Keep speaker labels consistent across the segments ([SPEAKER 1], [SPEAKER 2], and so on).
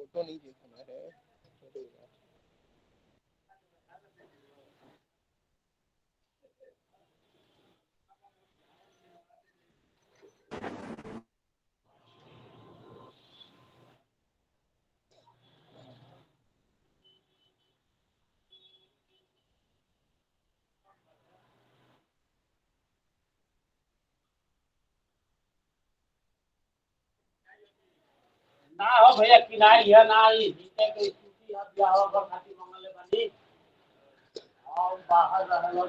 [SPEAKER 1] Photo नहीं दिखाना है।
[SPEAKER 2] ना हो भैया किनाई है ना ही जीते के स्थिति अब जाओ घर खाती मंगले बनी और बाहर रहलो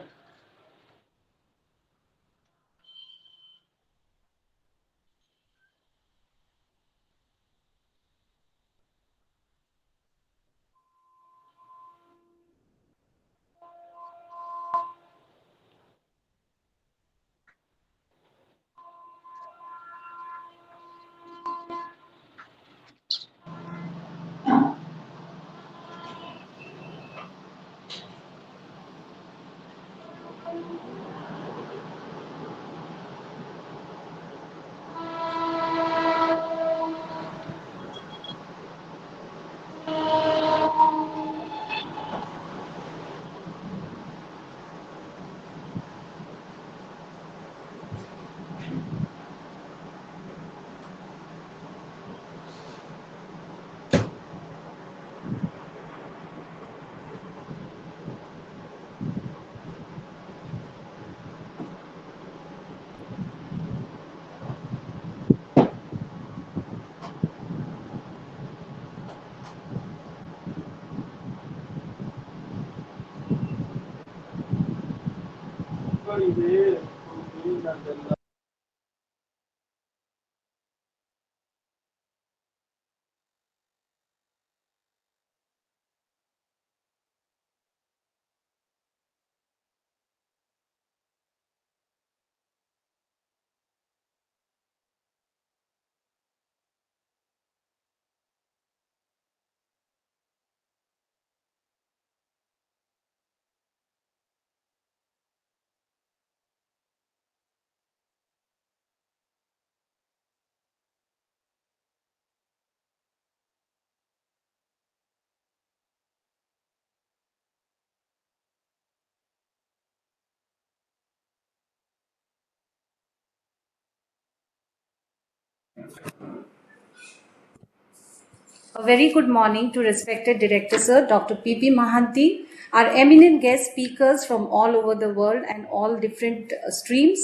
[SPEAKER 3] A very good morning to respected Director Sir Dr. P.P. Mahanti, our eminent guest speakers from all over the world and all different streams,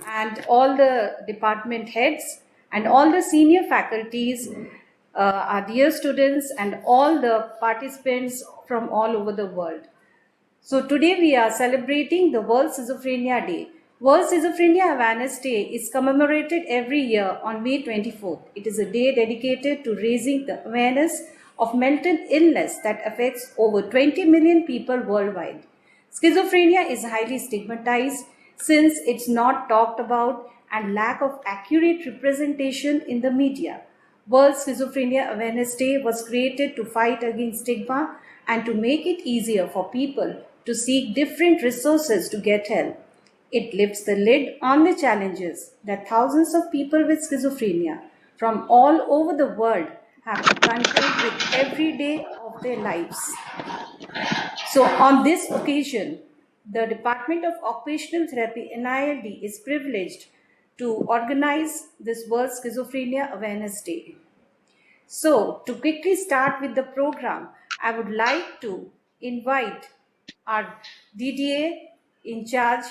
[SPEAKER 3] and all the department heads and all the senior faculties, our dear students and all the participants from all over the world. So today we are celebrating the World Schizophrenia Day. World Schizophrenia Awareness Day is commemorated every year on May 24th. It is a day dedicated to raising the awareness of mental illness that affects over 20 million people worldwide. Schizophrenia is highly stigmatized since it's not talked about and lack of accurate representation in the media. World Schizophrenia Awareness Day was created to fight against stigma and to make it easier for people to seek different resources to get help. It lifts the lid on the challenges that thousands of people with schizophrenia from all over the world have to contend with every day of their lives. So, on this occasion, the Department of Occupational Therapy NILD is privileged to organize this World Schizophrenia Awareness Day. So, to quickly start with the program, I would like to invite our DDA in charge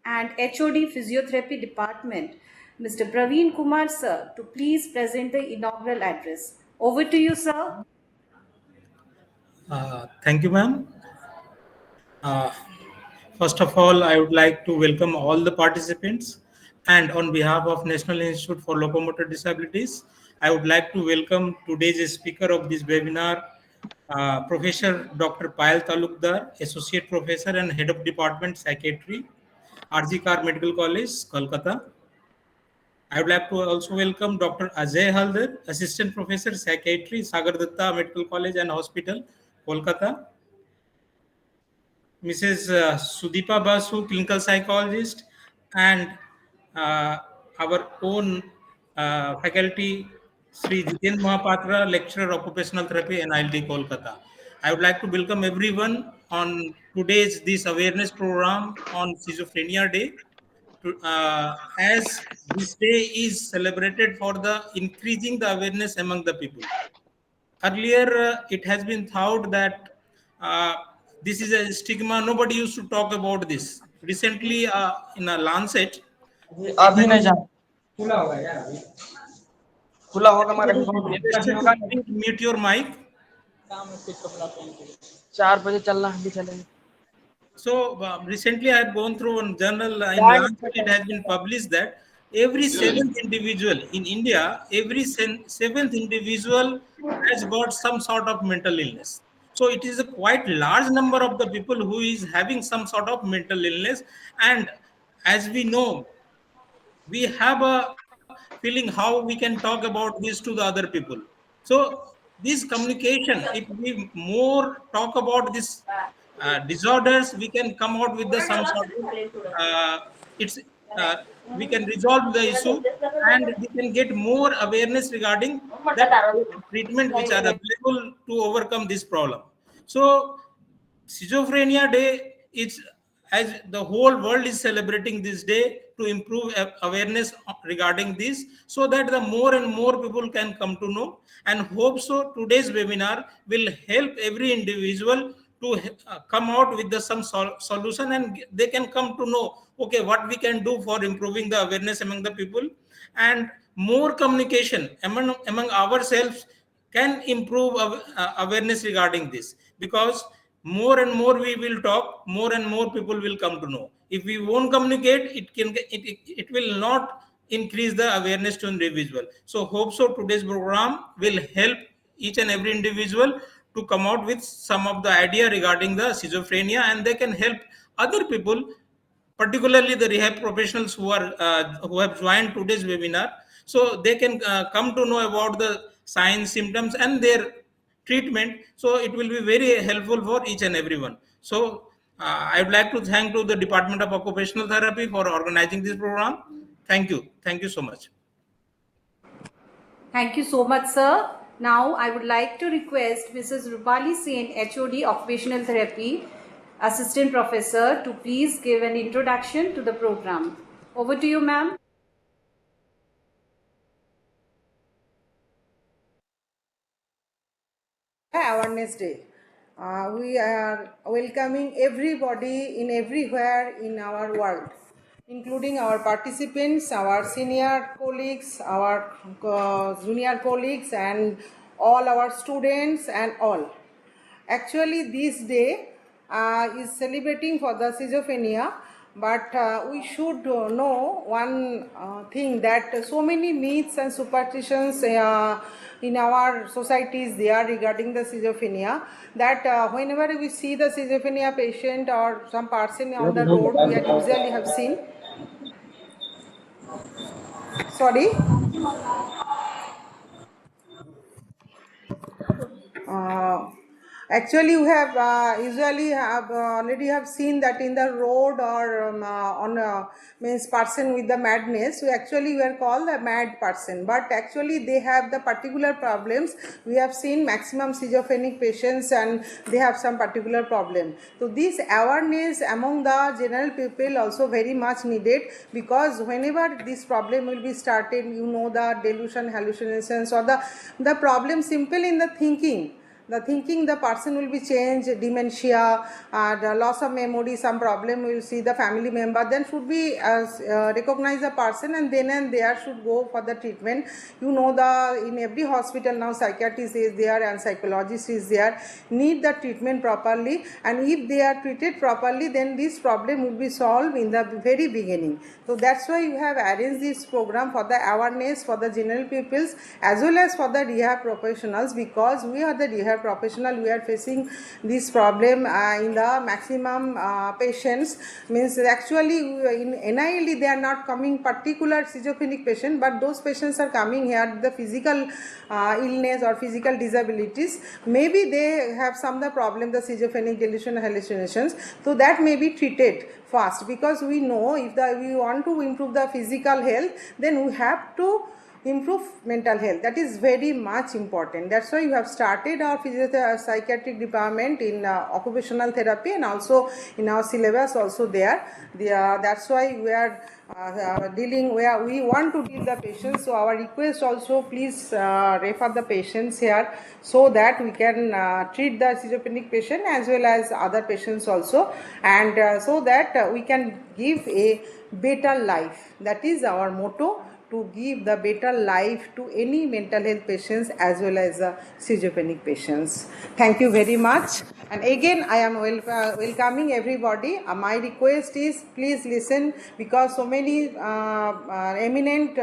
[SPEAKER 3] and HOD Physiotherapy Department, Mr. Praveen Kumar sir, to please present the inaugural address. Over to you, sir.
[SPEAKER 4] Thank you, ma'am. Uh, First of all, I would like to welcome all the participants. And on behalf of National Institute for Locomotor Disabilities, I would like to welcome today's speaker of this webinar, Professor Dr. Payal Talukdar, Associate Professor and Head of Department Psychiatry, RG Kar Medical College, Kolkata. I would like to also welcome Dr. Ajay Haldar, Assistant Professor Psychiatry, Sagar Datta Medical College and Hospital, Kolkata. Mrs. Sudeepa Basu, clinical psychologist, and our own faculty, Sri Jiten Mahapatra, Lecturer Occupational Therapy, NILT Kolkata. I would like to welcome everyone on today's this awareness program on Schizophrenia Day. As this day is celebrated for the increasing the awareness among the people. Earlier, it has been thought that uh, this is a stigma. Nobody used to talk about this. Recently, in a Lancet, it
[SPEAKER 1] अभी
[SPEAKER 4] has
[SPEAKER 1] नहीं जा खुला होगा यार अभी खुला होगा हमारा
[SPEAKER 4] everybody
[SPEAKER 1] account
[SPEAKER 4] requested to please mute your mic.
[SPEAKER 1] 4 बजे चलना अभी चलेंगे
[SPEAKER 4] So recently, I have gone through one journal in Lancet. It has been published that every seventh individual in India, every seventh individual has got some sort of mental illness. So it is a quite large number of the people who is having some sort of mental illness, and as we know, we have a feeling how we can talk about this to the other people. So this communication, if we more talk about this disorders, we can come out with the some sort of it's uh, we can resolve the issue, and we can get more awareness regarding that treatment which are available to overcome this problem. So Schizophrenia Day is, as the whole world is celebrating this day to improve awareness regarding this, so that the more and more people can come to know, and hope so today's webinar will help every individual to come out with the some solution, and they can come to know, okay, what we can do for improving the awareness among the people, and more communication among ourselves can improve awareness regarding this, because more and more we will talk, more and more people will come to know. If we won't communicate, it will not increase the awareness to individual. So hope so today's program will help each and every individual to come out with some of the idea regarding the schizophrenia, and they can help other people, particularly the rehab professionals who have joined today's webinar, so they can come to know about the signs, symptoms, and their treatment. So it will be very helpful for each and everyone. So I would like to thank to the Department of Occupational Therapy for organizing this program. Thank you so much.
[SPEAKER 3] Thank you so much, sir. Now, I would like to request Mrs. Rupali Sen, HOD Occupational Therapy, Assistant Professor, to please give an introduction to the program. Over to you, ma'am.
[SPEAKER 5] Awareness Day. We are welcoming everybody in everywhere in our world, including our participants, our senior colleagues, our junior colleagues, and all our students and all. Actually, this day is celebrating for the schizophrenia, but we should know one thing, that so many myths and superstitions in our societies they are regarding the schizophrenia, that whenever we see the schizophrenia patient or some person on the road, we are usually have seen. Sorry. Uh, Actually, we have usually have already have seen that in the road or on a means person with the madness. We are called a mad person, but actually they have the particular problems. We have seen maximum schizophrenic patients, and they have some particular problem. So this awareness among the general people also very much needed, because whenever this problem will be started, the delusion, hallucinations, or the problem simple in the thinking. The person will be changed, dementia, the loss of memory, some problem will see the family member, then should be recognize the person, and then and there should go for the treatment. The in every hospital now psychiatrist is there and psychologist is there, need the treatment properly, and if they are treated properly, then this problem will be solved in the very beginning. So that's why you have arranged this program for the awareness for the general peoples as well as for the rehab professionals, because we are the rehab professional, we are facing this problem in the maximum patients. Means actually in NILD they are not coming particular schizophrenic patient, but those patients are coming here the physical illness or physical disabilities. Maybe they have some the problem, the schizophrenic delusion hallucinations, so that may be treated fast, because we know if we want to improve the physical health, then we have to improve mental health. That is very much important. That's why we have started our psychiatric department in occupational therapy, and also in our syllabus also there. That's why we are dealing where we want to deal the patients. So our request also, please refer the patients here so that we can treat the schizophrenic patient as well as other patients also, and so that we can give a better life. That is our motto, to give the better life to any mental health patients as well as schizophrenic patients. Thank you very much. And again, I am welcoming everybody. My request is, please listen, because so many eminent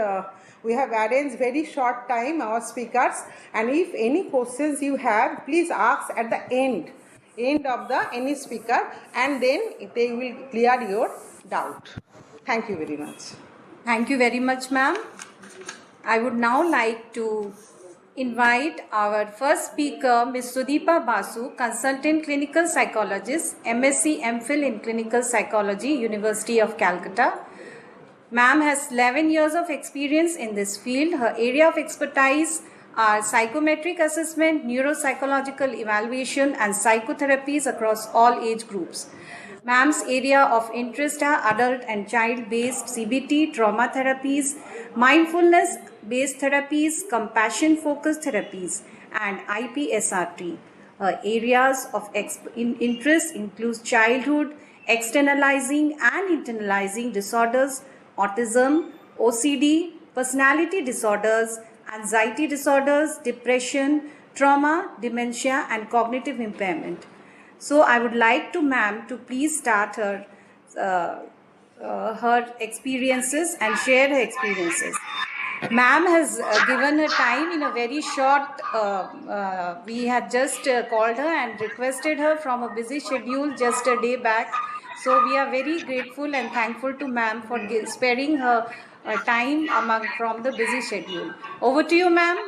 [SPEAKER 5] we have arranged very short time our speakers, and if any questions you have, please ask at the end of the any speaker, and then they will clear your doubt. Thank you very much.
[SPEAKER 3] Thank you very much, ma'am. I would now like to invite our first speaker, Ms. Sudeepa Basu, Consultant Clinical Psychologist, MSc MPhil in Clinical Psychology, University of Calcutta. Ma'am has 11 years of experience in this field. Her area of expertise are psychometric assessment, neuropsychological evaluation, and psychotherapies across all age groups. Ma'am's area of interest are adult and child-based CBT, trauma therapies, mindfulness-based therapies, compassion-focused therapies, and IPSRT. Her areas of interest include childhood, externalizing and internalizing disorders, autism, OCD, personality disorders, anxiety disorders, depression, trauma, dementia, and cognitive impairment. So I would like to ma'am to please start her experiences and share her experiences. Ma'am has given her time in a very short, we had just called her and requested her from a busy schedule just a day back. So we are very grateful and thankful to ma'am for sparing her time from the busy schedule. Over to you, ma'am.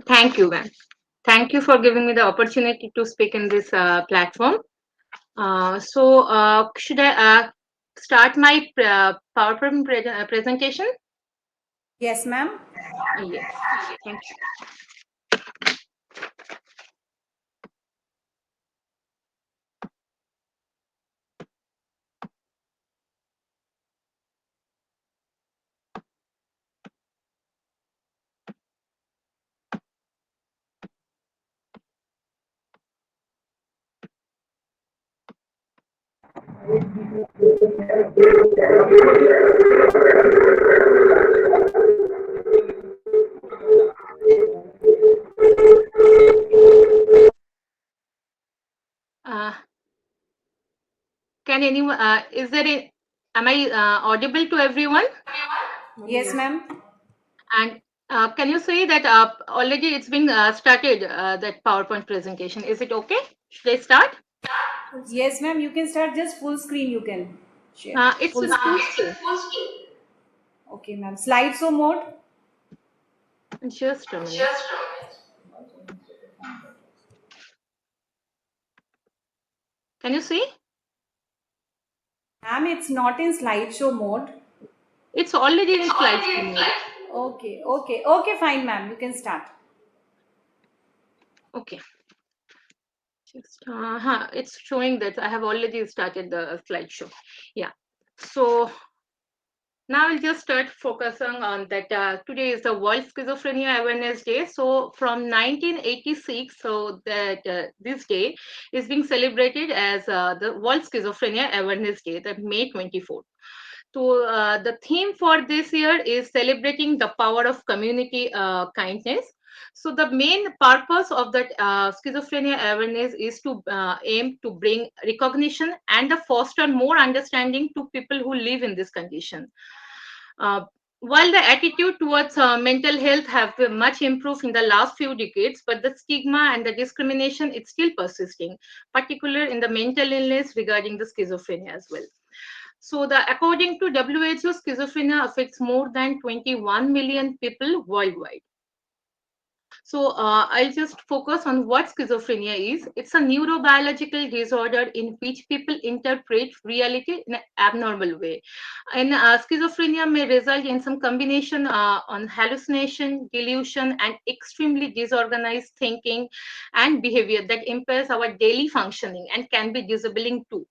[SPEAKER 6] Thank you, ma'am. Thank you for giving me the opportunity to speak in this platform. Should I start my PowerPoint presentation?
[SPEAKER 3] Yes, ma'am.
[SPEAKER 6] Yes. Thank you. Can anyone? Is there a? Am I audible to everyone?
[SPEAKER 3] Yes, ma'am.
[SPEAKER 6] And can you say that already it's been started, that PowerPoint presentation? Is it okay? Should I start?
[SPEAKER 3] Yes, ma'am. You can start just full screen. You can share.
[SPEAKER 6] It's in full screen.
[SPEAKER 3] Okay, ma'am. Slideshow mode.
[SPEAKER 6] Just a minute. Can you see?
[SPEAKER 3] Ma'am, it's not in slideshow mode.
[SPEAKER 6] It's already in slideshow mode.
[SPEAKER 3] Okay, fine, ma'am. You can start.
[SPEAKER 6] Okay. Just, it's showing that I have already started the slideshow. Yeah. So now I'll just start focusing on that. Today is the World Schizophrenia Awareness Day. So from 1986, so that this day is being celebrated as the World Schizophrenia Awareness Day, that May 24th. So the theme for this year is celebrating the power of community kindness. So the main purpose of that schizophrenia awareness is to aim to bring recognition and foster more understanding to people who live in this condition. Uh, while the attitude towards mental health have been much improved in the last few decades, but the stigma and the discrimination is still persisting, particularly in the mental illness regarding the schizophrenia as well. So, according to WHO, schizophrenia affects more than 21 million people worldwide. So I'll just focus on what schizophrenia is. It's a neurobiological disorder in which people interpret reality in an abnormal way. And schizophrenia may result in some combination on hallucination, delusion, and extremely disorganized thinking and behavior that impairs our daily functioning and can be disabling too.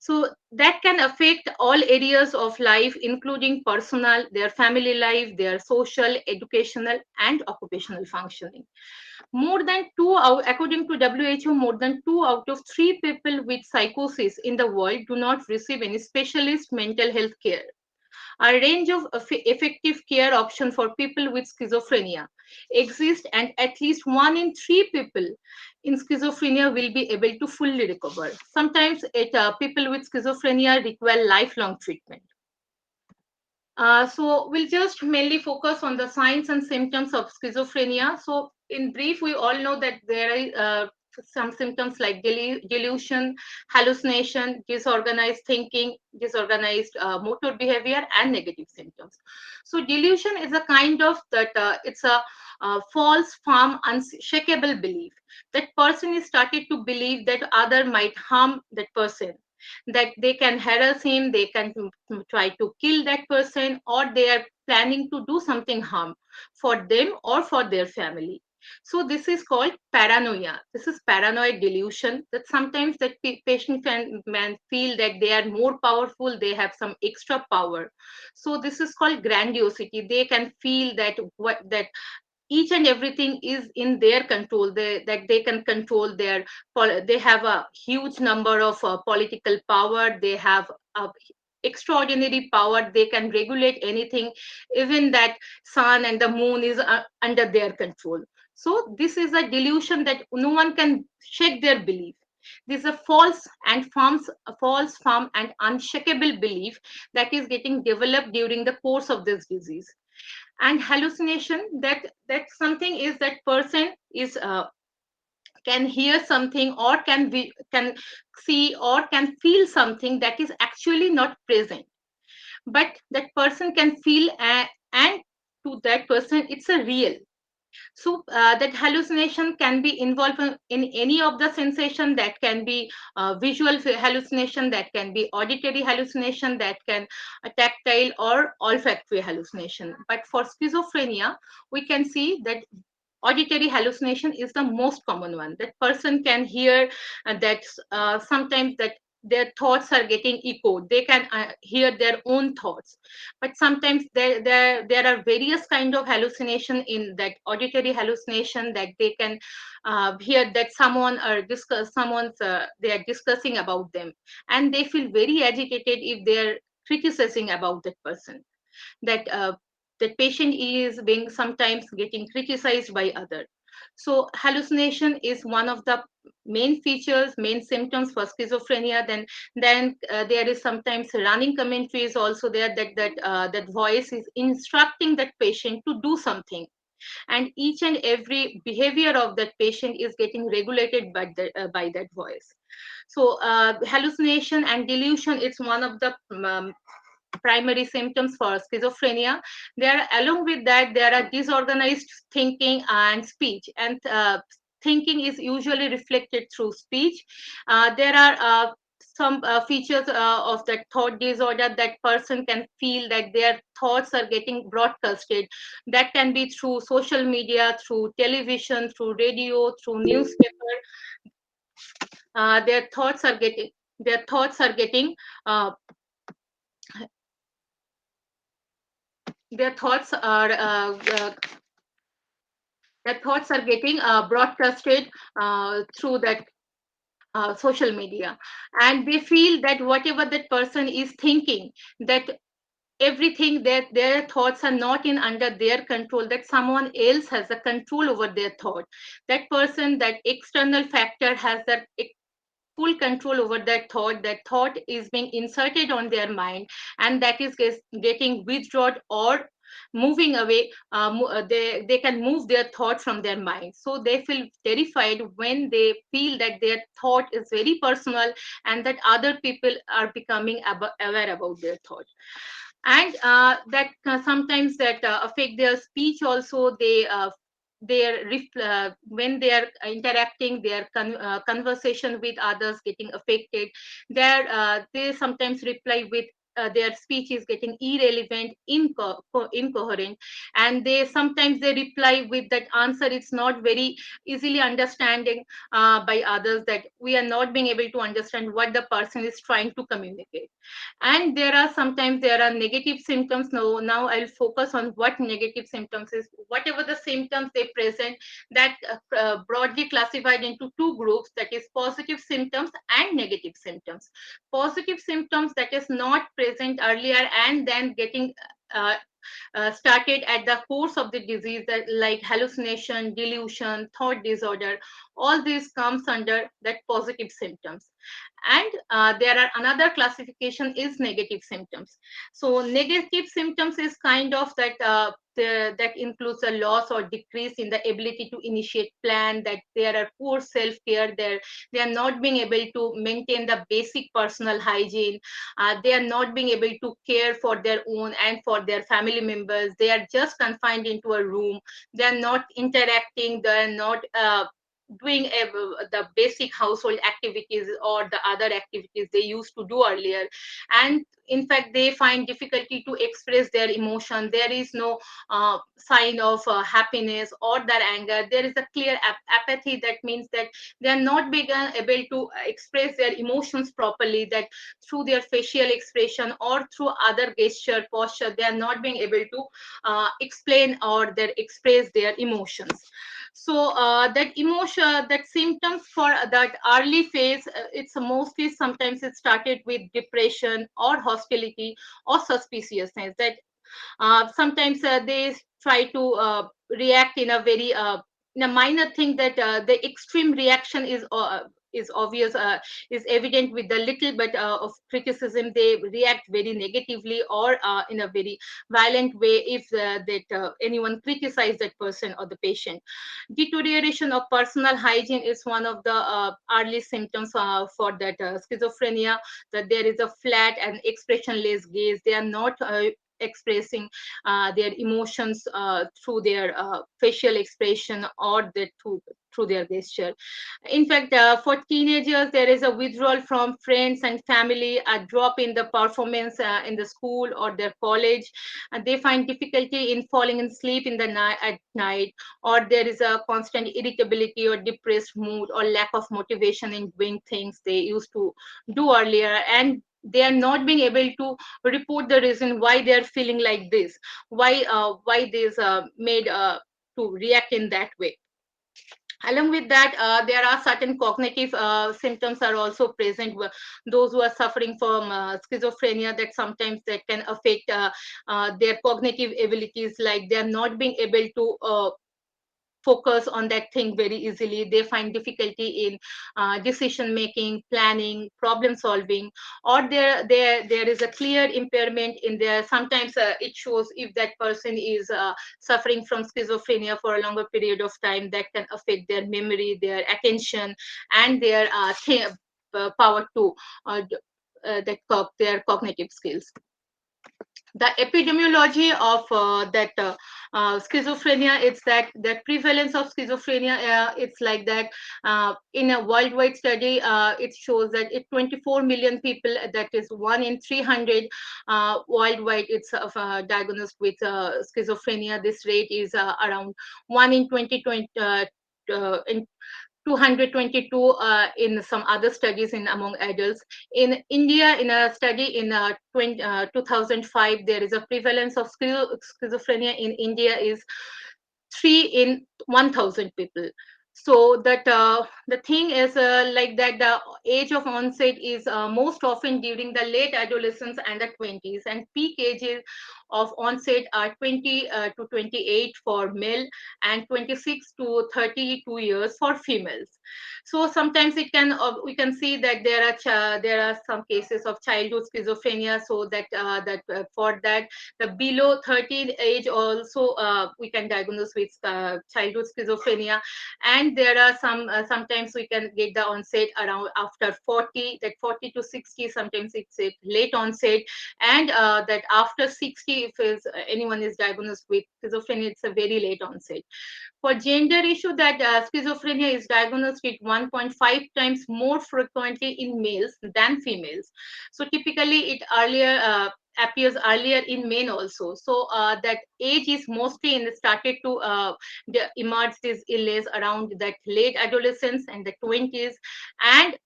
[SPEAKER 6] So that can affect all areas of life, including personal, their family life, their social, educational, and occupational functioning. More than according to WHO, more than 2 out of 3 people with psychosis in the world do not receive any specialist mental health care. A range of effective care options for people with schizophrenia exist, and at least 1 in 3 people in schizophrenia will be able to fully recover. Sometimes people with schizophrenia require lifelong treatment. So we'll just mainly focus on the signs and symptoms of schizophrenia. So in brief, we all know that there are some symptoms like delusion, hallucination, disorganized thinking, disorganized motor behavior, and negative symptoms. So delusion is a kind of that it's a false, firm, unshakable belief. That person is started to believe that other might harm that person, that they can harass him, they can try to kill that person, or they are planning to do something harm for them or for their family. So this is called paranoia. This is paranoid delusion, that sometimes that patient can feel that they are more powerful, they have some extra power. So this is called grandiosity. They can feel that that each and everything is in their control, that they can control their they have a huge number of political power, they have a extraordinary power, they can regulate anything, even that sun and the moon is under their control. So this is a delusion that no one can shake their belief. This is a false, firm, and unshakable belief that is getting developed during the course of this disease. And hallucination, that something is that person is can hear something, or can see or can feel something that is actually not present, but that person can feel, and to that person it's a real. So that hallucination can be involved in any of the sensation, that can be visual hallucination, that can be auditory hallucination, that can tactile or olfactory hallucination. But for schizophrenia, we can see that auditory hallucination is the most common one. That person can hear that sometimes that their thoughts are getting echoed, they can hear their own thoughts. But sometimes there are various kind of hallucination in that auditory hallucination, that they can hear that someone's they are discussing about them, and they feel very agitated if they are criticizing about that person. That that patient is being sometimes getting criticized by other. So hallucination is one of the main features, main symptoms for schizophrenia. Then there is sometimes running commentaries also there, that voice is instructing that patient to do something, and each and every behavior of that patient is getting regulated by that voice. So hallucination and delusion is one of the primary symptoms for schizophrenia. There, along with that, there are disorganized thinking and speech, and thinking is usually reflected through speech. There are some features of that thought disorder, that person can feel that their thoughts are getting broadcasted. That can be through social media, through television, through radio, through newspaper. Their thoughts are getting their thoughts are getting uh, their thoughts are getting broadcasted through that social media, and they feel that whatever that person is thinking, that everything, that their thoughts are not in under their control, that someone else has a control over their thought. That person, that external factor has that full control over that thought. That thought is being inserted on their mind, and that is getting withdrawn or moving away. They can move their thought from their mind, so they feel terrified when they feel that their thought is very personal, and that other people are becoming aware about their thought. And that sometimes that affect their speech also. They when they are interacting, their conversation with others getting affected. They sometimes reply with their speech is getting irrelevant, incoherent, and they reply with that answer. It's not very easily understanding by others, that we are not being able to understand what the person is trying to communicate. And there are negative symptoms. Now I'll focus on what negative symptoms is. Whatever the symptoms they present, that broadly classified into two groups, that is positive symptoms and negative symptoms. Positive symptoms, that is not present earlier and then getting uh, started at the course of the disease, that like hallucination, delusion, thought disorder, all this comes under that positive symptoms. And there are another classification is negative symptoms. So negative symptoms is kind of that that includes a loss or decrease in the ability to initiate plan, that there are poor self-care, they are not being able to maintain the basic personal hygiene, they are not being able to care for their own and for their family members, they are just confined into a room, they are not interacting, they are not doing the basic household activities or the other activities they used to do earlier. And in fact, they find difficulty to express their emotion. There is no sign of happiness or their anger. There is a clear apathy. That means that they are not being able to express their emotions properly, that through their facial expression or through other gesture, posture, they are not being able to explain or express their emotions. So that emotion, that symptoms for that early phase, it's mostly sometimes it started with depression or hostility or suspiciousness. That sometimes they try to react in a very in a minor thing, that the extreme reaction is obvious, is evident with the little bit of criticism. They react very negatively or in a very violent way if anyone criticizes that person or the patient. Deterioration of personal hygiene is one of the early symptoms for that schizophrenia, that there is a flat and expressionless gaze. They are not expressing their emotions through their facial expression or through their gesture. In fact, for teenagers, there is a withdrawal from friends and family, a drop in the performance in the school or their college, and they find difficulty in falling in sleep in the night at night, or there is a constant irritability or depressed mood or lack of motivation in doing things they used to do earlier, and they are not being able to report the reason why they are feeling like this, why this made to react in that way. Along with that, there are certain cognitive symptoms are also present. Those who are suffering from schizophrenia, that sometimes that can affect their cognitive abilities, like they are not being able to focus on that thing very easily. They find difficulty in decision making, planning, problem solving, or there is a clear impairment in their. Sometimes it shows if that person is suffering from schizophrenia for a longer period of time, that can affect their memory, their attention, and their power to their cognitive skills. The epidemiology of schizophrenia, it's that the prevalence of schizophrenia, it's like that in a worldwide study, it shows that 24 million people, that is 1 in 300 worldwide, it's diagnosed with schizophrenia. This rate is around 1 in 2020 in 222 in some other studies in among adults. In India, in a study in 2005, there is a prevalence of schizophrenia in India is 3 in 1,000 people. So that the thing is like that the age of onset is most often during the late adolescence and the 20s, and peak ages of onset are 20 to 28 for male and 26 to 32 years for females. So sometimes we can see that there are some cases of childhood schizophrenia, so that for that the below 13 age also we can diagnose with childhood schizophrenia. And there are sometimes we can get the onset around after 40, that 40 to 60, sometimes it's a late onset, and that after 60 if anyone is diagnosed with schizophrenia, it's a very late onset. For gender issue, that schizophrenia is diagnosed with 1.5 times more frequently in males than females. So typically it appears earlier in men also. So that age is mostly started to emerge this illness around that late adolescence and the 20s, and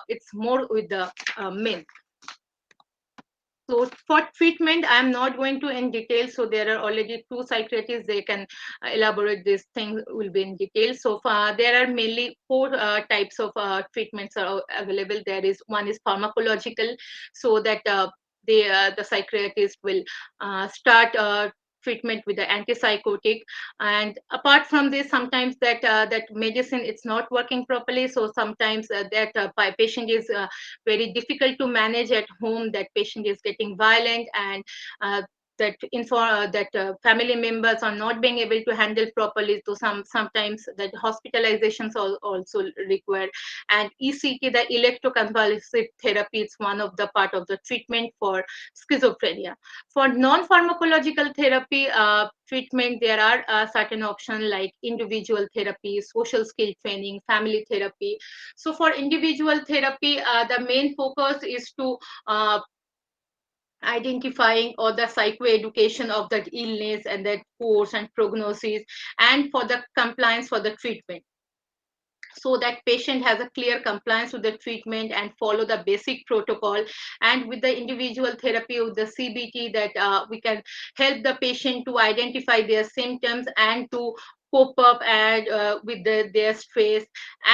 [SPEAKER 6] it's more with the men. So for treatment, I'm not going to in detail. So there are already two psychiatrists. They can elaborate this thing will be in detail. So there are mainly four types of treatments are available. There is one is pharmacological, so that the psychiatrist will start treatment with the antipsychotic. And apart from this, sometimes that medicine it's not working properly, so sometimes that patient is very difficult to manage at home, that patient is getting violent, and that family members are not being able to handle properly. So sometimes that hospitalizations are also required. And ECT, the electroconvulsive therapy, is one of the part of the treatment for schizophrenia. For non-pharmacological therapy treatment, there are certain options like individual therapy, social skill training, family therapy. So for individual therapy, the main focus is to identifying or the psychoeducation of that illness and that course and prognosis, and for the compliance for the treatment, so that patient has a clear compliance with the treatment and follow the basic protocol. And with the individual therapy with the CBT, that we can help the patient to identify their symptoms and to cope up and with their stress,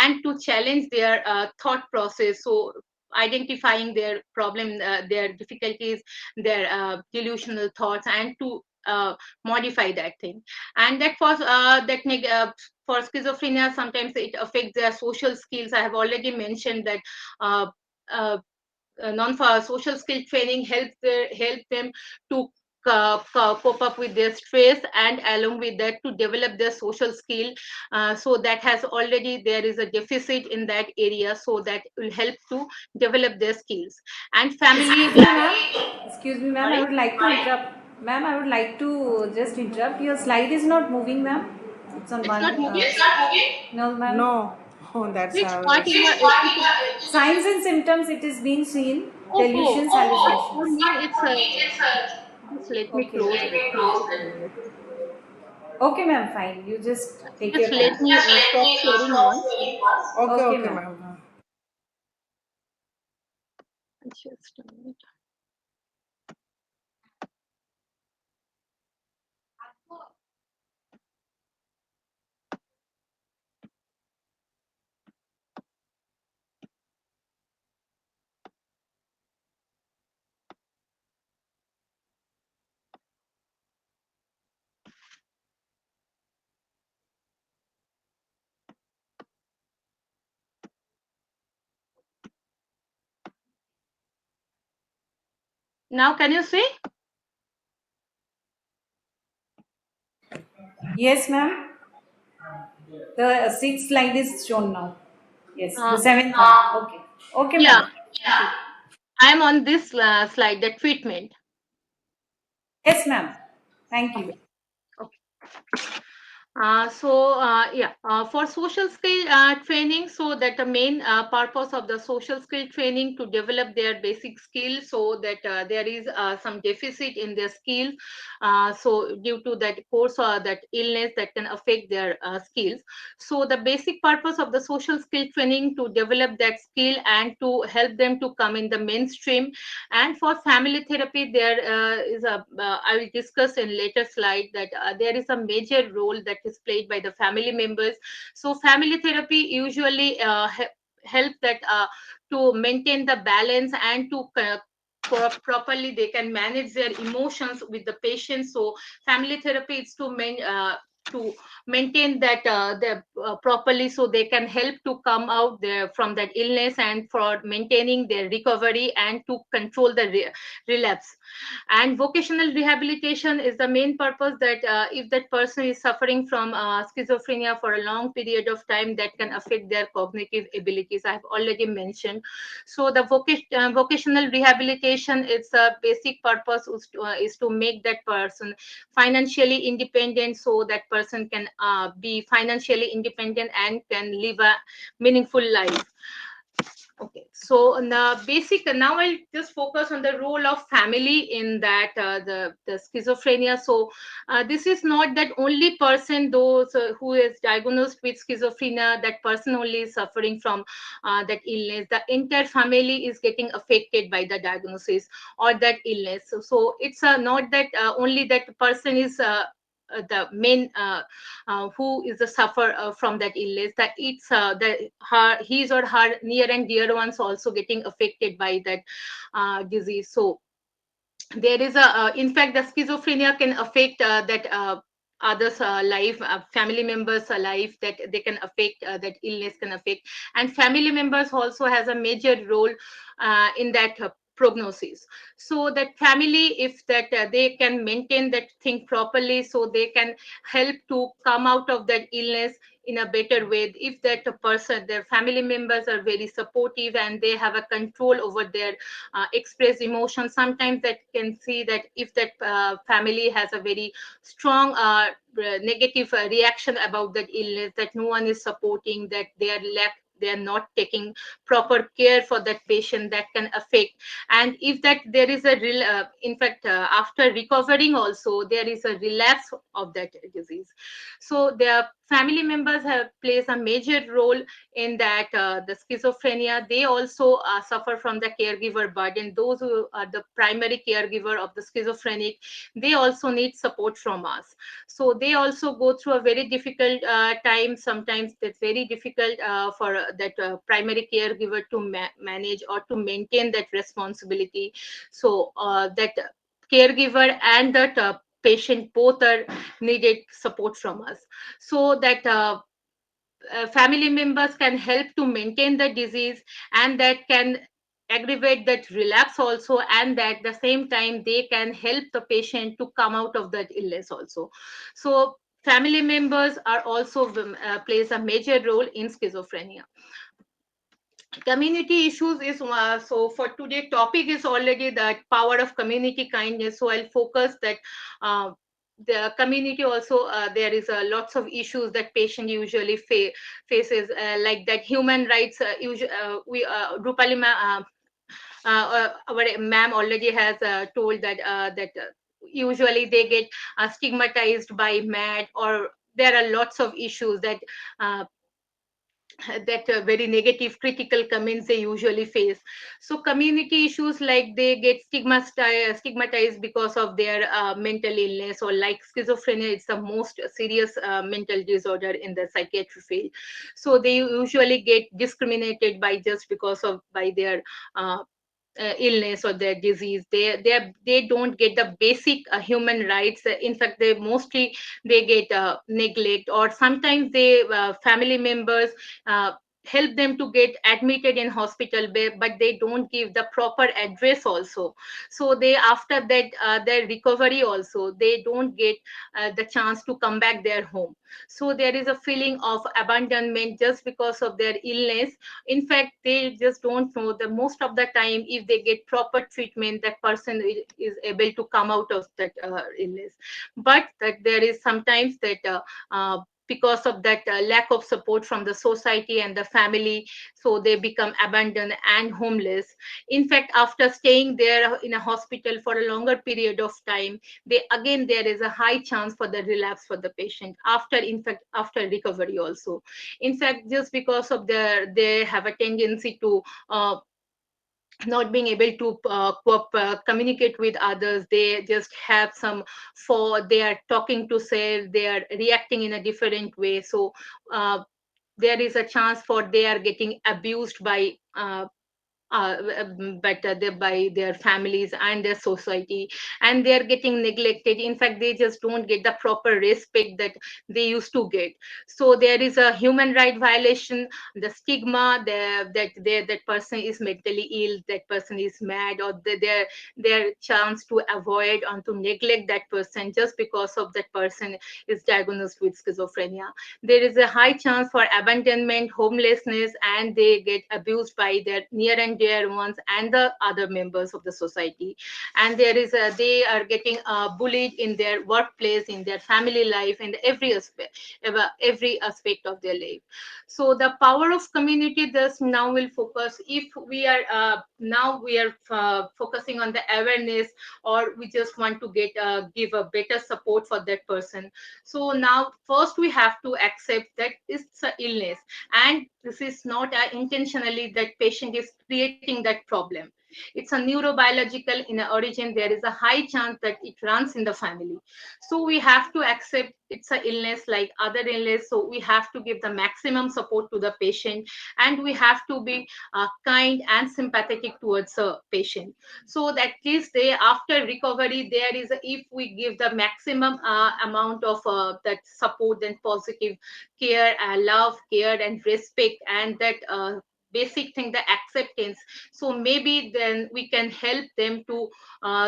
[SPEAKER 6] and to challenge their thought process. So identifying their problem, their difficulties, their delusional thoughts, and to modify that thing. And that was for schizophrenia, sometimes it affects their social skills. I have already mentioned that uh, uh, non-social skill training help them to cope up with their stress, and along with that to develop their social skill. So that has already there is a deficit in that area, so that will help to develop their skills. And family.
[SPEAKER 3] Excuse me, ma'am. I
[SPEAKER 6] Sorry.
[SPEAKER 3] would like to interrupt. Ma'am, I would like to just interrupt. Your slide is not moving, ma'am. It's on
[SPEAKER 6] It's
[SPEAKER 3] one.
[SPEAKER 6] not moving.
[SPEAKER 3] No, ma'am.
[SPEAKER 5] No. Oh, that's
[SPEAKER 6] Which
[SPEAKER 5] how.
[SPEAKER 6] part in the
[SPEAKER 3] Signs and symptoms. It is being seen.
[SPEAKER 6] oh,
[SPEAKER 3] Delusions,
[SPEAKER 6] for
[SPEAKER 3] hallucinations.
[SPEAKER 6] me it's just let me
[SPEAKER 3] Okay.
[SPEAKER 6] close that. Just a minute.
[SPEAKER 3] Okay, ma'am. Fine. You just take your
[SPEAKER 6] Just let
[SPEAKER 3] time.
[SPEAKER 6] me stop sharing once.
[SPEAKER 5] Okay,
[SPEAKER 3] Okay,
[SPEAKER 5] okay,
[SPEAKER 3] ma'am.
[SPEAKER 5] ma'am.
[SPEAKER 6] Just a minute. Now can you see?
[SPEAKER 3] Yes, ma'am. The sixth slide is shown now. Yes, the
[SPEAKER 6] Uh,
[SPEAKER 3] seventh one. Okay. Okay,
[SPEAKER 6] yeah,
[SPEAKER 3] ma'am.
[SPEAKER 6] I'm on this slide, the treatment.
[SPEAKER 3] Yes, ma'am. Thank you.
[SPEAKER 6] Okay. For social skill training, so that the main purpose of the social skill training to develop their basic skills, so that there is some deficit in their skills. So due to that course or that illness that can affect their skills. So the basic purpose of the social skill training to develop that skill and to help them to come in the mainstream. And for family therapy, there is I will discuss in later slide that there is a major role that is played by the family members. So family therapy usually help that to maintain the balance and to properly they can manage their emotions with the patient. So family therapy is to maintain that properly, so they can help to come out there from that illness, and for maintaining their recovery and to control the relapse. And vocational rehabilitation is the main purpose, that if that person is suffering from schizophrenia for a long period of time, that can affect their cognitive abilities, I have already mentioned. So the vocational rehabilitation, its a basic purpose is to make that person financially independent, so that person can be financially independent and can live a meaningful life. Okay, so now I'll just focus on the role of family in that the schizophrenia. So this is not that only person, those who is diagnosed with schizophrenia, that person only is suffering from that illness. The entire family is getting affected by the diagnosis or that illness. So it's not that only that person is the main who is the suffer from that illness, that it's the her his or her near and dear ones also getting affected by that disease. So there is a in fact the schizophrenia can affect that others life, family members life, that they can affect, that illness can affect. And family members also has a major role in that prognosis. So that family, if that they can maintain that thing properly, so they can help to come out of that illness in a better way. If that person, their family members are very supportive and they have a control over their express emotions, sometimes that can see that if that family has a very strong negative reaction about that illness, that no one is supporting, that they are not taking proper care for that patient, that can affect. And if that there is a real in fact after recovering also there is a relapse of that disease, so their family members have plays a major role in that the schizophrenia. They also suffer from the caregiver burden. Those who are the primary caregiver of the schizophrenic, they also need support from us. So they also go through a very difficult time. Sometimes it's very difficult for that primary caregiver to manage or to maintain that responsibility. So that caregiver and that patient both are needed support from us, so that family members can help to maintain the disease, and that can aggravate that relapse also, and at the same time they can help the patient to come out of that illness also. So family members are also plays a major role in schizophrenia. Community issues is so for today topic is already that power of community kindness, so I'll focus that the community also there is lots of issues that patient usually faces, like that human rights we Rupali our ma'am already has told that usually they get stigmatized by mad, or there are lots of issues that uh, that very negative critical comments they usually face. So community issues, like they get stigmatized because of their mental illness, or like schizophrenia, it's the most serious mental disorder in the psychiatry field. So they usually get discriminated by just because of by their uh, illness or their disease. They don't get the basic human rights. In fact, they mostly they get neglect, or sometimes they family members uh, help them to get admitted in hospital, but they don't give the proper address also. So they after that their recovery also, they don't get the chance to come back their home. So there is a feeling of abandonment just because of their illness. In fact, they just don't know the most of the time, if they get proper treatment, that person is able to come out of that illness. But that there is sometimes that because of that lack of support from the society and the family, so they become abandoned and homeless. In fact, after staying there in a hospital for a longer period of time, they again there is a high chance for the relapse for the patient after, in fact after recovery also. In fact, just because of their they have a tendency to not being able to communicate with others, they just have some, for they are talking to self, they are reacting in a different way. So there is a chance for they are getting abused by by their families and their society, and they are getting neglected. In fact, they just don't get the proper respect that they used to get. So there is a human right violation, the stigma, that person is mentally ill, that person is mad, or their chance to avoid or to neglect that person just because of that person is diagnosed with schizophrenia. There is a high chance for abandonment, homelessness, and they get abused by their near and dear ones and the other members of the society. And they are getting bullied in their workplace, in their family life, and every aspect of their life. So the power of community thus now will focus. If we are now we are focusing on the awareness, or we just want to give a better support for that person. So now first we have to accept that it's a illness, and this is not intentionally that patient is creating that problem. It's a neurobiological in origin. There is a high chance that it runs in the family. So we have to accept it's a illness like other illness. So we have to give the maximum support to the patient, and we have to be kind and sympathetic towards a patient, so that at least they after recovery there is if we give the maximum amount of that support, then positive care, love, care and respect, and that basic thing, the acceptance. So maybe then we can help them to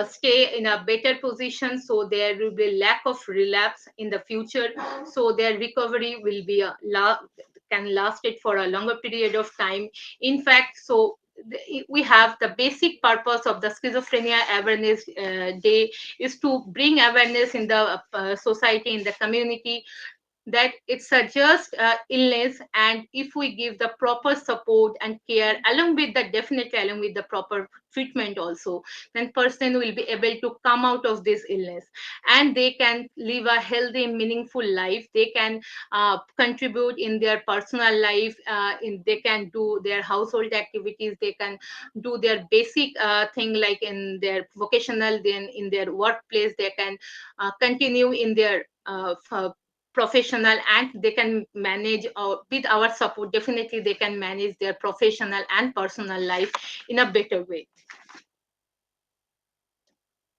[SPEAKER 6] stay in a better position, so there will be lack of relapse in the future, so their recovery will be can last it for a longer period of time. In fact, so we have the basic purpose of the schizophrenia awareness day is to bring awareness in the society, in the community, that it's a just illness, and if we give the proper support and care along with the definitely along with the proper treatment also, then person will be able to come out of this illness, and they can live a healthy meaningful life. They can contribute in their personal life, they can do their household activities, they can do their basic thing like in their vocational, then in their workplace they can continue in their professional, and they can manage with our support, definitely they can manage their professional and personal life in a better way.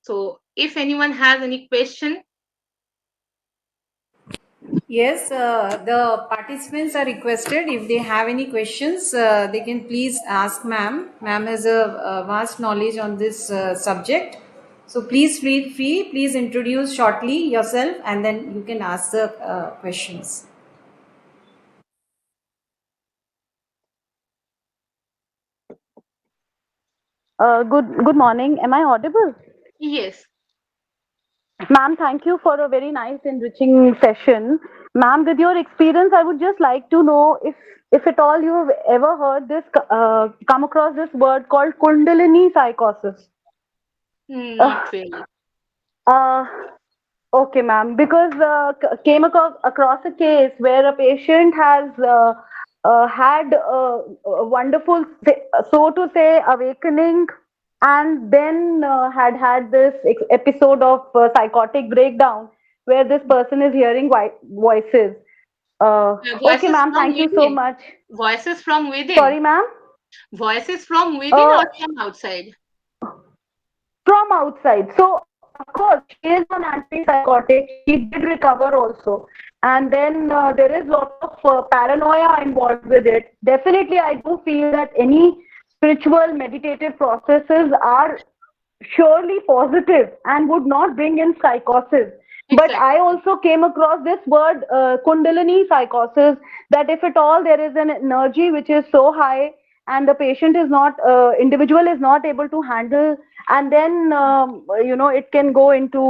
[SPEAKER 6] So if anyone has any question.
[SPEAKER 3] Yes, the participants are requested if they have any questions, they can please ask ma'am. Ma'am has a vast knowledge on this subject. So please feel free, please introduce shortly yourself and then you can ask the questions.
[SPEAKER 7] Good morning. Am I audible?
[SPEAKER 6] Yes.
[SPEAKER 7] Ma'am, thank you for a very nice enriching session. Ma'am, with your experience, I would just like to know if at all you have ever heard this come across this word called Kundalini psychosis. Uh,
[SPEAKER 6] Not really.
[SPEAKER 7] uh, okay, ma'am, because came across a case where a patient has had a wonderful, so to say, awakening, and then had this episode of psychotic breakdown where this person is hearing voices. Okay,
[SPEAKER 6] Voices
[SPEAKER 7] ma'am,
[SPEAKER 6] from
[SPEAKER 7] thank you so
[SPEAKER 6] within.
[SPEAKER 7] much.
[SPEAKER 6] Voices from within.
[SPEAKER 7] Sorry, ma'am.
[SPEAKER 6] Voices from within
[SPEAKER 7] Uh,
[SPEAKER 6] or from outside.
[SPEAKER 7] from outside. So, of course, she is on antipsychotic. She did recover also. And then there is a lot of paranoia involved with it. Definitely, I do feel that any spiritual meditative processes are surely positive and would not bring in psychosis. But I
[SPEAKER 6] Exactly.
[SPEAKER 7] also came across this word, Kundalini psychosis, that if at all there is an energy which is so high and the patient is not, individual is not able to handle, and then, it can go into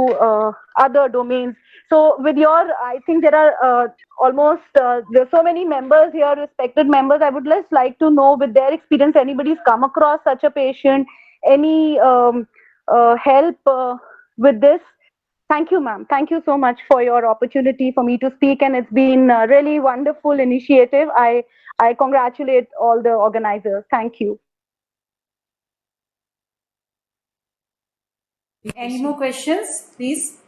[SPEAKER 7] other domains. So, with your, I think there are almost, there are so many members here, respected members. I would just like to know, with their experience, anybody's come across such a patient, any help with this. Thank you, ma'am. Thank you so much for your opportunity for me to speak, and it's been a really wonderful initiative. I congratulate all the organizers. Thank you.
[SPEAKER 3] Any more questions, please?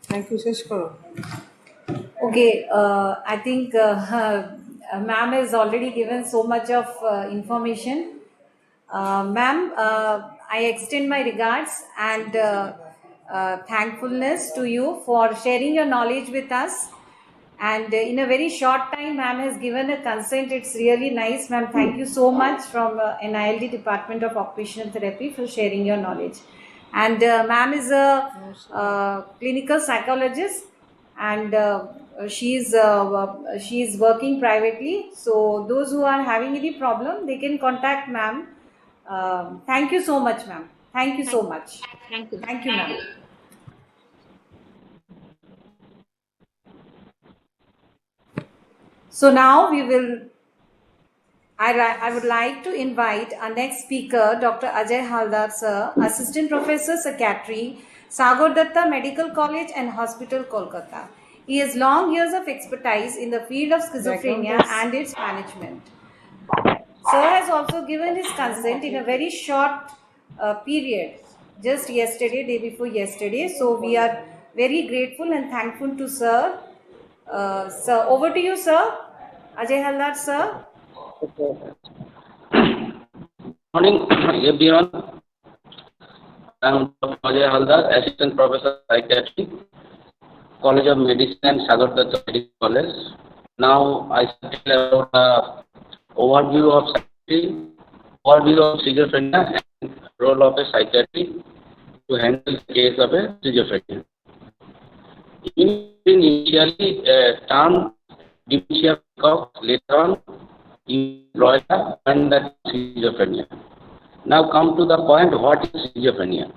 [SPEAKER 5] Thank you, Sheshkaro.
[SPEAKER 3] Okay, I think ma'am has already given so much of information. Ma'am, I extend my regards and thankfulness to you for sharing your knowledge with us. And in a very short time, ma'am has given a consent. It's really nice, ma'am. Thank you so much from NILD Department of Occupational Therapy for sharing your knowledge. And ma'am is a clinical psychologist, and she's working privately. So those who are having any problem, they can contact ma'am. Thank you so much, ma'am. Thank you so much.
[SPEAKER 6] Thank you.
[SPEAKER 3] Thank you, ma'am. So now I would like to invite our next speaker, Dr. Ajay Haldar, sir, Assistant Professor, Psychiatry, Sagar Datta Medical College and Hospital, Kolkata. He has long years of expertise in the field of schizophrenia and its management. Sir has also given his consent in a very short period, just yesterday, day before yesterday. So we are very grateful and thankful to Sir. Sir, over to you, Sir. Ajay Haldar, sir.
[SPEAKER 8] Morning, everyone. I am Dr. Ajay Haldar, Assistant Professor Psychiatry, College of Medicine and Sagar Datta Medical College. Now I shall tell about overview of psychiatry, overview of schizophrenia, and role of a psychiatry to handle the case of a schizophrenia. Initially, term dementia of later on employed and that schizophrenia. Now come to the point, what is schizophrenia?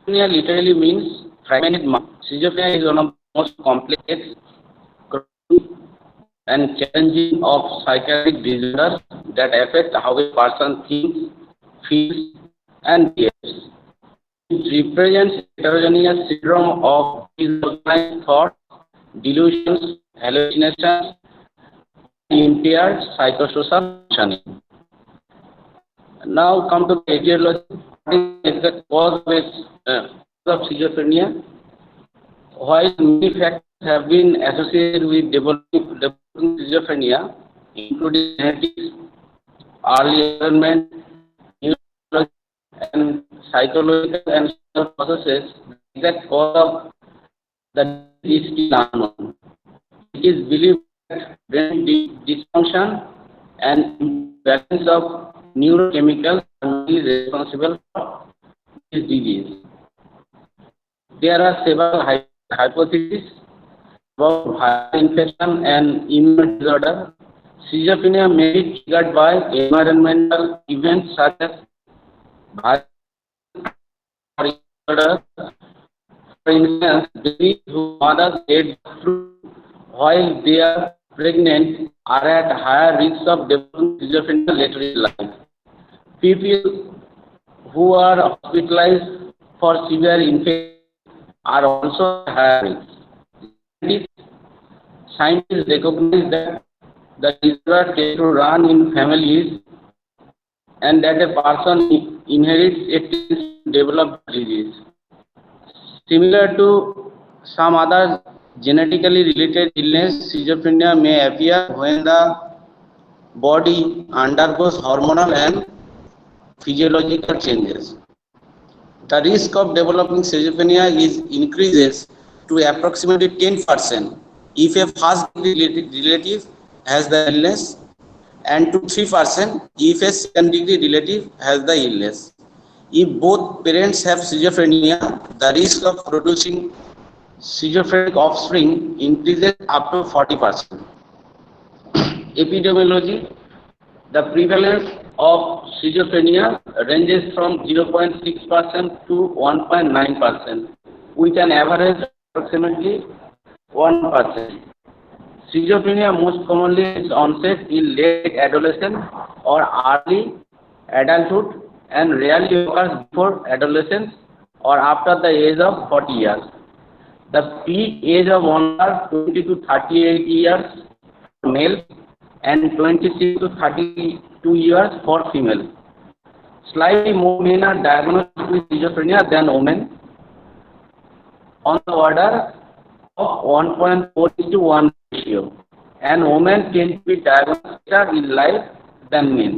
[SPEAKER 8] Schizophrenia literally means fragmented mind. Schizophrenia is one of the most complex and challenging of psychiatric disorders that affect how a person thinks, feels, and behaves. It represents heterogeneous syndrome of disorganized thought, delusions, hallucinations, impaired psychosocial functioning. Now come to the etiology. What is the cause of schizophrenia? While many factors have been associated with developing schizophrenia, including genetics, early environment, neurology, and psychological and social processes, the exact cause of the disease is still unknown. It is believed that brain dysfunction and imbalance of neurochemicals is responsible for this disease. There are several hypotheses about viral infection and immune disorder. Schizophrenia may be triggered by environmental events such as viral disorder. For instance, babies whose mothers get flu while they are pregnant are at higher risk of developing schizophrenia later in life. People who are hospitalized for severe infection are also at higher risk. Scientists recognize that the disorder tends to run in families and that a person inherits a tendency to develop the disease. Similar to some other genetically related illness, schizophrenia may appear when the body undergoes hormonal and physiological changes. The risk of developing schizophrenia increases to approximately 10% if a first-degree relative has the illness, and to 3% if a second-degree relative has the illness. If both parents have schizophrenia, the risk of producing schizophrenic offspring increases up to 40%. Epidemiology. The prevalence of schizophrenia ranges from 0.6% to 1.9%, with an average of approximately 1%. Schizophrenia most commonly is onset in late adolescence or early adulthood and rarely occurs before adolescence or after the age of 40 years. The peak age of onset 20 to 38 years for male and 26 to 32 years for female. Slightly more men are diagnosed with schizophrenia than women. on the order of 1.4:1 ratio, and women tend to be diagnosed later in life than men.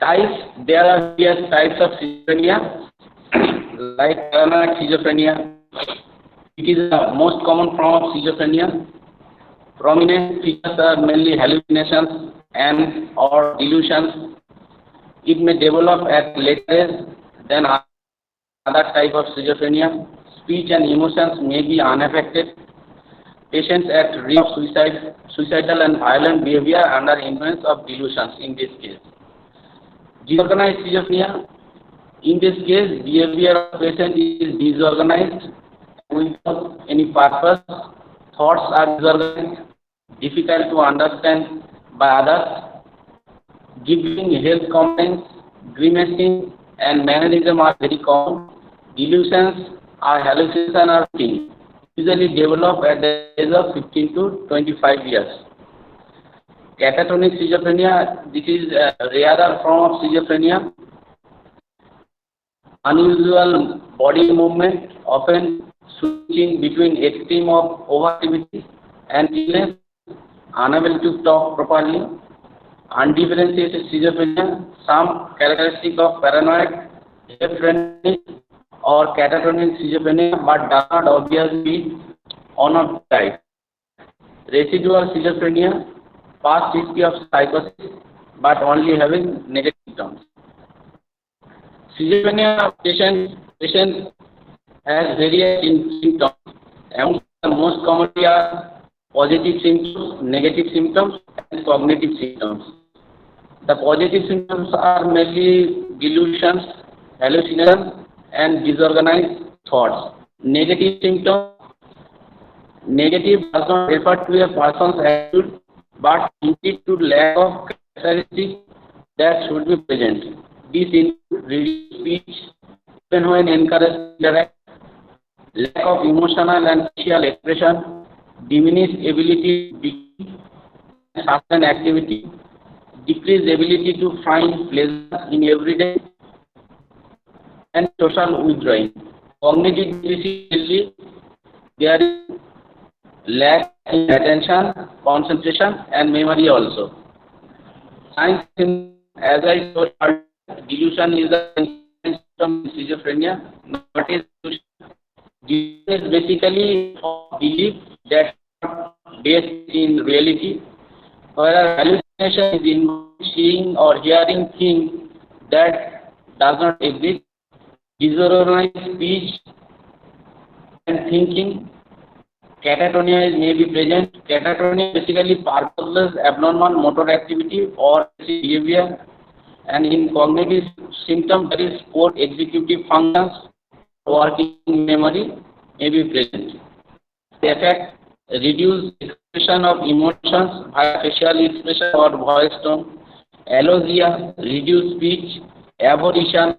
[SPEAKER 8] Types, there are various types of schizophrenia, like paranoid schizophrenia. It is the most common form of schizophrenia. Prominent features are mainly hallucinations and or delusions. It may develop at later age than other type of schizophrenia. Speech and emotions may be unaffected. Patients at risk of suicidal and violent behavior under influence of delusions in this case. Disorganized schizophrenia. In this case, behavior of patient is disorganized without any purpose. Thoughts are disorganized, difficult to understand by others, giving health complaints, grimacing, and mannerism are very common. Delusions are hallucination or thing, usually develop at the age of 15 to 25 years. Catatonic schizophrenia, this is a rarer form of schizophrenia. Unusual body movement, often switching between extreme of overactivity and illness, unable to talk properly. Undifferentiated schizophrenia, some characteristic of paranoid, schizophrenic, or catatonic schizophrenia, but does not obviously be on of type. Residual schizophrenia, past history of psychosis, but only having negative symptoms. Schizophrenia patient has various symptoms. Among the most commonly are positive symptoms, negative symptoms, and cognitive symptoms. The positive symptoms are mainly delusions, hallucinations, and disorganized thoughts. Negative symptoms, negative does not refer to a person's attitude, but indeed to lack of characteristics that should be present. This includes reduced speech, even when encouraged to interact, lack of emotional and facial expression, diminished ability to begin and sustain activity, decreased ability to find pleasure in everyday, and social withdrawing. Cognitive deficiency, there is lack in attention, concentration, and memory also. Signs, as I told earlier, delusion is the symptom of schizophrenia. What is delusion? Delusion is basically a belief that is not based in reality, whereas hallucination is in seeing or hearing things that does not exist. Disorganized speech and thinking. Catatonia may be present. Catatonia is basically purposeless abnormal motor activity or behavior, and in cognitive symptoms there is poor executive functions, working memory may be present. The effect, reduced expression of emotions via facial expression or voice tone, alogia, reduced speech, aberration,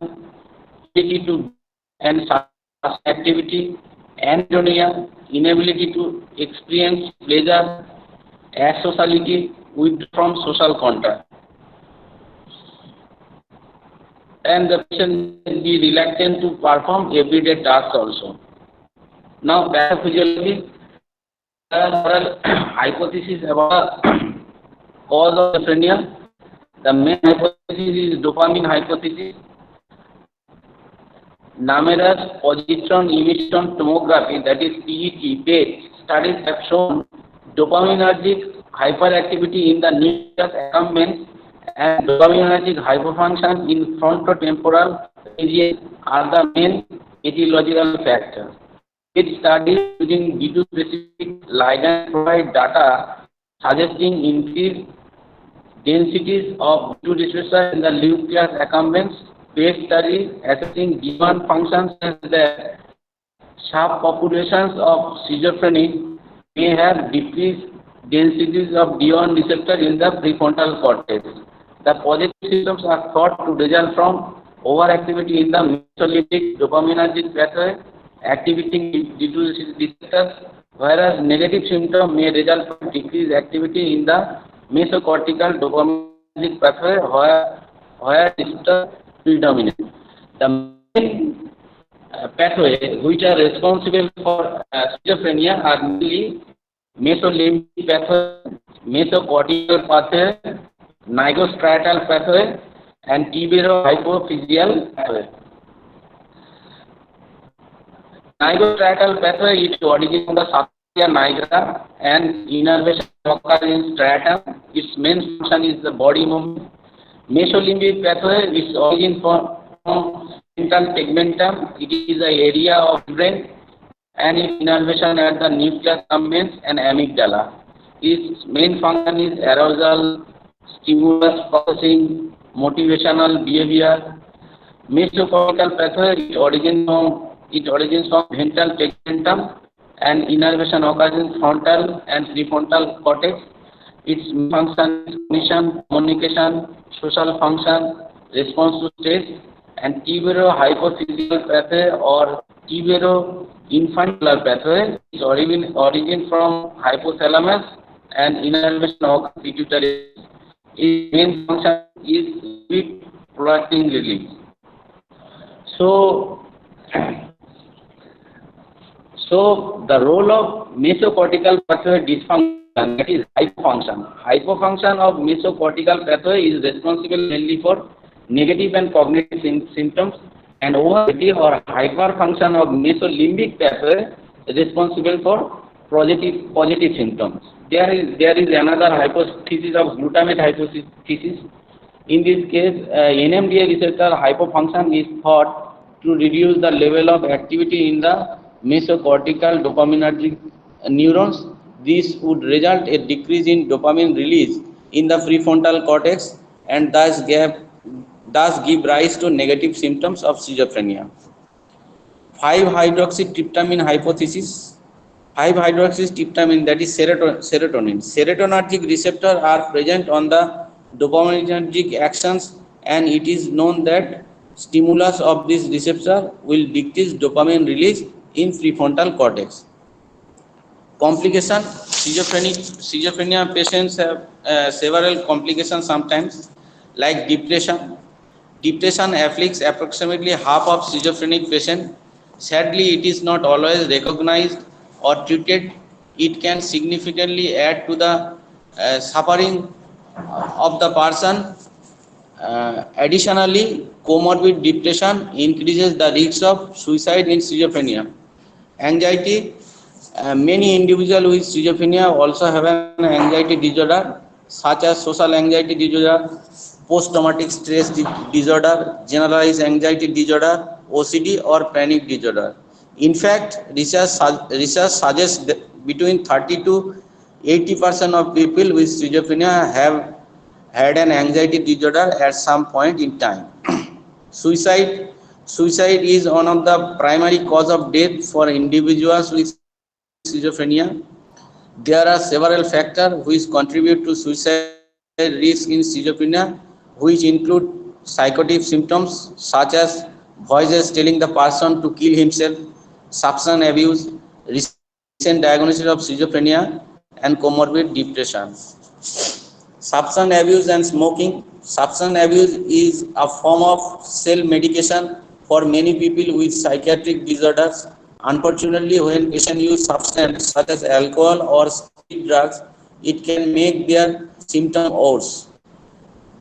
[SPEAKER 8] ability to and activity, anhedonia, inability to experience pleasure, asociality, withdrawal from social contact, and the patient will be reluctant to perform everyday tasks also. Now, pathophysiology, there are several hypotheses about the cause of schizophrenia. The main hypothesis is dopamine hypothesis. Numerous positron emission tomography, that is PET studies have shown dopaminergic hyperactivity in the nucleus accumbens and dopaminergic hypofunction in frontotemporal region are the main etiological factors. It studies using D2-specific ligand provide data suggesting increased densities of D2 receptors in the nucleus accumbens. Case studies assessing D1 functions and the subpopulations of schizophrenic may have decreased densities of D1 receptor in the prefrontal cortex. The positive symptoms are thought to result from overactivity in the mesolimbic dopaminergic pathway, activating D2 receptors, whereas negative symptoms may result from decreased activity in the mesocortical dopaminergic pathway where receptors predominant. The main pathway which are responsible for schizophrenia are mainly mesolimbic pathway, mesocortical pathway, nigrostriatal pathway, and tuberohypophyseal pathway. Nigrostriatal pathway is origin from the substantia nigra and innervation occurs in stratum. Its main function is the body movement. Mesolimbic pathway is origin from central tegmentum. It is the area of brain and its innervation at the nucleus accumbens and amygdala. Its main function is arousal, stimulus processing, motivational behavior. Mesocortical pathway it origins from ventral tegmentum and innervation occurs in frontal and prefrontal cortex. Its function is cognition, communication, social function, response to stress, and tuberohypophyseal pathway or tuberoinfanticular pathway is origin from hypothalamus and innervation occurs pituitary. Its main function is lipid protein release. So the role of mesocortical pathway dysfunction, that is hypofunction. Hypofunction of mesocortical pathway is responsible mainly for negative and cognitive symptoms, and overactive or hyperfunction of mesolimbic pathway is responsible for positive symptoms. There is another hypothesis of glutamate hypothesis. In this case, NMDA receptor hypofunction is thought to reduce the level of activity in the mesocortical dopaminergic neurons. This would result a decrease in dopamine release in the prefrontal cortex and thus give rise to negative symptoms of schizophrenia. 5-hydroxytryptamine hypothesis. 5-hydroxytryptamine, that is serotonin. Serotonergic receptors are present on the dopaminergic actions, and it is known that stimulus of this receptor will decrease dopamine release in prefrontal cortex. Complication: schizophrenia patients have several complications sometimes, like depression. Depression afflicts approximately half of schizophrenic patients. Sadly, it is not always recognized or treated. It can significantly add to the suffering of the person. Additionally, comorbid depression increases the risk of suicide in schizophrenia. Anxiety: many individuals with schizophrenia also have an anxiety disorder, such as social anxiety disorder, post-traumatic stress disorder, generalized anxiety disorder, OCD, or panic disorder. In fact, research suggests that between 30 to 80% of people with schizophrenia have had an anxiety disorder at some point in time. Suicide is one of the primary cause of death for individuals with schizophrenia. There are several factors which contribute to suicide risk in schizophrenia, which include psychotic symptoms such as voices telling the person to kill himself, substance abuse, recent diagnosis of schizophrenia, and comorbid depression. Substance abuse and smoking. Substance abuse is a form of self-medication for many people with psychiatric disorders. Unfortunately, when patients use substances such as alcohol or street drugs, it can make their symptoms worse.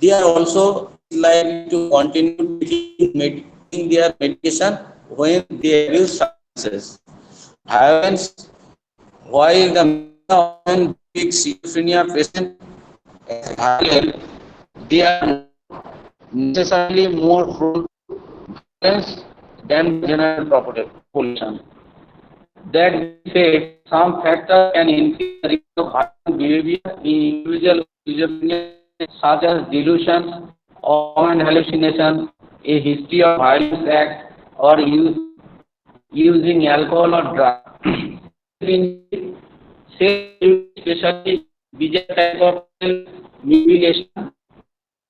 [SPEAKER 8] They are also likely to continue taking their medication when they abuse substances. However, while the media often depicts schizophrenia patients as violent, they are necessarily more prone to violence than the general population. That being said, some factors can increase the risk of violent behavior in individuals with schizophrenia, such as delusions or common hallucination, a history of violent acts, or using alcohol or drugs. Especially bizarre type of mutilation,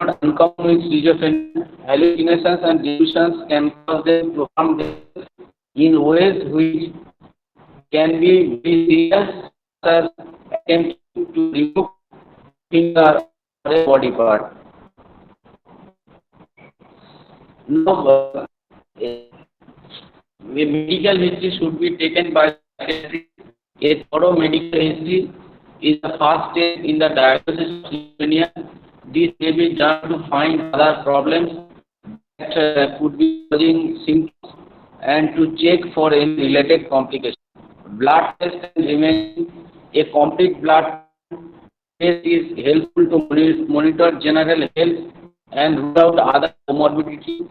[SPEAKER 8] not uncommon with schizophrenia. Hallucinations and delusions can cause them to harm themselves in ways which can be very serious, such as attempting to remove finger or a body part. Now, A medical history should be taken by psychiatrist. A thorough medical history is the first step in the diagnosis of schizophrenia. This may be done to find other problems that could be causing symptoms and to check for any related complications. Blood test and remain a complete blood test is helpful to monitor general health and rule out other comorbidities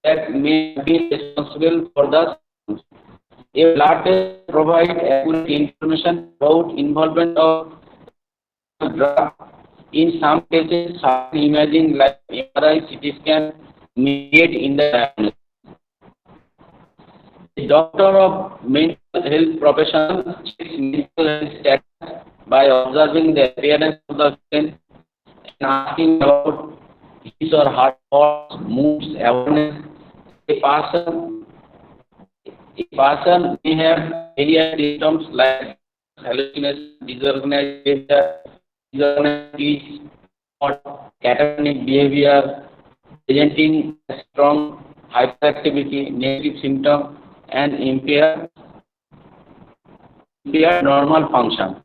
[SPEAKER 8] that may be responsible for the symptoms. A blood test provides accurate information about involvement of drug. In some cases, certain imaging like MRI, CT scan may aid in the diagnosis. A doctor of mental health professional checks mental health status by observing the appearance of the patient and asking about his or her thoughts, moods, awareness. A person may have various symptoms like hallucination, disorganized behavior, disorganized speech, or catatonic behavior, presenting a strong hyperactivity, negative symptom, and impaired normal function.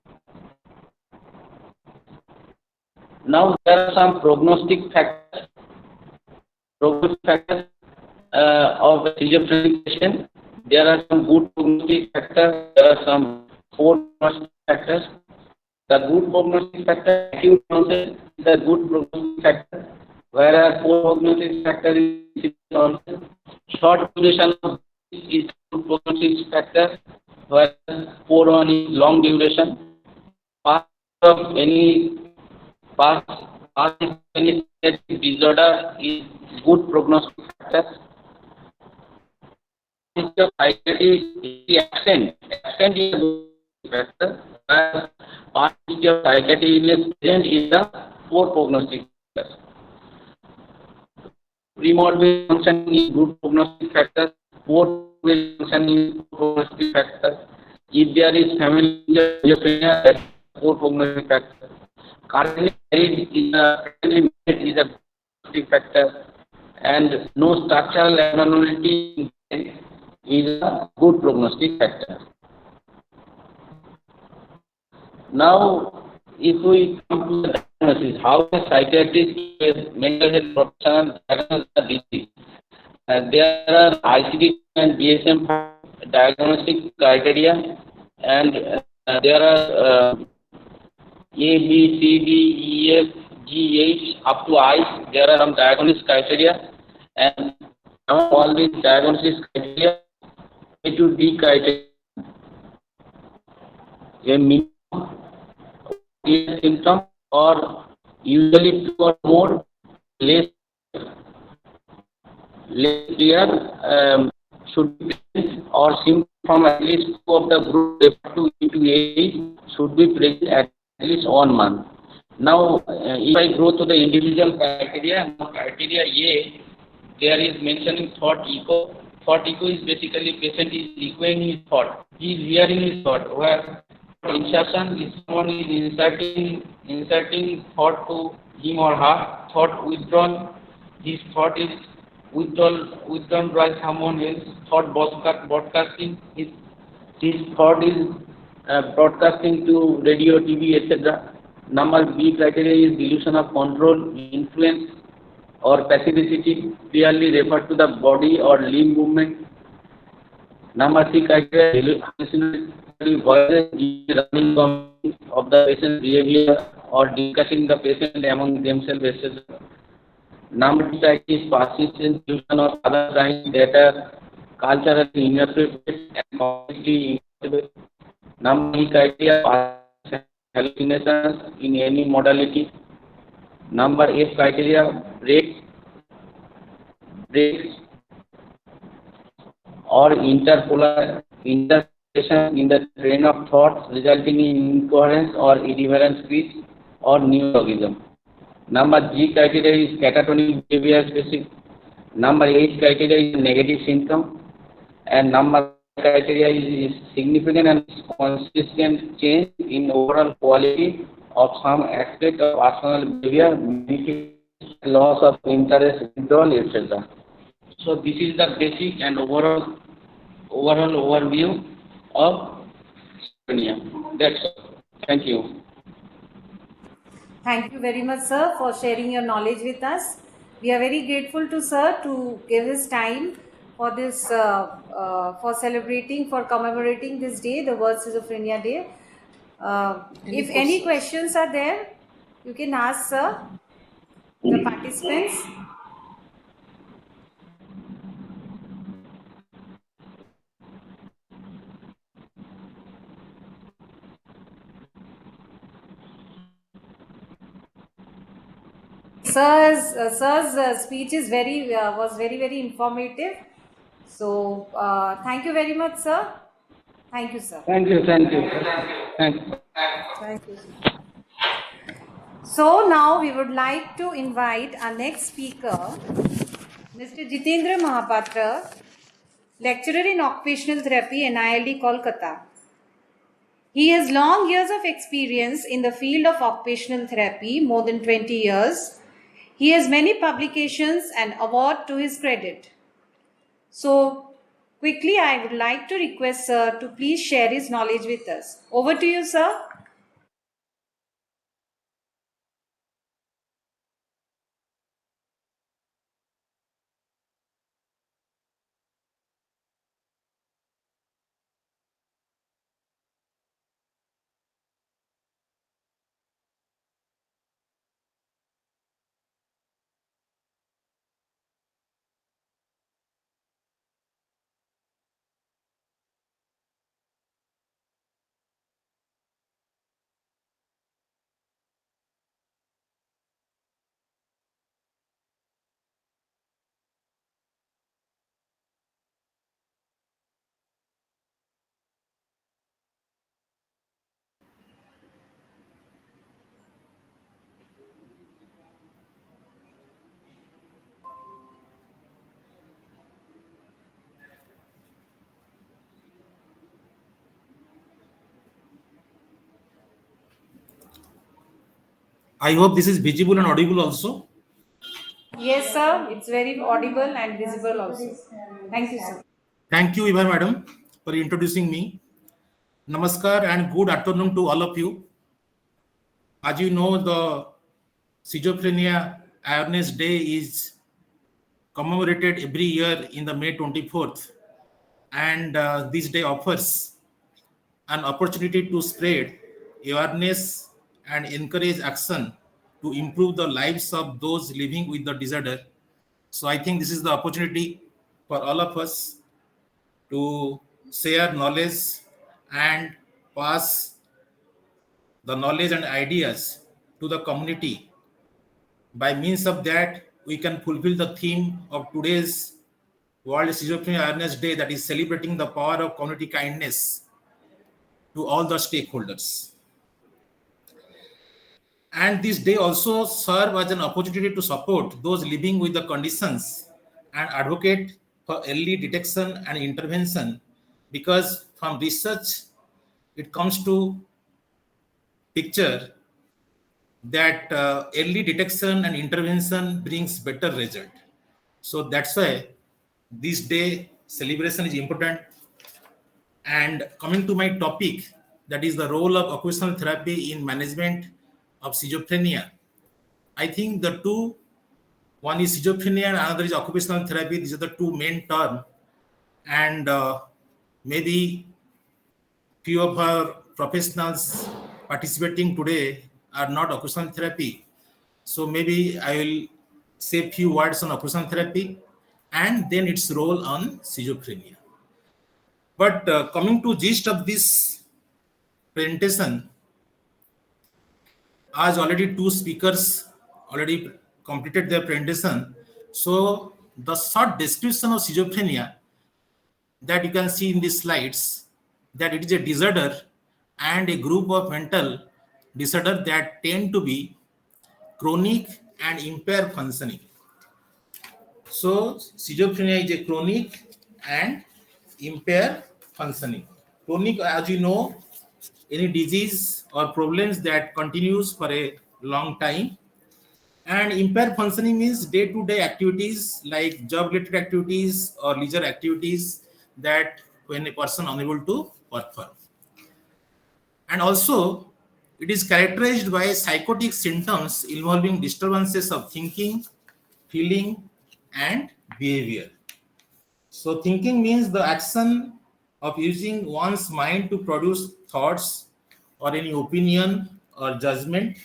[SPEAKER 8] Now there are some prognostic factors. Of a schizophrenic patient. There are some good prognostic factors. There are some poor prognostic factors. The good prognostic factor, acute onset, is a good prognostic factor, whereas poor prognostic factor is onset. Short duration of is good prognostic factor, whereas poor one is long duration. Past of any disorder is good prognostic factor. Psychiatry is absent is a good factor, whereas past history of psychiatry illness present is the poor prognostic factor. Premorbid function is good prognostic factor, poor function is prognostic factor. If there is family schizophrenia, that is poor prognostic factor. Currently married is a prognostic factor, and no structural abnormality is a good prognostic factor. Now, if we come to the diagnosis, how a psychiatrist, mental health professional diagnose the disease? There are ICD and DSM diagnostic criteria, and there are A, B, C, D, E, F, G, H up to I. There are some diagnosis criteria, and all these diagnosis criteria, A to D criteria, a minimum symptom or usually 2 or more, less clear should be present, or symptom from at least 2 of the group referred to into A should be present at least 1 month. Now, if I go to the individual criteria, criteria A, there is mentioning thought echo. Thought echo is basically patient is echoing his thought. He is hearing his thought. Where insertion is someone is inserting thought to him or her. Thought withdrawn. His thought is withdrawn by someone else. Thought broadcasting. His thought is broadcasting to radio, TV, etc. Number B criteria is delusion of control, influence, or passivity, clearly referred to the body or limb movement. Number C criteria, hallucinatory voices, running of the patient's behavior or discussing the patient among themselves, etc. Number D criteria is persistent delusion of other kinds that are culturally inappropriate and completely impossible. Number E criteria, hallucinations in any modality. Number F criteria, breaks or interpolation in the train of thoughts resulting in incoherence or irreverent speech or neologism. Number G criteria is catatonic behavior specific. Number H criteria is negative symptom. And number criteria is significant and consistent change in overall quality of some aspect of personal behavior, loss of interest, withdrawal, etc. So this is the basic and overall overall overview of schizophrenia. That's all. Thank you.
[SPEAKER 3] Thank you very much, sir, for sharing your knowledge with us. We are very grateful to sir to give his time for this, for celebrating, for commemorating this day, the World Schizophrenia Day. If any questions are there, you can ask, sir, the participants. Sir's speech is was very informative. So thank you very much, sir. Thank you, sir.
[SPEAKER 8] Thank you. Thank you. Thank you.
[SPEAKER 5] Thank you.
[SPEAKER 3] So now we would like to invite our next speaker, Mr. Jitendra Mahapatra, lecturer in Occupational Therapy, NILD, Kolkata. He has long years of experience in the field of occupational therapy, more than 20 years. He has many publications and awards to his credit. So quickly, I would like to request sir to please share his knowledge with us. Over to you, sir.
[SPEAKER 4] I hope this is visible and audible also.
[SPEAKER 3] Yes, sir. It's very audible and visible also. Thank you, sir.
[SPEAKER 4] Thank you, Eva madam, for introducing me. Namaskar and good afternoon to all of you. As you know, the Schizophrenia Awareness Day is commemorated every year in the May 24th. And this day offers an opportunity to spread awareness and encourage action to improve the lives of those living with the disorder. So I think this is the opportunity for all of us to share knowledge and pass the knowledge and ideas to the community. By means of that, we can fulfill the theme of today's World Schizophrenia Awareness Day, that is celebrating the power of community kindness to all the stakeholders. And this day also serve as an opportunity to support those living with the conditions and advocate for early detection and intervention, because from research it comes to picture that early detection and intervention brings better result. So that's why this day celebration is important. And coming to my topic, that is the role of occupational therapy in management of schizophrenia. I think the two, one is schizophrenia and another is occupational therapy. These are the two main terms. And maybe few of our professionals participating today are not occupational therapy. So maybe I will say a few words on occupational therapy and then its role on schizophrenia. But coming to gist of this presentation, as already two speakers already completed their presentation, so the short description of schizophrenia that you can see in these slides, that it is a disorder and a group of mental disorder that tend to be chronic and impair functioning. So schizophrenia is a chronic and impair functioning. Chronic, as you know, any disease or problems that continues for a long time. And impaired functioning means day-to-day activities like job-related activities or leisure activities that when a person unable to perform. And also, it is characterized by psychotic symptoms involving disturbances of thinking, feeling, and behavior. So, thinking means the action of using one's mind to produce thoughts or any opinion or judgment.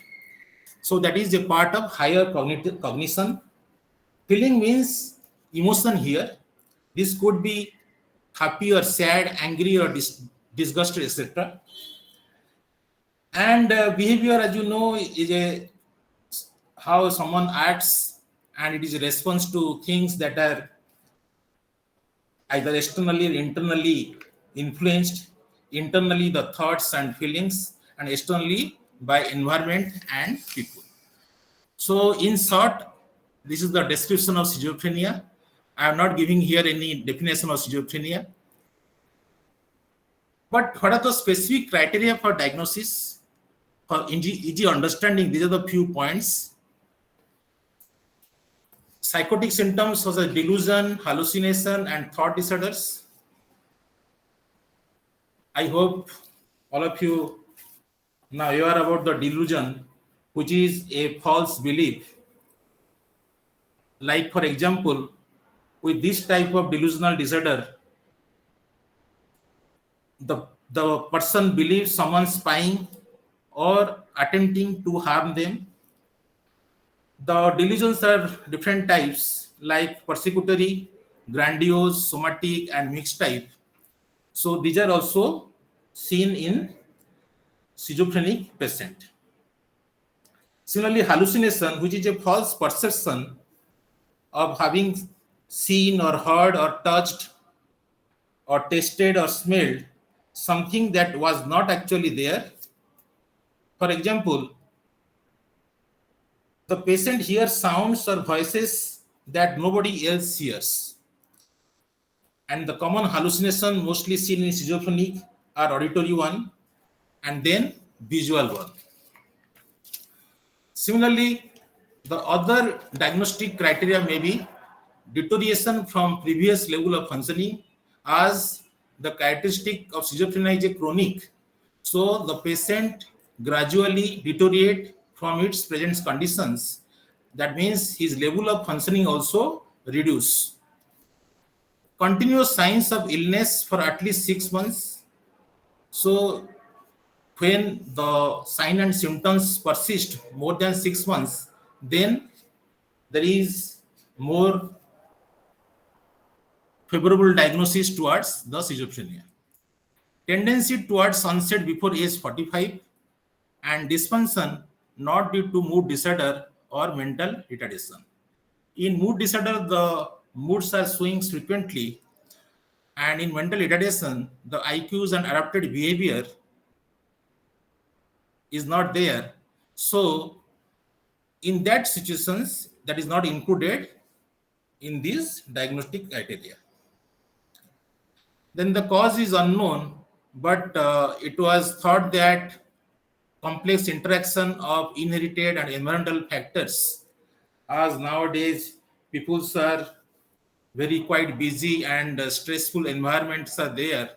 [SPEAKER 4] So, that is a part of higher cognition. Feeling means emotion here. This could be happy or sad, angry or disgusted, etc. And behavior, as you know, is how someone acts, and it is a response to things that are either externally or internally influenced. Internally, the thoughts and feelings, and externally by environment and people. So, in short, this is the description of schizophrenia. I am not giving here any definition of schizophrenia. But what are the specific criteria for diagnosis? For easy understanding, these are the few points. Psychotic symptoms such as delusion, hallucination, and thought disorders. I hope all of you now aware about the delusion, which is a false belief. Like, for example, with this type of delusional disorder, the person believes someone spying or attempting to harm them. The delusions are different types, like persecutory, grandiose, somatic, and mixed type. So these are also seen in schizophrenic patient. Similarly, hallucination, which is a false perception of having seen or heard or touched or tasted or smelled something that was not actually there. For example, the patient hears sounds or voices that nobody else hears. And the common hallucination mostly seen in schizophrenic are auditory one and then visual one. Similarly, the other diagnostic criteria may be deterioration from previous level of functioning, as the characteristic of schizophrenia is a chronic. So the patient gradually deteriorate from its present conditions. That means his level of functioning also reduce. Continuous signs of illness for at least 6 months. So when the sign and symptoms persist more than 6 months, then there is more favorable diagnosis towards the schizophrenia. Tendency towards onset before age 45, and dysfunction not due to mood disorder or mental retardation. In mood disorder, the moods are swings frequently, and in mental retardation, the IQs and adapted behavior is not there. So in that situations, that is not included in these diagnostic criteria. Then the cause is unknown, but it was thought that complex interaction of inherited and environmental factors, as nowadays people are very quite busy and stressful environments are there,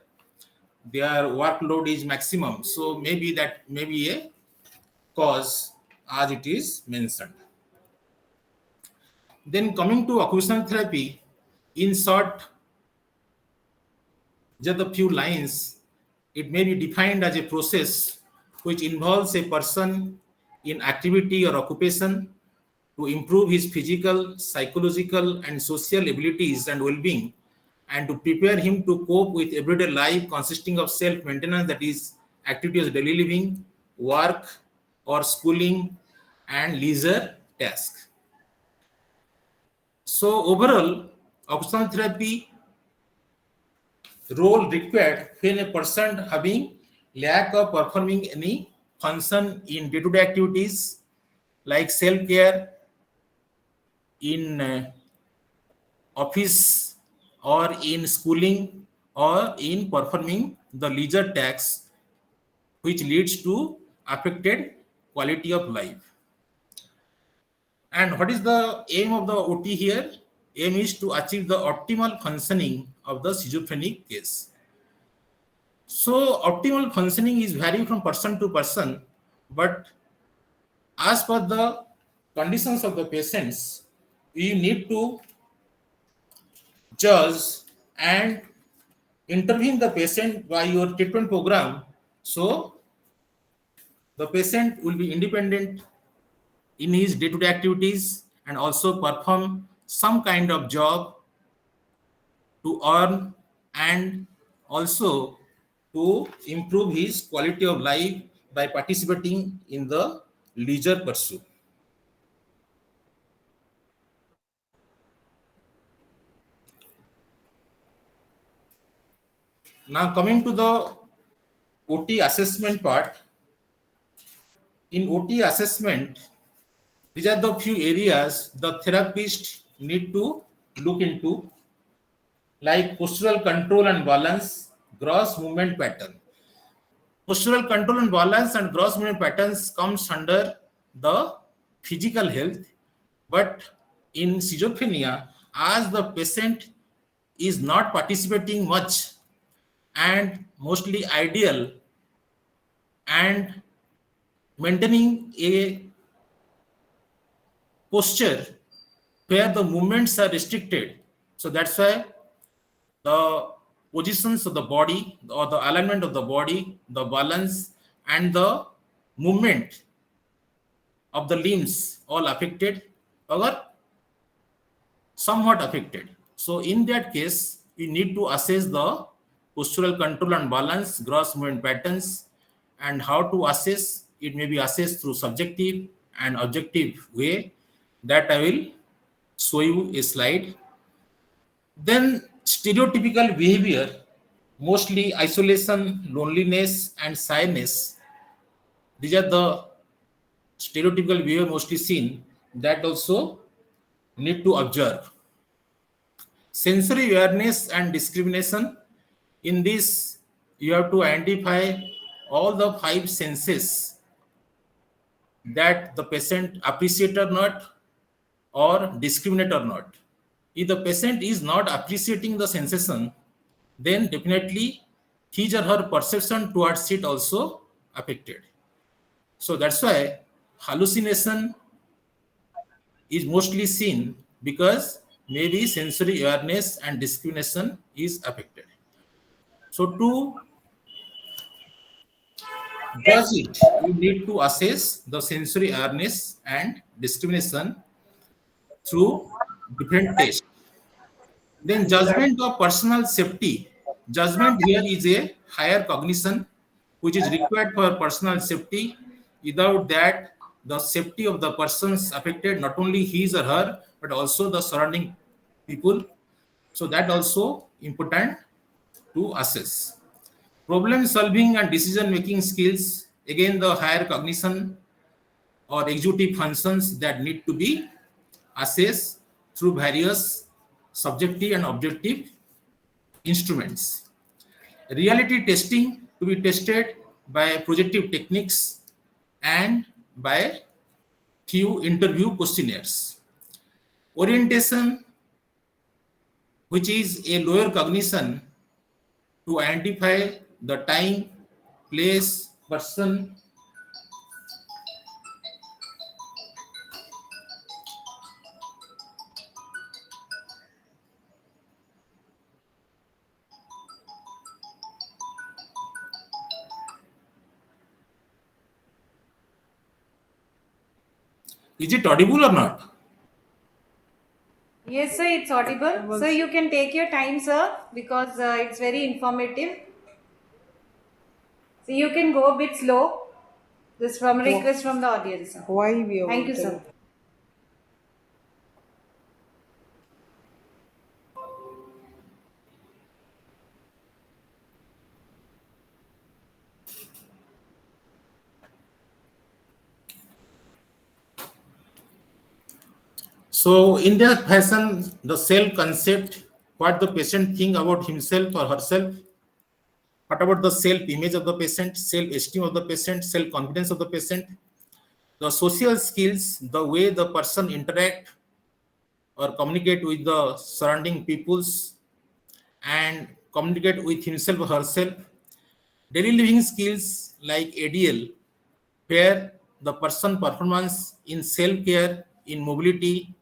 [SPEAKER 4] their workload is maximum, so maybe that may be a cause as it is mentioned. Then coming to occupational therapy, in short, just a few lines, it may be defined as a process which involves a person in activity or occupation to improve his physical, psychological, and social abilities and well-being, and to prepare him to cope with everyday life consisting of self-maintenance, that is activities of daily living, work or schooling, and leisure tasks. So overall, occupational therapy role required when a person having lack of performing any function in day-to-day activities like self-care, in office or in schooling, or in performing the leisure tasks, which leads to affected quality of life. And what is the aim of the OT here? Aim is to achieve the optimal functioning of the schizophrenic case. So optimal functioning is vary from person to person, but as per the conditions of the patients, we need to judge and intervene the patient by your treatment program. So the patient will be independent in his day-to-day activities and also perform some kind of job to earn and also to improve his quality of life by participating in the leisure pursuit. Now coming to the OT assessment part. In OT assessment, these are the few areas the therapist need to look into, like postural control and balance, gross movement pattern. Postural control and balance and gross movement patterns comes under the physical health, but in schizophrenia, as the patient is not participating much and mostly ideal and maintaining a posture where the movements are restricted. So that's why the positions of the body or the alignment of the body, the balance and the movement of the limbs all affected or somewhat affected. So in that case, we need to assess the postural control and balance, gross movement patterns, and how to assess. It may be assessed through subjective and objective way that I will show you a slide. Then stereotypical behavior, mostly isolation, loneliness, and shyness. These are the stereotypical behavior mostly seen that also need to observe. Sensory awareness and discrimination. In this, you have to identify all the 5 senses that the patient appreciate or not or discriminate or not. If the patient is not appreciating the sensation, then definitely his or her perception towards it also affected. So that's why hallucination is mostly seen because maybe sensory awareness and discrimination is affected. So to judge it, you need to assess the sensory awareness and discrimination through different tests. Then judgment of personal safety. Judgment here is a higher cognition which is required for personal safety. Without that, the safety of the persons affected, not only his or her, but also the surrounding people. So that also important to assess. Problem solving and decision making skills, again the higher cognition or executive functions that need to be assessed through various subjective and objective instruments. Reality testing to be tested by projective techniques and by few interview questionnaires. Orientation, which is a lower cognition to identify the time, place, person. Is it audible or not?
[SPEAKER 3] Yes, sir, it's audible. So you can take your time, sir, because it's very informative. So you can go a bit slow. This from a request from the audience, sir.
[SPEAKER 5] Why we are
[SPEAKER 3] Thank you, sir.
[SPEAKER 4] So in that fashion, the self-concept, what the patient think about himself or herself, what about the self-image of the patient, self-esteem of the patient, self-confidence of the patient, the social skills, the way the person interact or communicate with the surrounding peoples and communicate with himself or herself, Daily living skills like ADL, where the person performance in self-care, in mobility,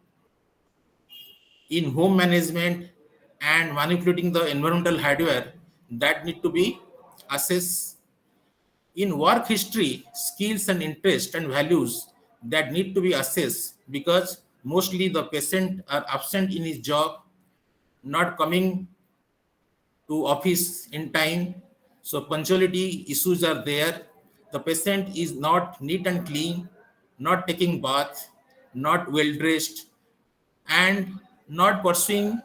[SPEAKER 4] in home management, and manipulating the environmental hardware, that need to be assessed. In work history, skills and interest and values that need to be assessed, because mostly the patient are absent in his job, not coming to office in time, so punctuality issues are there. The patient is not neat and clean, not taking bath, not well dressed, and not pursuing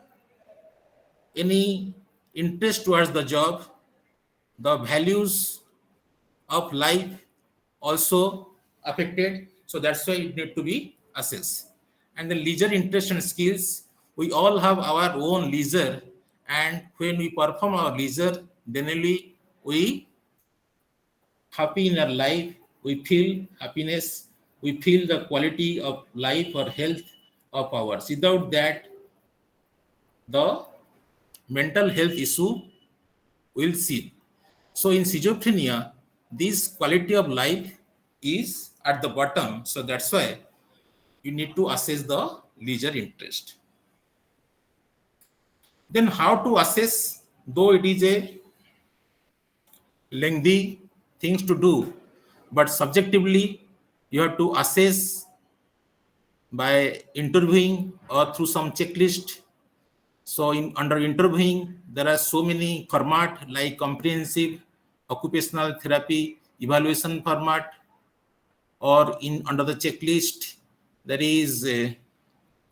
[SPEAKER 4] any interest towards the job. The values of life also affected, so that's why it need to be assessed. And the leisure interest and skills, we all have our own leisure, and when we perform our leisure, then only we happy in our life, we feel happiness, we feel the quality of life or health of ours. Without that, the mental health issue will see. So in schizophrenia, this quality of life is at the bottom. So that's why you need to assess the leisure interest. Then how to assess, though it is a lengthy things to do, but subjectively you have to assess by interviewing or through some checklist. So in under interviewing, there are so many format like comprehensive, occupational therapy, evaluation format, or in under the checklist, there is a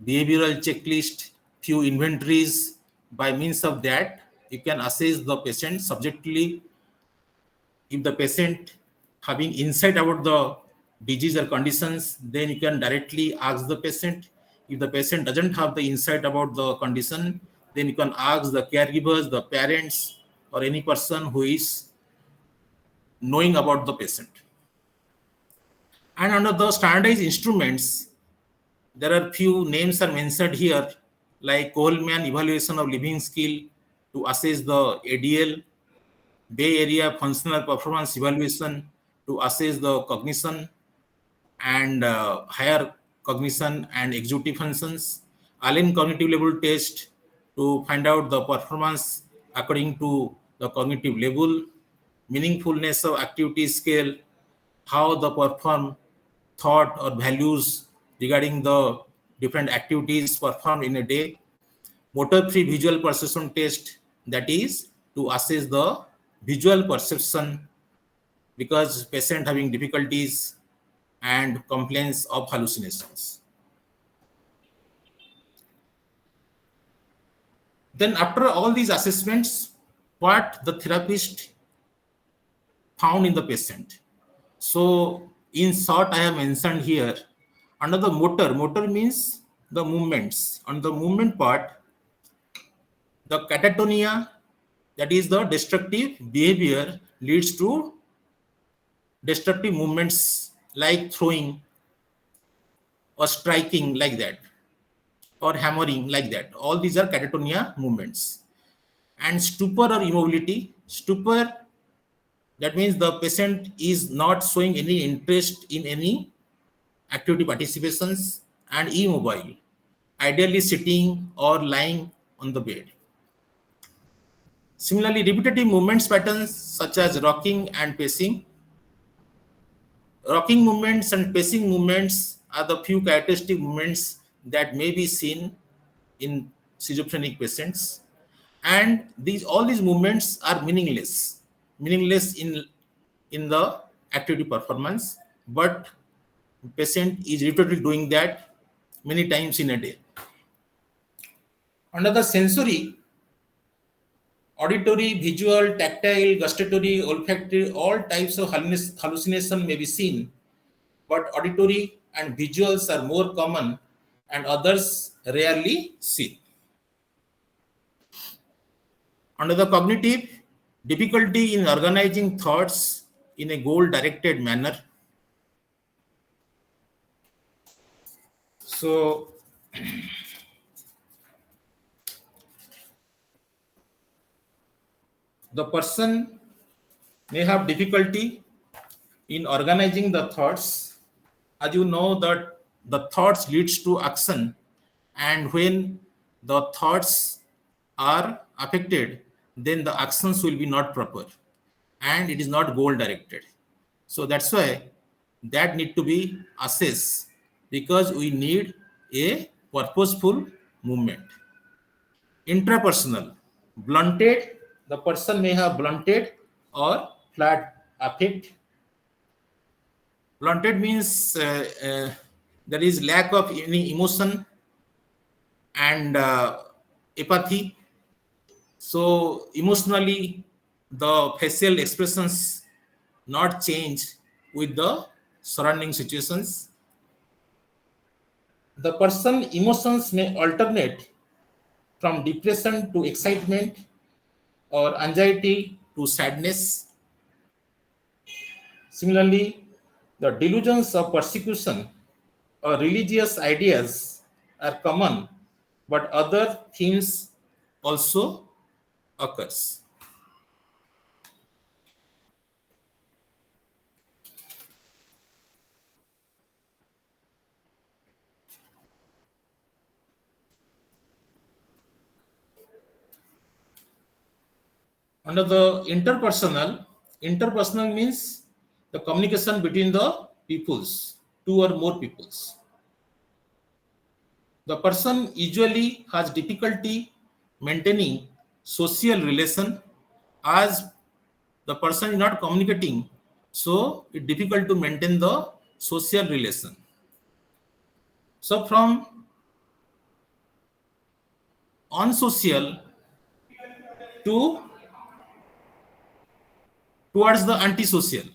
[SPEAKER 4] behavioral checklist, few inventories. By means of that, you can assess the patient subjectively. If the patient having insight about the disease or conditions, then you can directly ask the patient. If the patient doesn't have the insight about the condition, then you can ask the caregivers, the parents, or any person who is knowing about the patient. And under the standardized instruments, there are few names are mentioned here, like Coleman evaluation of living skill to assess the ADL, Bay Area functional performance evaluation to assess the cognition and higher cognition and executive functions, Allen cognitive level test to find out the performance according to the cognitive level, meaningfulness of activity scale, how the perform thought or values regarding the different activities performed in a day, motor free visual perception test, that is to assess the visual perception, because patient having difficulties and complaints of hallucinations. Then after all these assessments, what the therapist found in the patient. So in short, I have mentioned here, under the motor means the movements. On the movement part, the catatonia, that is the destructive behavior, leads to destructive movements like throwing or striking like that, or hammering like that. All these are catatonia movements. And stupor or immobility, stupor, that means the patient is not showing any interest in any activity participations, and immobile, ideally sitting or lying on the bed. Similarly, repetitive movements patterns such as rocking and pacing. Rocking movements and pacing movements are the few characteristic movements that may be seen in schizophrenic patients. And all these movements are meaningless in the activity performance, but patient is repeatedly doing that many times in a day. Under the sensory, auditory, visual, tactile, gustatory, olfactory, all types of hallucination may be seen, but auditory and visuals are more common and others rarely seen. Under the cognitive, difficulty in organizing thoughts in a goal-directed manner. So, the person may have difficulty in organizing the thoughts. As you know that the thoughts leads to action, and when the thoughts are affected, then the actions will be not proper and it is not goal directed. So that's why that need to be assessed, because we need a purposeful movement. Intrapersonal, blunted, the person may have blunted or flat affect. Blunted means there is lack of any emotion and apathy. So emotionally, the facial expressions not change with the surrounding situations. The person emotions may alternate from depression to excitement or anxiety to sadness. Similarly, the delusions of persecution or religious ideas are common, but other themes also occurs. Under the interpersonal means the communication between the peoples, two or more peoples. The person usually has difficulty maintaining social relation, as the person is not communicating, so it's difficult to maintain the social relation. So from unsocial to towards the antisocial.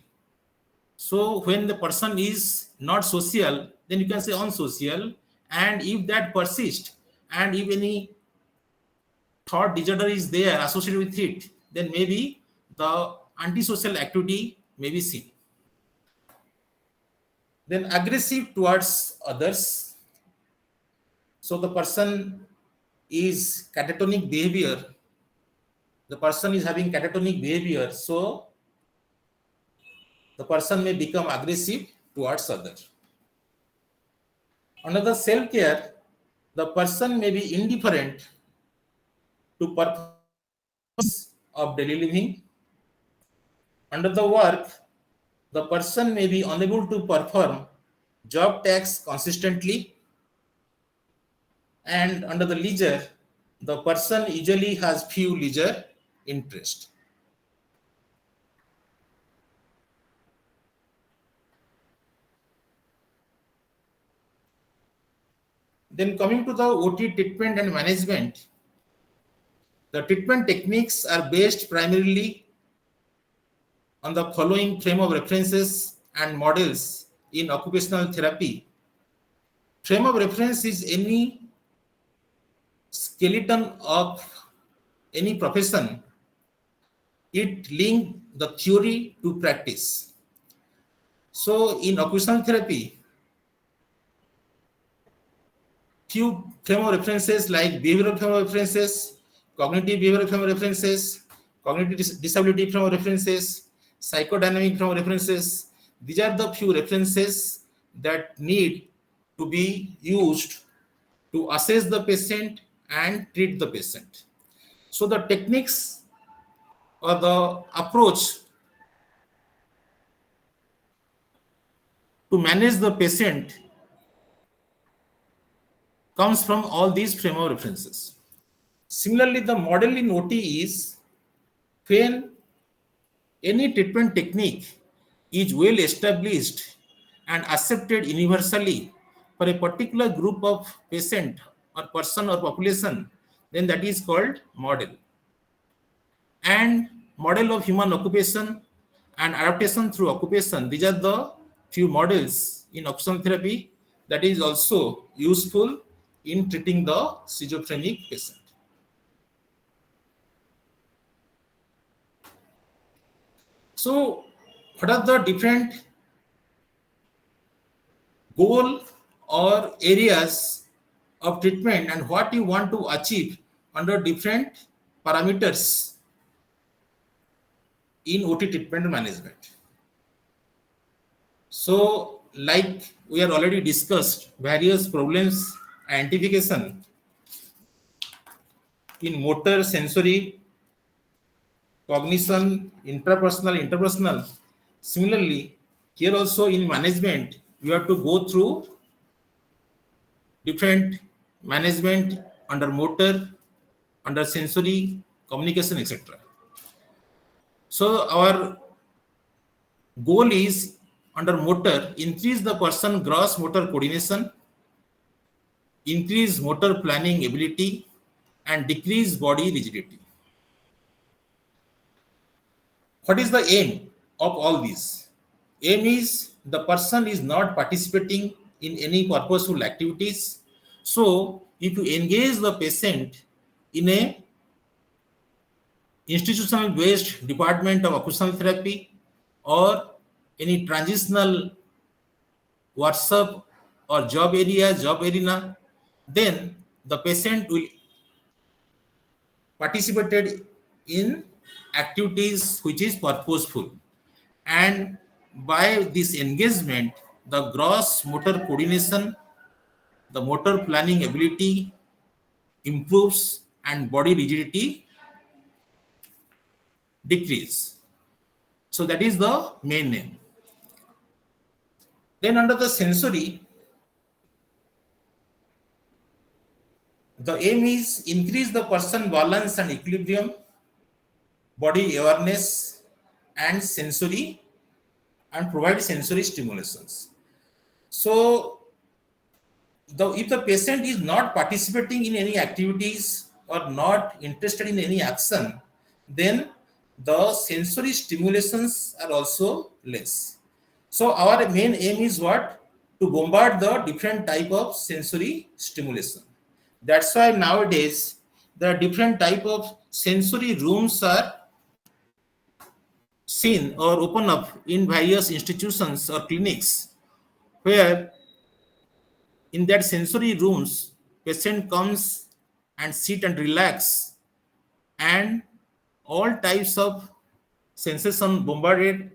[SPEAKER 4] So when the person is not social, then you can say unsocial. And if that persists, and if any thought disorder is there associated with it, then maybe the antisocial activity may be seen. Then aggressive towards others. So the person is catatonic behavior. The person is having catatonic behavior, so the person may become aggressive towards others. Under the self-care, the person may be indifferent to purpose of daily living. Under the work, the person may be unable to perform job tasks consistently. And under the leisure, the person usually has few leisure interests. Then coming to the OT treatment and management, the treatment techniques are based primarily on the following frame of references and models in occupational therapy. Frame of reference is any skeleton of any profession. It links the theory to practice. So in occupational therapy, few frame of references like behavioral frame of references, cognitive behavioral frame of references, cognitive disability frame of references, psychodynamic frame of references. These are the few references that need to be used to assess the patient and treat the patient. So the techniques or the approach to manage the patient comes from all these frame of references. Similarly, the model in OT is when any treatment technique is well established and accepted universally for a particular group of patient or person or population, then that is called model. And model of human occupation and adaptation through occupation, these are the few models in occupational therapy that is also useful in treating the schizophrenic patient. So what are the different goal or areas of treatment and what you want to achieve under different parameters
[SPEAKER 9] in OT treatment management. So, like we are already discussed, various problems identification in motor, sensory, cognition, interpersonal. Similarly, here also in management, you have to go through different management under motor, under sensory, communication, etc. So our goal is under motor, increase the person gross motor coordination, increase motor planning ability, and decrease body rigidity. What is the aim of all this? Aim is the person is not participating in any purposeful activities. So if you engage the patient in a institutional based department of occupational therapy or any transitional workshop or job arena, then the patient will participate in activities which is purposeful, and by this engagement the gross motor coordination, the motor planning ability improves and body rigidity decrease. So that is the main aim. Then under the sensory, the aim is increase the person balance and equilibrium, body awareness, and sensory, and provide sensory stimulations. So if the patient is not participating in any activities or not interested in any action, then the sensory stimulations are also less. So our main aim is what? To bombard the different type of sensory stimulation. That's why nowadays there are different type of sensory rooms are seen or open up in various institutions or clinics, where in that sensory rooms patient comes and sit and relax, and all types of sensation bombarded.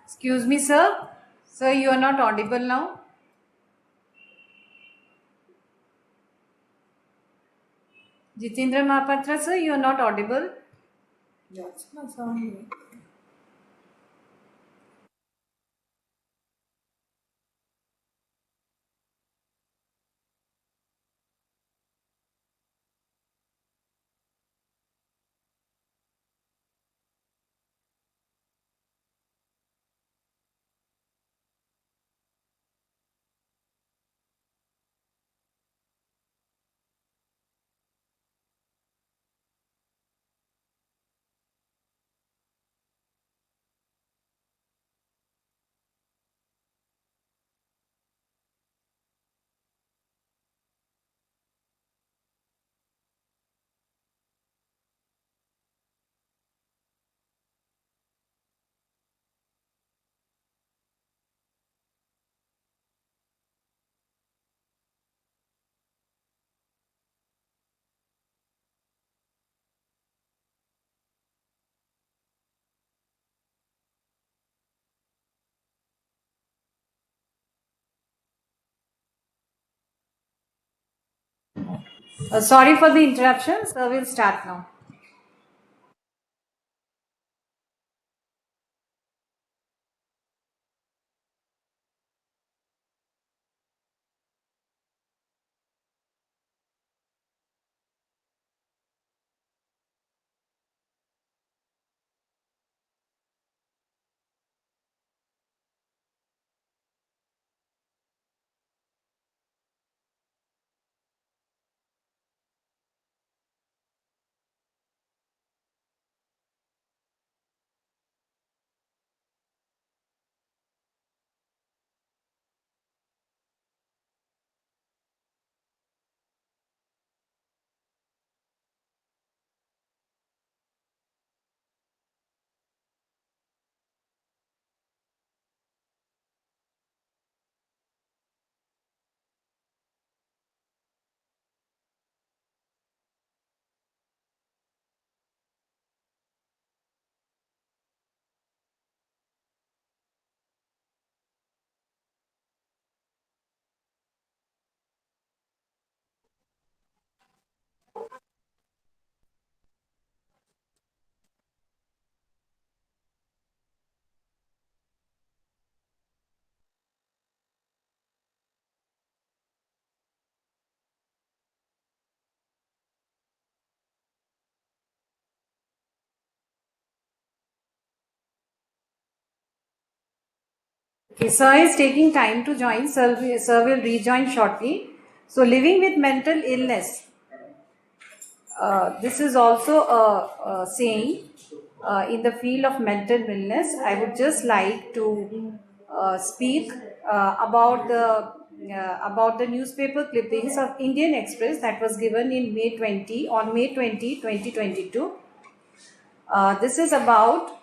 [SPEAKER 3] Excuse me, sir. Sir, you are not audible now. Jitendra Mahapatra, sir, you are not audible. Sorry for the interruption. Sir, we'll start now. Okay, sir is taking time to join. Sir will rejoin shortly. So, living with mental illness. This is also a saying in the field of mental illness. I would just like to speak about the newspaper clippings of Indian Express that was given in May 20, 2022. This is about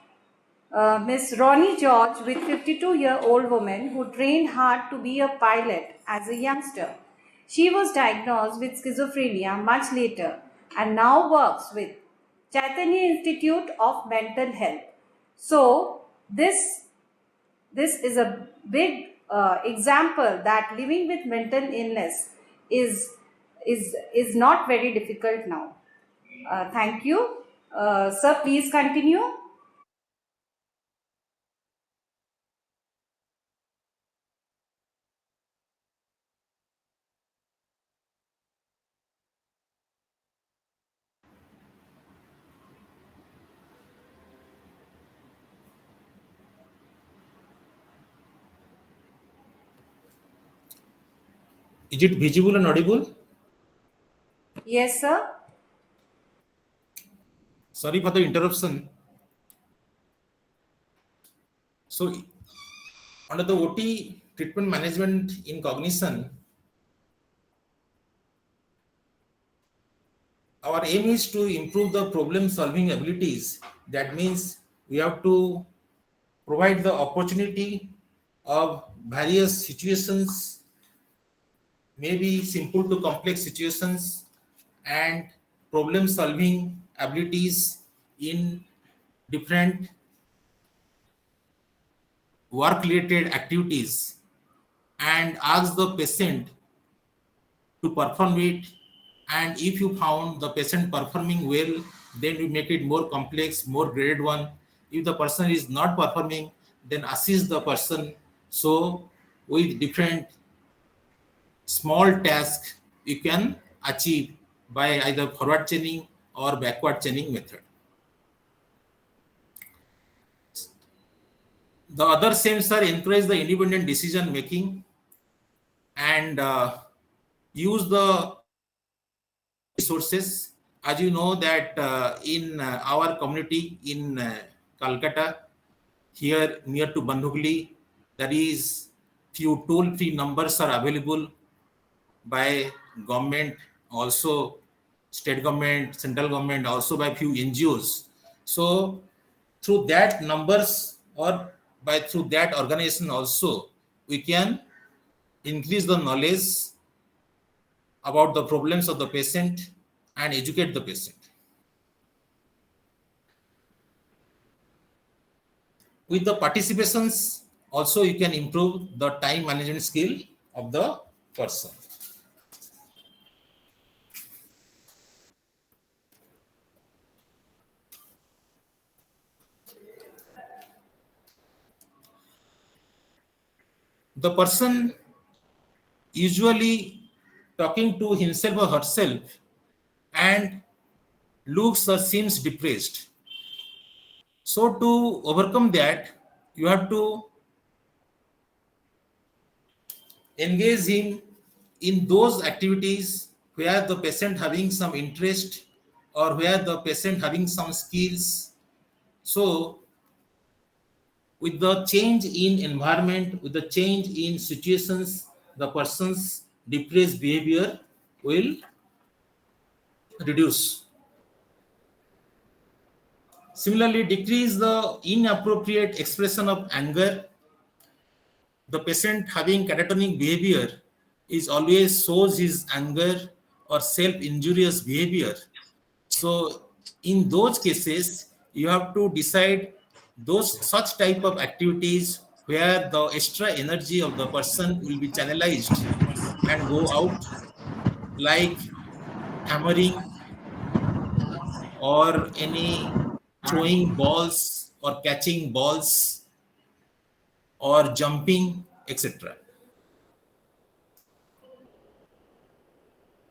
[SPEAKER 3] Miss Ronnie George, with 52-year-old woman who trained hard to be a pilot as a youngster. She was diagnosed with schizophrenia much later and now works with Chaitanya Institute of Mental Health. So this is a big example that living with mental illness is not very difficult now. Thank you. Sir, please continue.
[SPEAKER 9] Is it visible and audible?
[SPEAKER 3] Yes, sir.
[SPEAKER 9] Sorry for the interruption. So, under the OT treatment management in cognition, our aim is to improve the problem solving abilities. That means we have to provide the opportunity of various situations, maybe simple to complex situations, and problem solving abilities in different work related activities, and ask the patient to perform it. And if you found the patient performing well, then we make it more complex, more graded one. If the person is not performing, then assist the person. So with different small tasks you can achieve by either forward chaining or backward chaining method. The other sensor encourage the independent decision making and use the resources. As you know that in our community in Calcutta, here near to Bandhugli, there is few toll-free numbers are available by government, also state government, central government, also by few NGOs. So through that numbers or by through that organization also, we can increase the knowledge about the problems of the patient and educate the patient. With the participations, also you can improve the time management skill of the person. The person usually talking to himself or herself and looks or seems depressed. So to overcome that, you have to engage him in those activities where the patient having some interest or where the patient having some skills. So with the change in environment, with the change in situations, the person's depressed behavior will reduce. Similarly, decrease the inappropriate expression of anger. The patient having catatonic behavior is always shows his anger or self-injurious behavior. So in those cases, you have to decide those such type of activities where the extra energy of the person will be channelized and go out, like hammering or any throwing balls or catching balls or jumping, etc.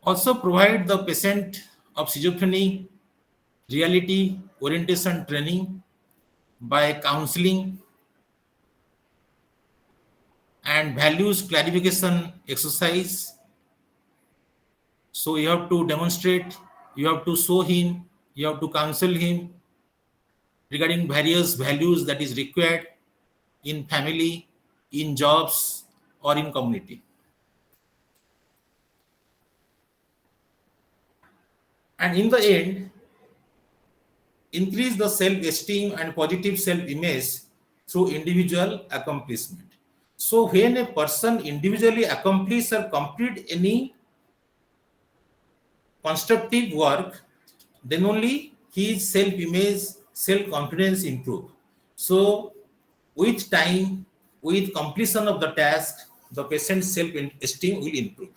[SPEAKER 9] Also provide the patient of schizophrenia reality orientation training by counseling and values clarification exercise. So you have to demonstrate, you have to show him, you have to counsel him regarding various values that is required in family, in jobs, or in community. And in the end, increase the self-esteem and positive self-image through individual accomplishment. So when a person individually accomplish or complete any constructive work, then only his self-image, self-confidence improve. So with time, with completion of the task, the patient's self-esteem will improve.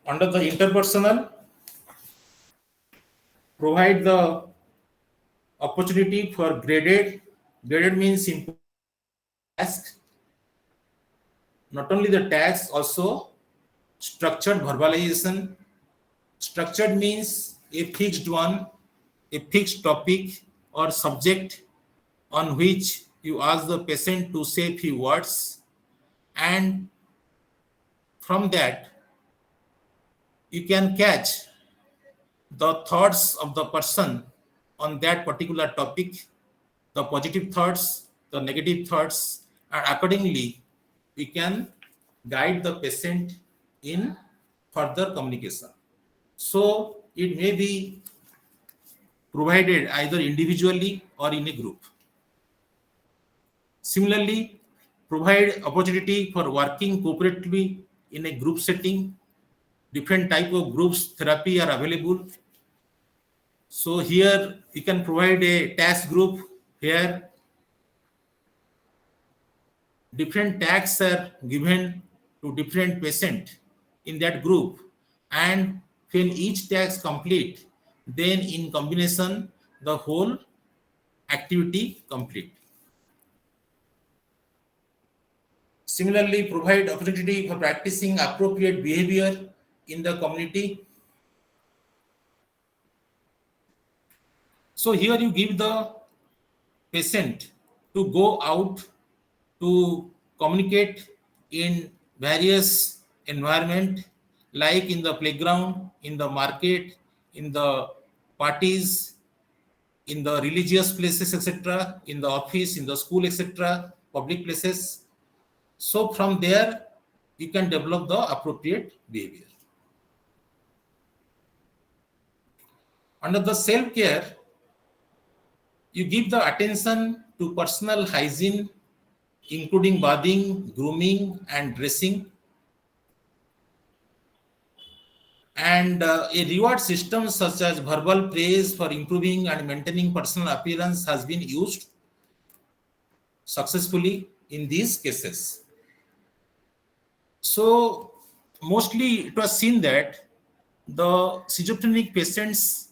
[SPEAKER 9] Under the interpersonal, provide the opportunity for graded means simple task, not only the task, also structured verbalization. Structured means a fixed one, a fixed topic or subject on which you ask the patient to say few words, and from that you can catch the thoughts of the person on that particular topic, the positive thoughts, the negative thoughts, and accordingly we can guide the patient in further communication. So it may be provided either individually or in a group. Similarly, provide opportunity for working cooperatively in a group setting. Different type of groups therapy are available. So here you can provide a task group where different tasks are given to different patient in that group, and when each task complete, then in combination the whole activity complete. Similarly, provide opportunity for practicing appropriate behavior in the community. So here you give the patient to go out to communicate in various environment, like in the playground, in the market, in the parties, in the religious places, etc., in the office, in the school, etc., public places. So from there, you can develop the appropriate behavior. Under the self-care, you give the attention to personal hygiene, including bathing, grooming, and dressing. And a reward system such as verbal praise for improving and maintaining personal appearance has been used successfully in these cases. So mostly it was seen that the schizophrenic patients,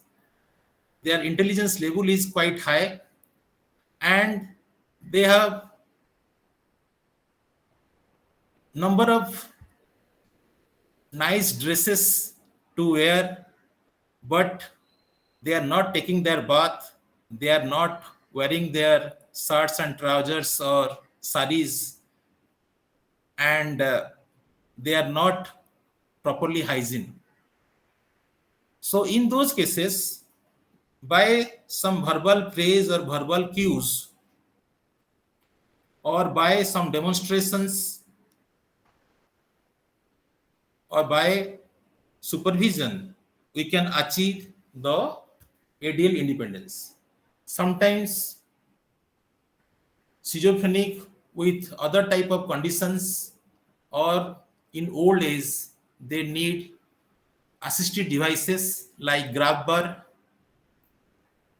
[SPEAKER 9] their intelligence level is quite high, and they have number of nice dresses to wear, but they are not taking their bath, they are not wearing their shirts and trousers or saris, and they are not properly hygiene. So in those cases, by some verbal praise or verbal cues, or by some demonstrations, or by supervision, we can achieve the ideal independence. Sometimes schizophrenic with other type of conditions or in old age, they need assistive devices like grab bar,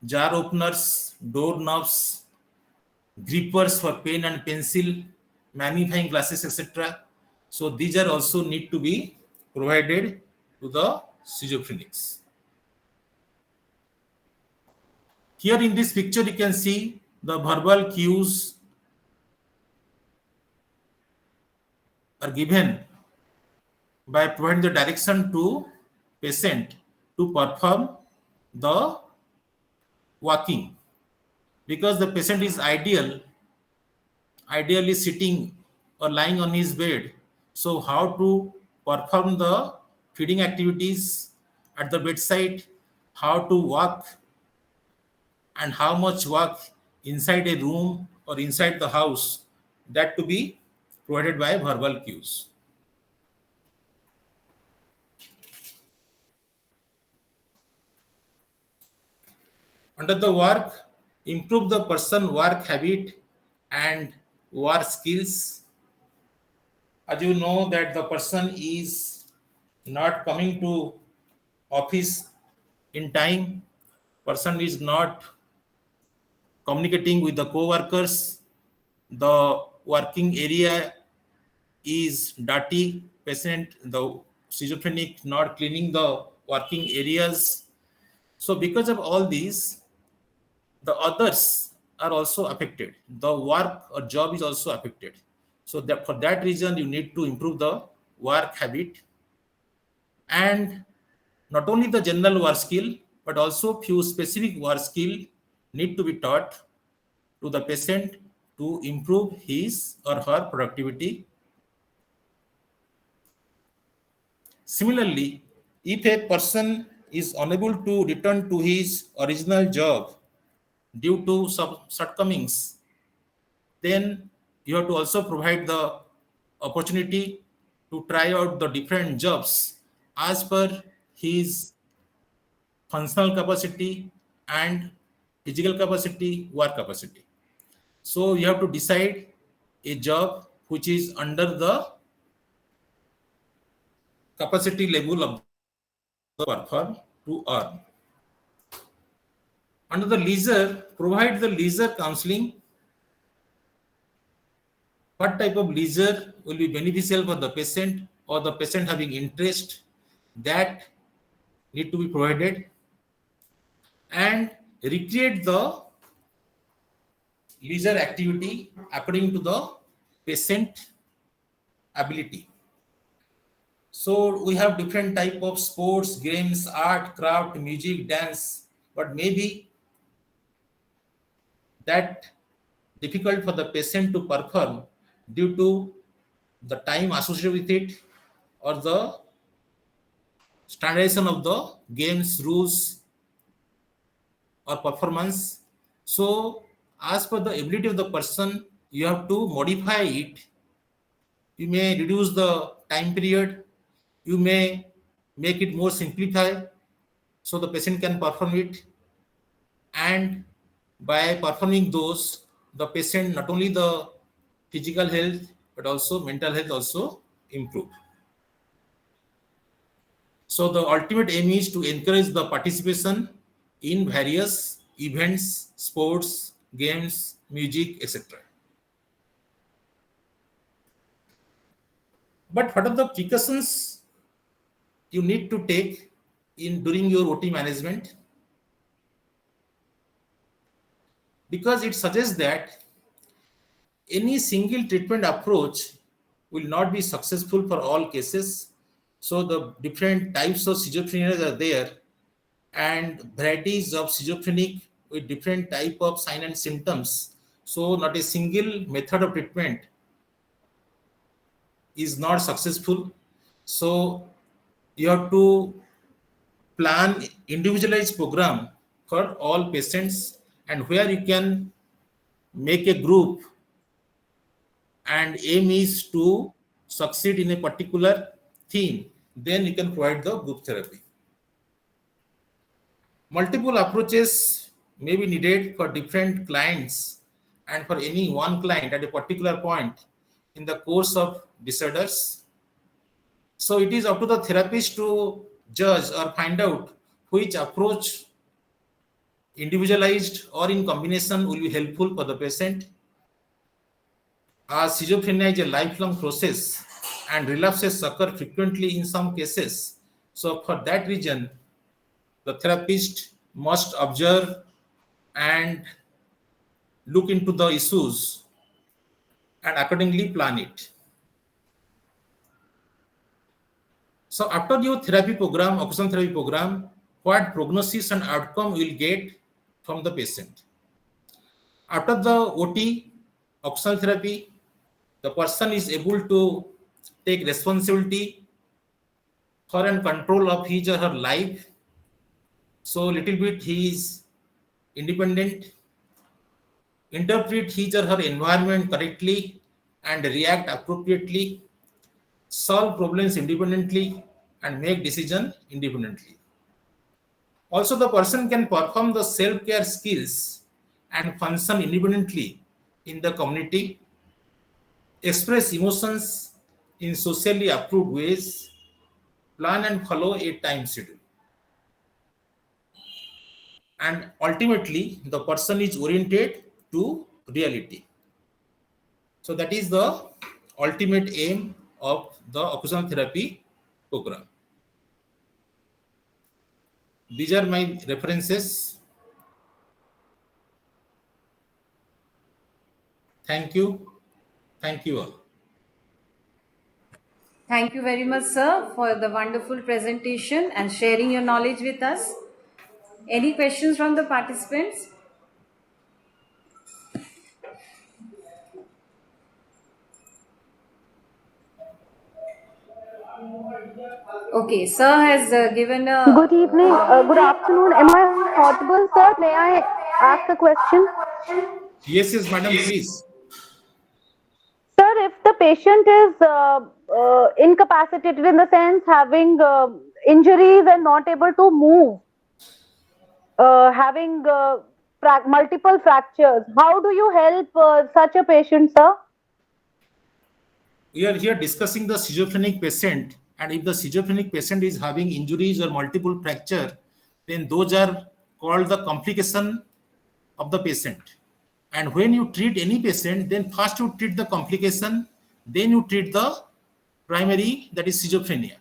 [SPEAKER 9] jar openers, door knobs, grippers for pen and pencil, magnifying glasses, etc. So these are also need to be provided to the schizophrenics. Here in this picture, you can see the verbal cues are given by providing the direction to patient to perform the walking. because the patient is ideally sitting or lying on his bed. So how to perform the feeding activities at the bedside, how to walk, and how much work inside a room or inside the house, that to be provided by verbal cues. Under the work, improve the person work habit and work skills. As you know that the person is not coming to office in time, person is not communicating with the co-workers, the working area is dirty, patient, the schizophrenic not cleaning the working areas. So because of all these, the others are also affected. The work or job is also affected. So that for that reason, you need to improve the work habit, and not only the general work skill, but also few specific work skill need to be taught to the patient to improve his or her productivity. Similarly, if a person is unable to return to his original job due to some shortcomings, then you have to also provide the opportunity to try out the different jobs as per his functional capacity and physical capacity, work capacity. So you have to decide a job which is under the capacity level of the worker to earn. Under the leisure, provide the leisure counseling. What type of leisure will be beneficial for the patient or the patient having interest, that need to be provided, and recreate the leisure activity according to the patient ability. So we have different type of sports, games, art, craft, music, dance, but maybe that difficult for the patient to perform due to the time associated with it or the standardization of the games rules or performance. So as per the ability of the person, you have to modify it. You may reduce the time period, you may make it more simplified so the patient can perform it, and by performing those, the patient not only the physical health but also mental health also improve. So the ultimate aim is to encourage the participation in various events, sports, games, music, etc. But what are the precautions you need to take in during your OT management? Because it suggests that any single treatment approach will not be successful for all cases. So the different types of schizophrenia are there, and varieties of schizophrenic with different type of sign and symptoms. So not a single method of treatment is not successful. So you have to plan individualized program for all patients, and where you can make a group and aim is to succeed in a particular theme, then you can provide the group therapy. Multiple approaches may be needed for different clients and for any one client at a particular point in the course of disorders. So it is up to the therapist to judge or find out which approach, individualized or in combination, will be helpful for the patient. As schizophrenia is a lifelong process and relapses occur frequently in some cases. So for that reason, the therapist must observe and look into the issues and accordingly plan it. So after your therapy program, occupational therapy program, what prognosis and outcome will get from the patient? After the OT, occupational therapy, the person is able to take responsibility for and control of his or her life. So little bit he is independent, interpret his or her environment correctly and react appropriately, solve problems independently and make decision independently. Also, the person can perform the self-care skills and function independently in the community, express emotions in socially approved ways, plan and follow a time schedule. And ultimately, the person is oriented to reality. So that is the ultimate aim of the occupational therapy program. These are my references. Thank you. Thank you all.
[SPEAKER 3] Thank you very much, sir, for the wonderful presentation and sharing your knowledge with us. Any questions from the participants? Okay, sir has given a...
[SPEAKER 7] Good evening, good afternoon. Am I audible, sir? May I ask a question?
[SPEAKER 9] Yes, yes, madam, please.
[SPEAKER 7] Sir, if the patient is incapacitated in the sense having injuries and not able to move, having multiple fractures, how do you help such a patient, sir?
[SPEAKER 9] We are here discussing the schizophrenic patient, and if the schizophrenic patient is having injuries or multiple fracture, then those are called the complication of the patient. And when you treat any patient, then first you treat the complication, then you treat the primary, that is schizophrenia.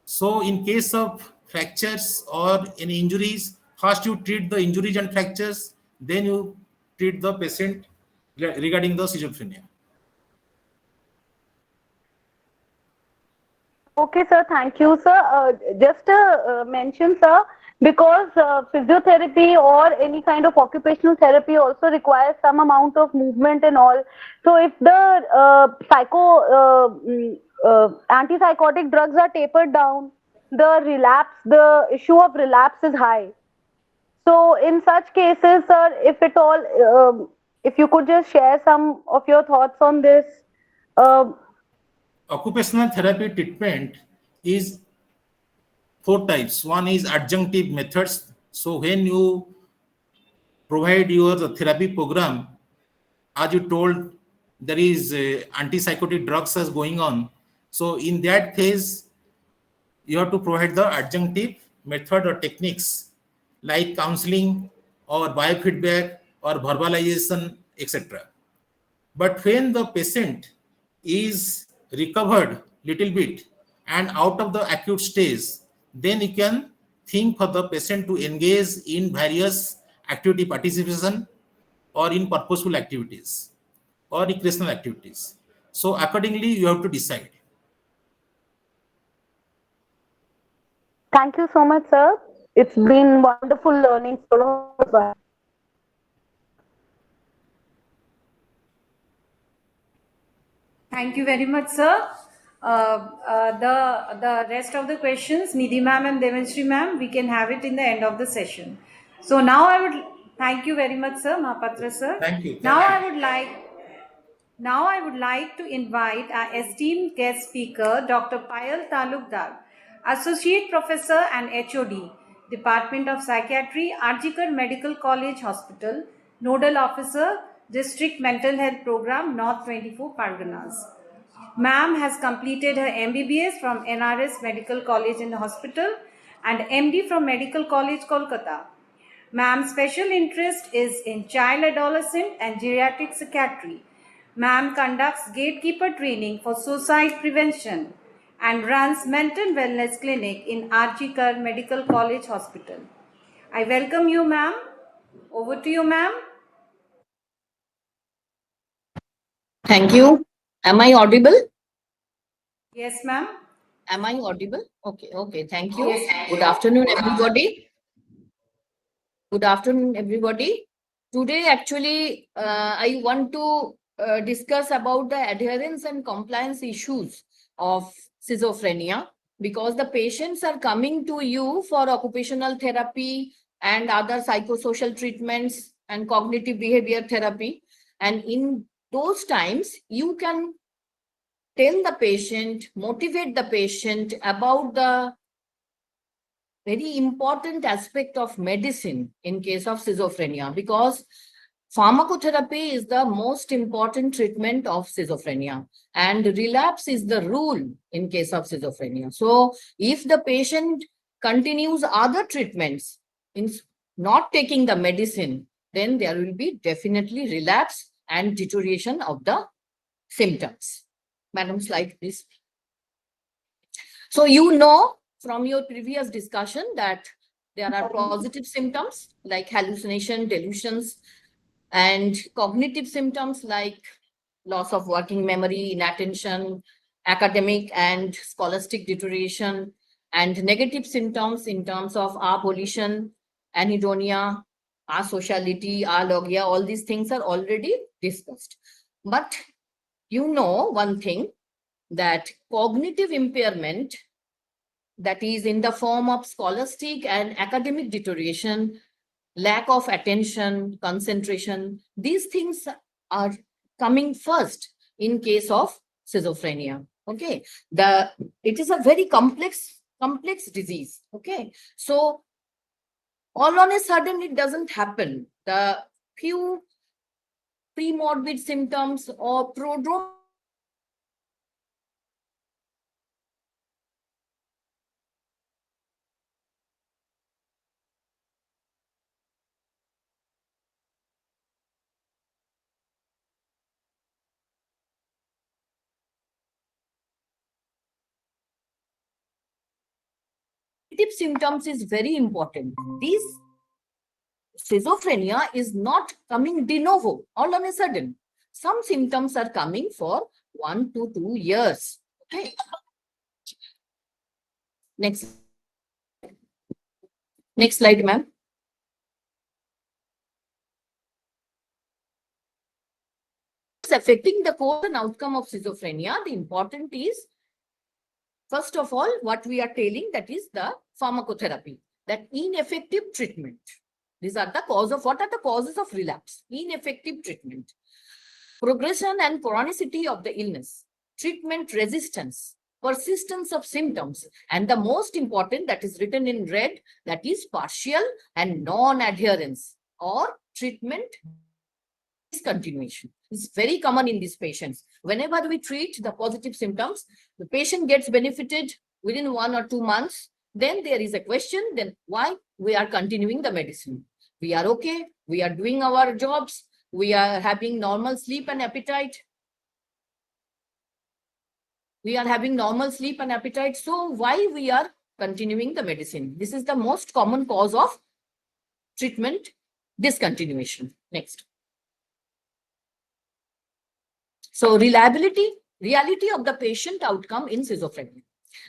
[SPEAKER 9] So in case of fractures or any injuries, first you treat the injuries and fractures, then you treat the patient regarding the schizophrenia.
[SPEAKER 7] Okay, sir. Thank you, sir. Just mention, sir, because physiotherapy or any kind of occupational therapy also requires some amount of movement and all. So, if the antipsychotic drugs are tapered down, the issue of relapse is high. So, in such cases, sir, if at all, if you could just share some of your thoughts on this.
[SPEAKER 9] Occupational therapy treatment is four types. One is adjunctive methods. So when you provide your therapy program, as you told, there is antipsychotic drugs as going on. So in that phase, you have to provide the adjunctive method or techniques like counseling or biofeedback or verbalization, etc. But when the patient is recovered little bit and out of the acute stage, then you can think for the patient to engage in various activity participation or in purposeful activities or recreational activities. So accordingly, you have to decide.
[SPEAKER 7] Thank you so much, sir. It's been wonderful learning from you.
[SPEAKER 3] Thank you very much, sir. The rest of the questions, Nidhi ma'am and Devanshri ma'am, we can have it in the end of the session. So now I would thank you very much, sir, Mahapatra sir.
[SPEAKER 9] Thank you.
[SPEAKER 3] Now I would like to invite our esteemed guest speaker, Dr. Payal Talukdar, Associate Professor and HOD, Department of Psychiatry, Arjikar Medical College Hospital, Nodal Officer, District Mental Health Program, North 24 Parganas. Ma'am has completed her MBBS from NRS Medical College and Hospital and MD from Medical College, Kolkata. Ma'am's special interest is in child, adolescent and geriatric psychiatry. Ma'am conducts gatekeeper training for suicide prevention and runs mental wellness clinic in Arjikar Medical College Hospital. I welcome you, ma'am. Over to you, ma'am.
[SPEAKER 10] Thank you. Am I audible?
[SPEAKER 3] Yes, ma'am.
[SPEAKER 10] Am I audible? Okay. Thank you. Yes. Good afternoon, everybody. Good afternoon, everybody. Today, actually, I want to discuss about the adherence and compliance issues of schizophrenia, because the patients are coming to you for occupational therapy and other psychosocial treatments and cognitive behavior therapy. And in those times, you can tell the patient, motivate the patient about the very important aspect of medicine in case of schizophrenia, because pharmacotherapy is the most important treatment of schizophrenia, and relapse is the rule in case of schizophrenia. So if the patient continues other treatments in not taking the medicine, then there will be definitely relapse and deterioration of the symptoms. Madam, slide please. So you know from your previous discussion that there are positive symptoms like hallucination, delusions, and cognitive symptoms like loss of working memory, inattention, academic and scholastic deterioration, and negative symptoms in terms of abolition, anhedonia, asociality, alogia, all these things are already discussed. But you know one thing, that cognitive impairment, that is in the form of scholastic and academic deterioration, lack of attention, concentration, these things are coming first in case of schizophrenia. Okay, it is a very complex disease. Okay, so all on a sudden it doesn't happen. The few premorbid symptoms or prodromal symptoms is very important. These schizophrenia is not coming de novo all on a sudden. Some symptoms are coming for 1 to 2 years. Okay. Next slide, ma'am. Affecting the course and outcome of schizophrenia, the important is, first of all, what we are telling, that is the pharmacotherapy, that ineffective treatment. These are the cause of, what are the causes of relapse? Ineffective treatment, progression and chronicity of the illness, treatment resistance, persistence of symptoms, and the most important, that is written in red, that is partial and non-adherence or treatment discontinuation. It's very common in these patients. Whenever we treat the positive symptoms, the patient gets benefited within 1 or 2 months. Then there is a question, then why we are continuing the medicine? We are okay, we are doing our jobs, we are having normal sleep and appetite. So why we are continuing the medicine? This is the most common cause of treatment discontinuation. Next. So reality of the patient outcome in schizophrenia.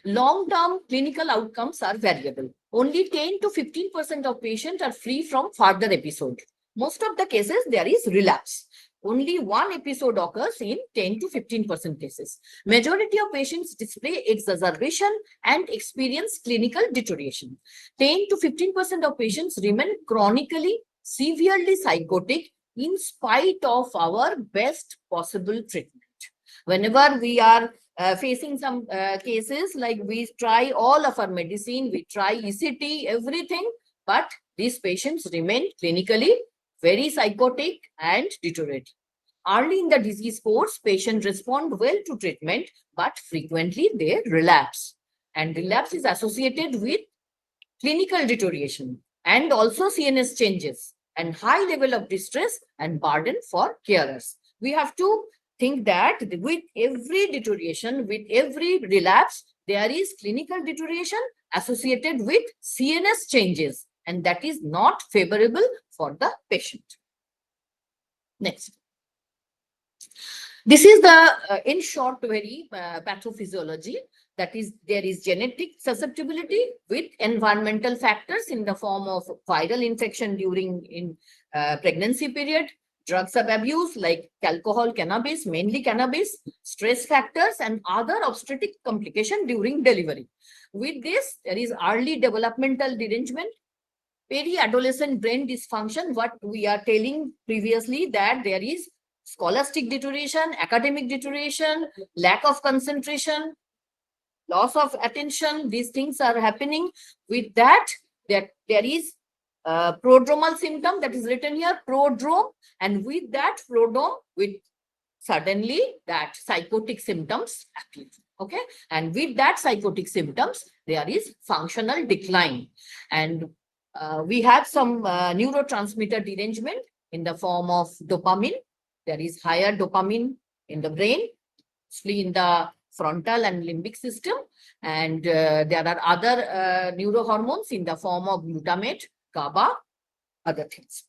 [SPEAKER 10] Long-term clinical outcomes are variable. Only 10 to 15% of patients are free from further episode. Most of the cases, there is relapse. Only one episode occurs in 10 to 15% cases. Majority of patients display exacerbation and experience clinical deterioration. 10 to 15% of patients remain chronically, severely psychotic in spite of our best possible treatment. Whenever we are facing some cases, like we try all of our medicine, we try ECT, everything, but these patients remain clinically very psychotic and deteriorate. Early in the disease course, patients respond well to treatment, but frequently they relapse. And relapse is associated with clinical deterioration and also CNS changes and high level of distress and burden for carers. We have to think that with every deterioration, with every relapse, there is clinical deterioration associated with CNS changes, and that is not favorable for the patient. Next. This is the, in short, very pathophysiology. that is, there is genetic susceptibility with environmental factors in the form of viral infection during pregnancy period, drugs of abuse like alcohol, cannabis, mainly cannabis, stress factors, and other obstetric complication during delivery. With this, there is early developmental derangement, peri-adolescent brain dysfunction, what we are telling previously, that there is scholastic deterioration, academic deterioration, lack of concentration, loss of attention. These things are happening. With that, there is prodromal symptom that is written here, prodrome, and with that prodrome, with suddenly that psychotic symptoms appear. Okay, and with that psychotic symptoms, there is functional decline, and we have some neurotransmitter derangement in the form of dopamine. There is higher dopamine in the brain, especially in the frontal and limbic system, and there are other neurohormones in the form of glutamate, GABA, other things.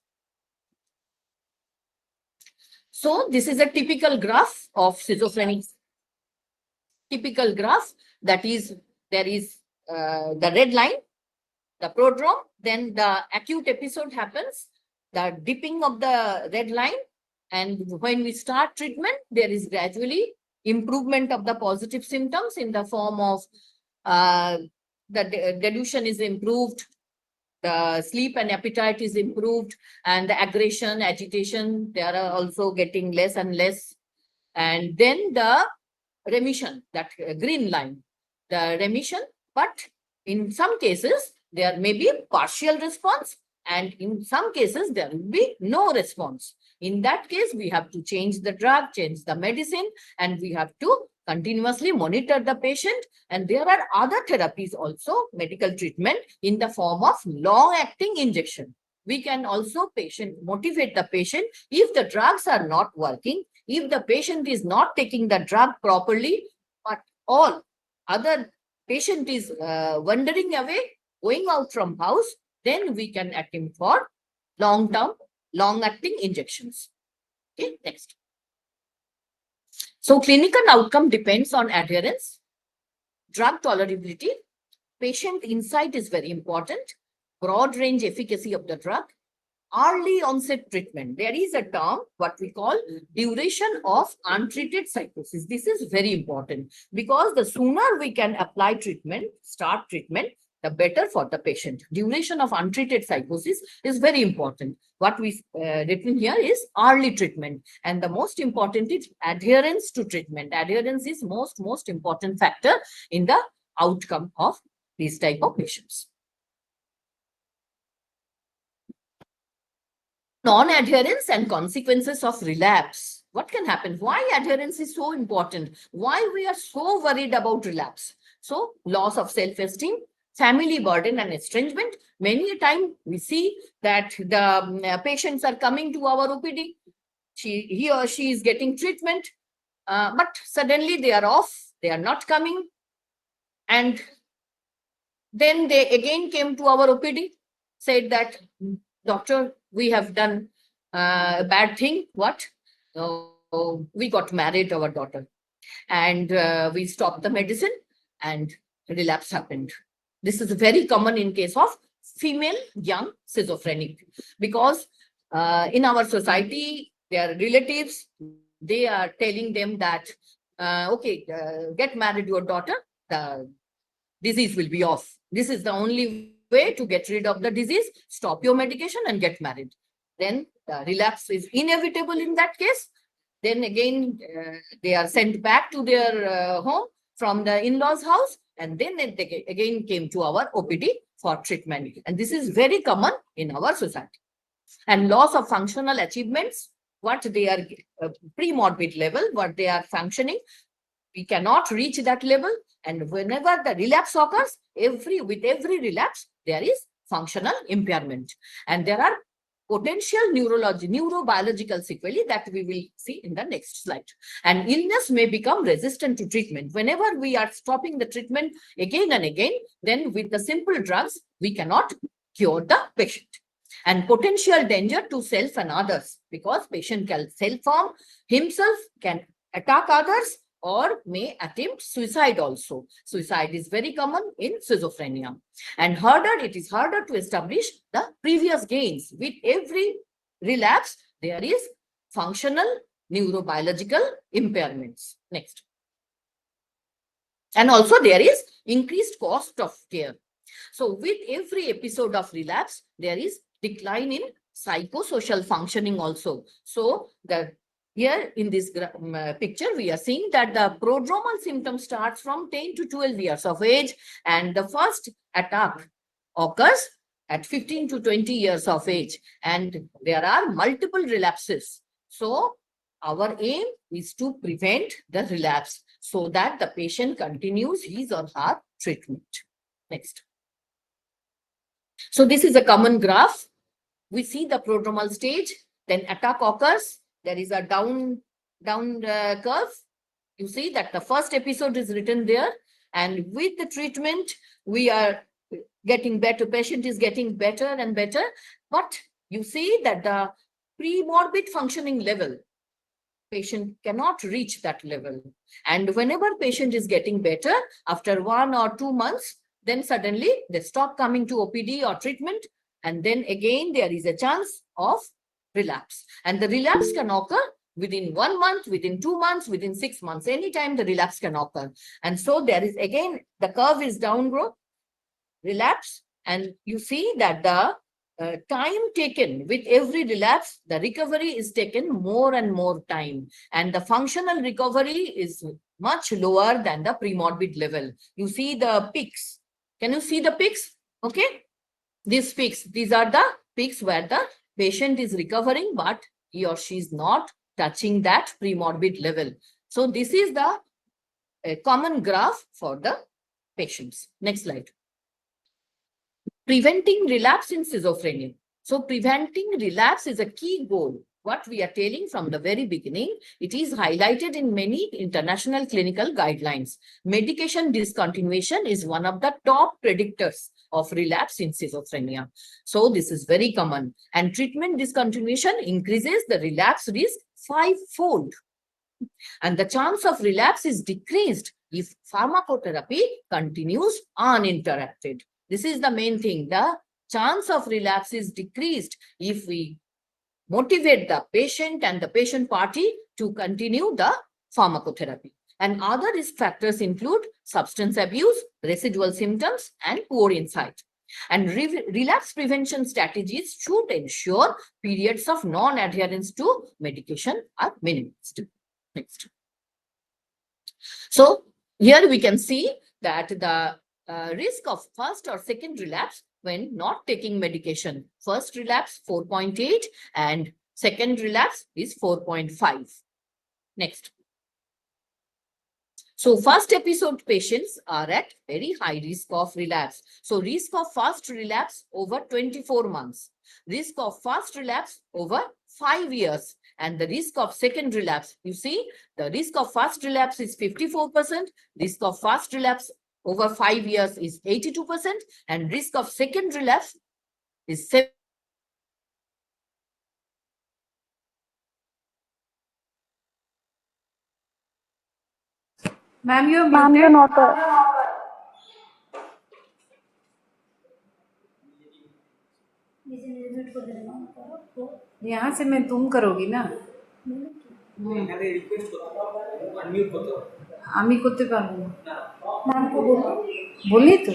[SPEAKER 10] So this is a typical graph of schizophrenia. Typical graph, that is, there is the red line, the prodrome, then the acute episode happens, the dipping of the red line, and when we start treatment, there is gradually improvement of the positive symptoms in the form of the delusion is improved, the sleep and appetite is improved, and the aggression, agitation, they are also getting less and less. And then the remission, that green line, the remission, but in some cases, there may be partial response, and in some cases, there will be no response. In that case, we have to change the drug, change the medicine, and we have to continuously monitor the patient. And there are other therapies also, medical treatment in the form of long-acting injection. We can also motivate the patient if the drugs are not working, if the patient is not taking the drug properly, but all other patient is wandering away, going out from house, then we can attempt for long-term, long-acting injections. Okay, next. So clinical outcome depends on adherence, drug tolerability, patient insight is very important, broad range efficacy of the drug, early onset treatment. There is a term, what we call duration of untreated psychosis. This is very important because the sooner we can apply treatment, start treatment, the better for the patient. Duration of untreated psychosis is very important. What we written here is early treatment, and the most important is adherence to treatment. Adherence is most important factor in the outcome of these type of patients. Non-adherence and consequences of relapse. What can happen? Why adherence is so important? Why we are so worried about relapse? So loss of self-esteem, family burden and estrangement. Many a time we see that the patients are coming to our OPD. He or she is getting treatment, but suddenly they are off. They are not coming. And then they again came to our OPD, said that, doctor, we have done a bad thing. What? We got married, our daughter, and we stopped the medicine and relapse happened. This is very common in case of female young schizophrenic, because in our society, their relatives, they are telling them that, okay, get married your daughter, the disease will be off. This is the only way to get rid of the disease. Stop your medication and get married. Then the relapse is inevitable in that case. Then again, they are sent back to their home from the in-laws house, and then they again came to our OPD for treatment. And this is very common in our society. And loss of functional achievements, what they are pre-morbid level, what they are functioning, we cannot reach that level. And whenever the relapse occurs, with every relapse, there is functional impairment. And there are potential neurobiological sequelae that we will see in the next slide. And illness may become resistant to treatment. Whenever we are stopping the treatment again and again, then with the simple drugs, we cannot cure the patient. And potential danger to self and others, because patient can self-harm himself, can attack others, or may attempt suicide also. Suicide is very common in schizophrenia. And it is harder to establish the previous gains. With every relapse, there is functional neurobiological impairments. Next. And also there is increased cost of care. So with every episode of relapse, there is decline in psychosocial functioning also. So here in this picture, we are seeing that the prodromal symptom starts from 10 to 12 years of age, and the first attack occurs at 15 to 20 years of age, and there are multiple relapses. So our aim is to prevent the relapse so that the patient continues his or her treatment. Next. So this is a common graph. We see the prodromal stage, then attack occurs. There is a down curve. You see that the first episode is written there, and with the treatment, we are getting better. Patient is getting better and better, but you see that the pre-morbid functioning level, patient cannot reach that level. And whenever patient is getting better, after 1 or 2 months, then suddenly they stop coming to OPD or treatment, and then again there is a chance of relapse. And the relapse can occur within 1 month, within 2 months, within 6 months. Anytime the relapse can occur. And so there is again, the curve is down growth, relapse, and you see that the time taken with every relapse, the recovery is taken more and more time, and the functional recovery is much lower than the pre-morbid level. You see the peaks. Can you see the peaks? Okay. These peaks, these are the peaks where the patient is recovering, but he or she is not touching that pre-morbid level. So this is the common graph for the patients. Next slide. Preventing relapse in schizophrenia. So preventing relapse is a key goal. What we are telling from the very beginning, it is highlighted in many international clinical guidelines. Medication discontinuation is one of the top predictors of relapse in schizophrenia. So this is very common. And treatment discontinuation increases the relapse risk 5-fold. And the chance of relapse is decreased if pharmacotherapy continues uninterrupted. This is the main thing. The chance of relapse is decreased if we motivate the patient and the patient party to continue the pharmacotherapy. And other risk factors include substance abuse, residual symptoms, and poor insight. And relapse prevention strategies should ensure periods of non-adherence to medication are minimized. Next. So here we can see that the risk of first or second relapse when not taking medication. First relapse 4.8 and second relapse is 4.5. Next. So first episode patients are at very high risk of relapse. So risk of first relapse over 24 months. Risk of first relapse over 5 years. And the risk of second relapse, you see, the risk of first relapse is 54%. Risk of first relapse over 5 years is 82%. And risk of second relapse is 7%.
[SPEAKER 3] Ma'am, you're
[SPEAKER 7] Ma'am, you're
[SPEAKER 3] muted.
[SPEAKER 7] not.
[SPEAKER 3] यहाँ से मैं तुम करोगी ना আমি করতে পারবো না ম্যামকে বলি তো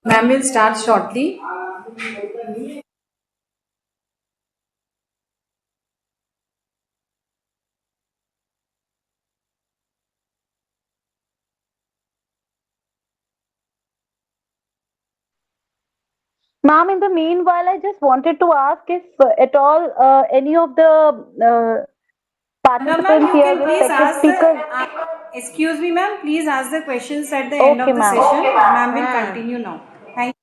[SPEAKER 3] Ma'am will start shortly.
[SPEAKER 7] Ma'am, in the meanwhile, I just wanted to ask if at all any of the
[SPEAKER 3] Ma'am,
[SPEAKER 7] participants
[SPEAKER 3] you
[SPEAKER 7] here,
[SPEAKER 3] can please
[SPEAKER 7] respected
[SPEAKER 3] ask
[SPEAKER 7] speakers.
[SPEAKER 3] excuse me, ma'am, please ask the questions at the end
[SPEAKER 7] Okay,
[SPEAKER 3] of the
[SPEAKER 7] ma'am.
[SPEAKER 3] session. Ma'am will
[SPEAKER 5] হ্যাঁ
[SPEAKER 3] continue now. Thank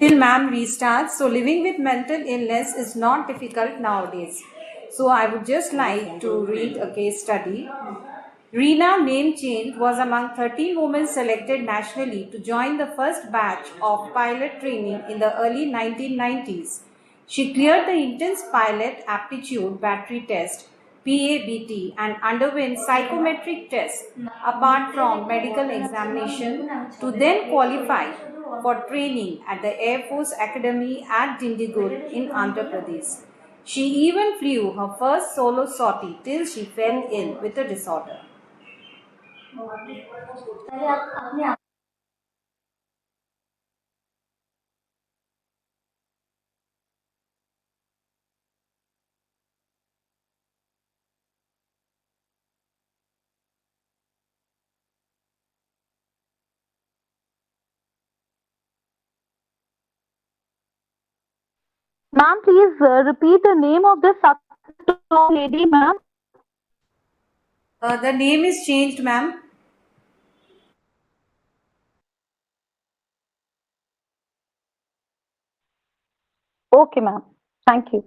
[SPEAKER 3] till ma'am restarts. So living with mental illness is not difficult nowadays. So I would just like to read a case study. Reena, name change, was among 13 women selected nationally to join the first batch of pilot training in the early 1990s. She cleared the intense pilot aptitude battery test PABT and underwent psychometric tests apart from medical examination to then qualify for training at the Air Force Academy at Dindigul in Andhra Pradesh. She even flew her first solo sortie till she fell ill with a disorder.
[SPEAKER 7] Ma'am, please repeat the name of the success lady, ma'am.
[SPEAKER 3] The name is changed, ma'am.
[SPEAKER 7] Okay, ma'am. Thank you.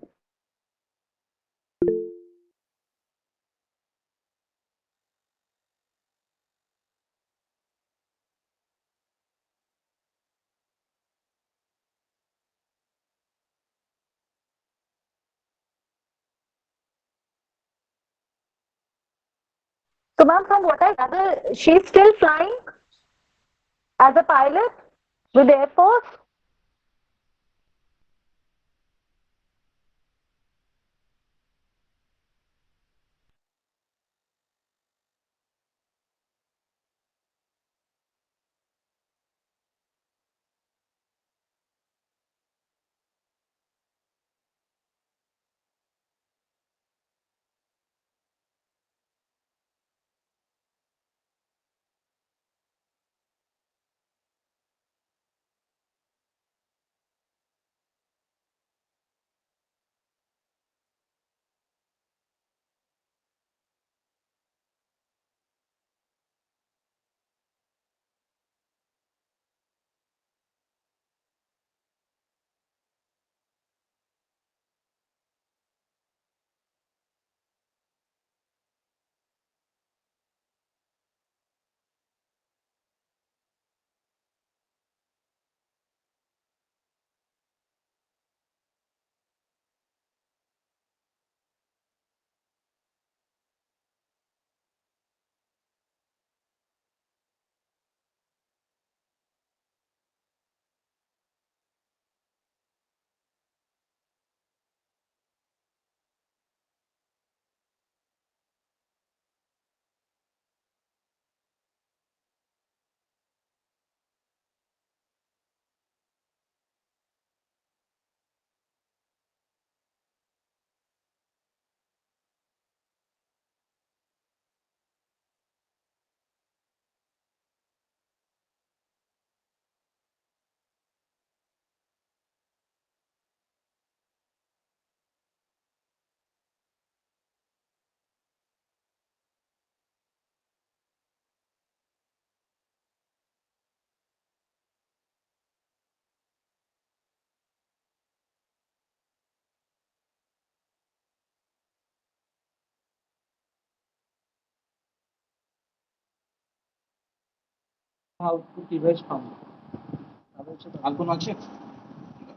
[SPEAKER 7] So, ma'am, from what I gather, she's still flying as a pilot with the Air Force.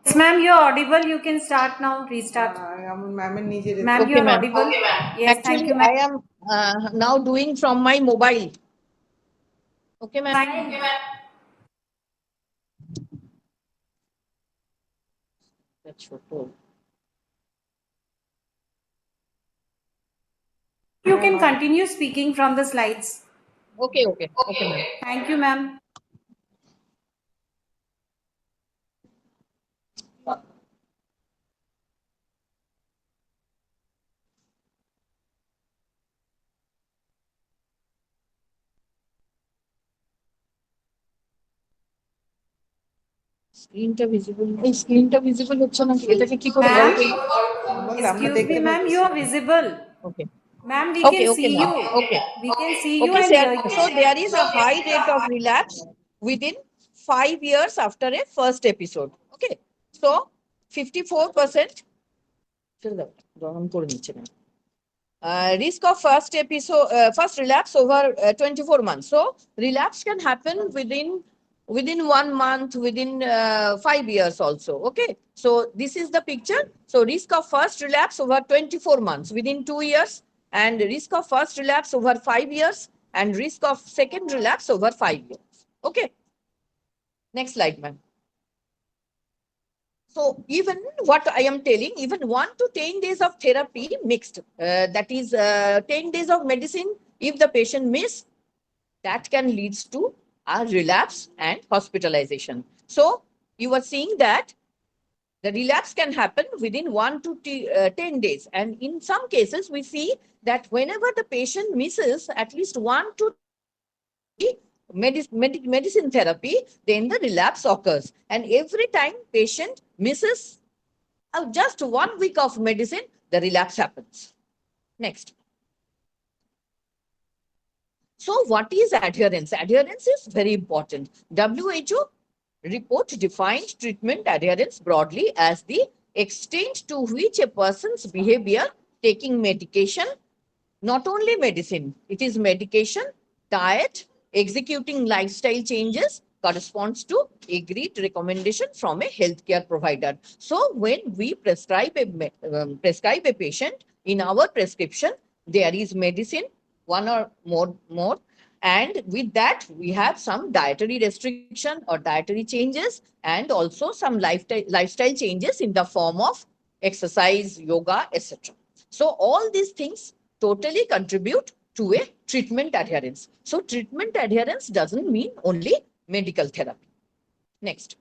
[SPEAKER 3] Yes, ma'am, you're audible. You can start now. Restart.
[SPEAKER 5] ম্যামের নিজের
[SPEAKER 3] Ma'am,
[SPEAKER 10] Okay,
[SPEAKER 3] you're
[SPEAKER 10] ma'am.
[SPEAKER 3] audible. Yes, thank
[SPEAKER 10] Actually,
[SPEAKER 3] you, ma'am.
[SPEAKER 10] I am now doing from my mobile. Okay, ma'am.
[SPEAKER 3] Fine.
[SPEAKER 10] That's what.
[SPEAKER 3] You can continue speaking from the slides.
[SPEAKER 10] Okay, ma'am.
[SPEAKER 3] Thank you, ma'am.
[SPEAKER 10] স্ক্রিনটা visible এই স্ক্রিনটা visible হচ্ছে না এটাকে কি করে
[SPEAKER 3] Ma'am,
[SPEAKER 5] বললে আমরা
[SPEAKER 3] excuse me,
[SPEAKER 5] দেখতে
[SPEAKER 3] ma'am, you are visible.
[SPEAKER 10] Okay
[SPEAKER 3] Ma'am, we
[SPEAKER 10] Okay,
[SPEAKER 3] can
[SPEAKER 10] okay,
[SPEAKER 3] see
[SPEAKER 10] ma'am.
[SPEAKER 3] you.
[SPEAKER 10] Okay.
[SPEAKER 3] We can see you
[SPEAKER 10] Okay,
[SPEAKER 3] and
[SPEAKER 10] sir.
[SPEAKER 3] hear you.
[SPEAKER 10] So there is a high rate of relapse within 5 years after a first episode. Okay. So 54% risk of first relapse over 24 months. So relapse can happen within 1 month, within 5 years also. Okay. So this is the picture. So risk of first relapse over 24 months within 2 years, and risk of first relapse over 5 years, and risk of second relapse over 5 years. Okay. Next slide, ma'am. So even what I am telling, even 1 to 10 days of therapy mixed, that is 10 days of medicine, if the patient miss, that can lead to a relapse and hospitalization. So you are seeing that the relapse can happen within 1 to 10 days. And in some cases, we see that whenever the patient misses at least 1 to medicine therapy, then the relapse occurs. And every time patient misses just 1 week of medicine, the relapse happens. Next. So what is adherence? Adherence is very important. WHO report defined treatment adherence broadly as the extent to which a person's behavior taking medication, not only medicine, it is medication, diet, executing lifestyle changes, corresponds to agreed recommendation from a healthcare provider. So when we prescribe a patient, in our prescription, there is medicine, 1 or more, and with that we have some dietary restriction or dietary changes, and also some lifestyle changes in the form of exercise, yoga, etc. So all these things totally contribute to a treatment adherence. So treatment adherence doesn't mean only medical therapy. Next.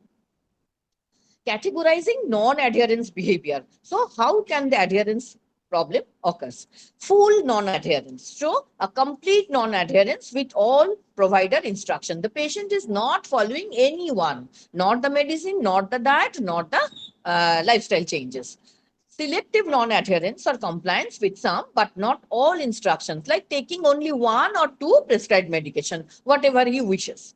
[SPEAKER 10] Categorizing non-adherence behavior. So how can the adherence problem occurs? Full non-adherence. So a complete non-adherence with all provider instruction. The patient is not following anyone, not the medicine, not the diet, not the lifestyle changes. Selective non-adherence or compliance with some but not all instructions, like taking only 1 or 2 prescribed medication, whatever he wishes.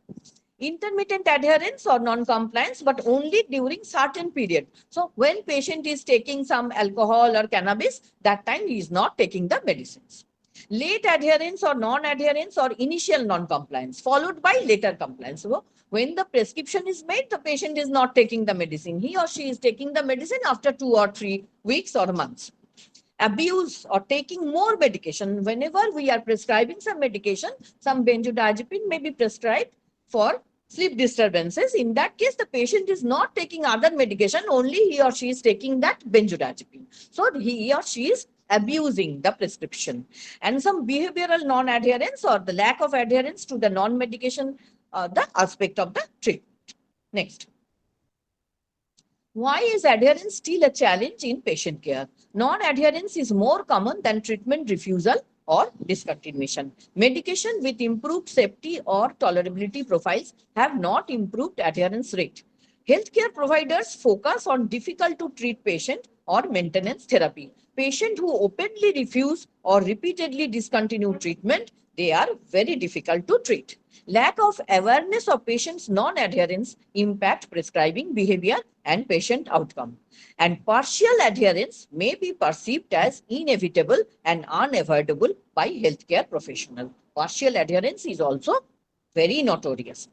[SPEAKER 10] Intermittent adherence or non-compliance, but only during certain period. So when patient is taking some alcohol or cannabis, that time he is not taking the medicines. Late adherence or non-adherence or initial non-compliance followed by later compliance. So when the prescription is made, the patient is not taking the medicine. He or she is taking the medicine after 2 or 3 weeks or months. Abuse or taking more medication. Whenever we are prescribing some medication, some benzodiazepine may be prescribed for sleep disturbances. In that case, the patient is not taking other medication, only he or she is taking that benzodiazepine. So he or she is abusing the prescription. And some behavioral non-adherence or the lack of adherence to the non-medication, the aspect of the treatment. Next. Why is adherence still a challenge in patient care? Non-adherence is more common than treatment refusal or discontinuation. Medication with improved safety or tolerability profiles have not improved adherence rate. Healthcare providers focus on difficult to treat patient or maintenance therapy. Patients who openly refuse or repeatedly discontinue treatment, they are very difficult to treat. Lack of awareness of patients' non-adherence impact prescribing behavior and patient outcome. And partial adherence may be perceived as inevitable and unavoidable by healthcare professionals. Partial adherence is also very notorious.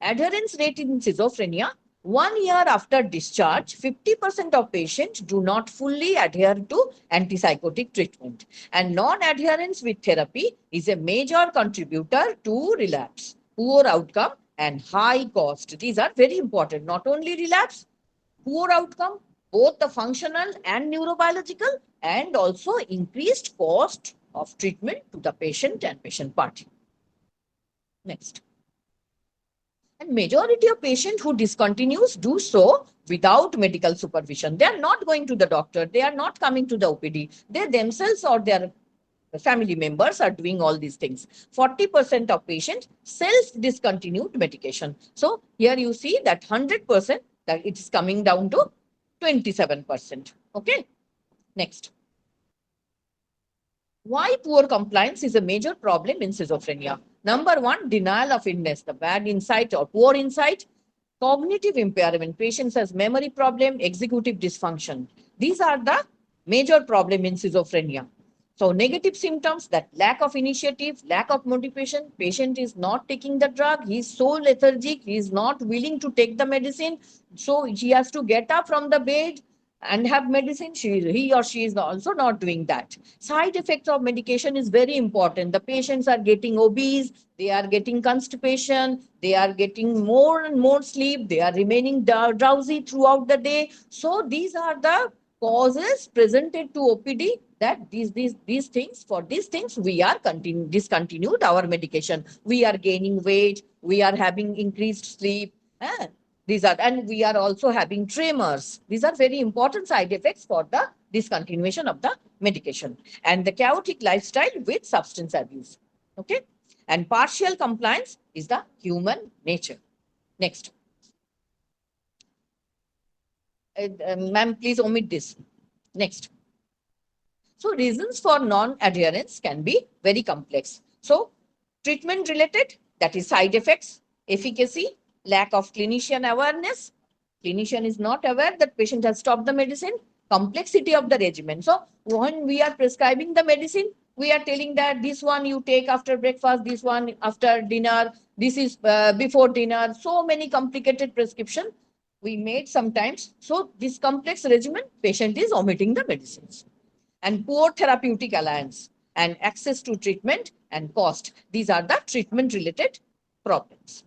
[SPEAKER 10] Adherence rate in schizophrenia: 1 year after discharge, 50% of patients do not fully adhere to antipsychotic treatment. And non-adherence with therapy is a major contributor to relapse, poor outcome, and high cost. These are very important. Not only relapse, poor outcome, both the functional and neurobiological, and also increased cost of treatment to the patient and patient party. Next. And majority of patients who discontinues do so without medical supervision. They are not going to the doctor. They are not coming to the OPD. They themselves or their family members are doing all these things. 40% of patients self-discontinued medication. So here you see that 100% that it is coming down to 27%. Okay. Next. Why poor compliance is a major problem in schizophrenia? Number one, denial of illness, the bad insight or poor insight, cognitive impairment, patients has memory problem, executive dysfunction. These are the major problem in schizophrenia. So negative symptoms, that lack of initiative, lack of motivation, patient is not taking the drug, he is so lethargic, he is not willing to take the medicine. So he has to get up from the bed and have medicine. He or she is also not doing that. Side effects of medication is very important. The patients are getting obese, they are getting constipation, they are getting more and more sleep, they are remaining drowsy throughout the day. So these are the causes presented to OPD that these things, for these things we are discontinued our medication. We are gaining weight, we are having increased sleep. These are, and we are also having tremors. These are very important side effects for the discontinuation of the medication. And the chaotic lifestyle with substance abuse. Okay. And partial compliance is the human nature. Next. Ma'am, please omit this. Next. So reasons for non-adherence can be very complex. So treatment related, that is side effects, efficacy, lack of clinician awareness. Clinician is not aware that patient has stopped the medicine. Complexity of the regimen. So when we are prescribing the medicine, we are telling that this one you take after breakfast, this one after dinner, this is before dinner. So many complicated prescription we made sometimes. So this complex regimen, patient is omitting the medicines. And poor therapeutic alliance and access to treatment and cost. These are the treatment related problems.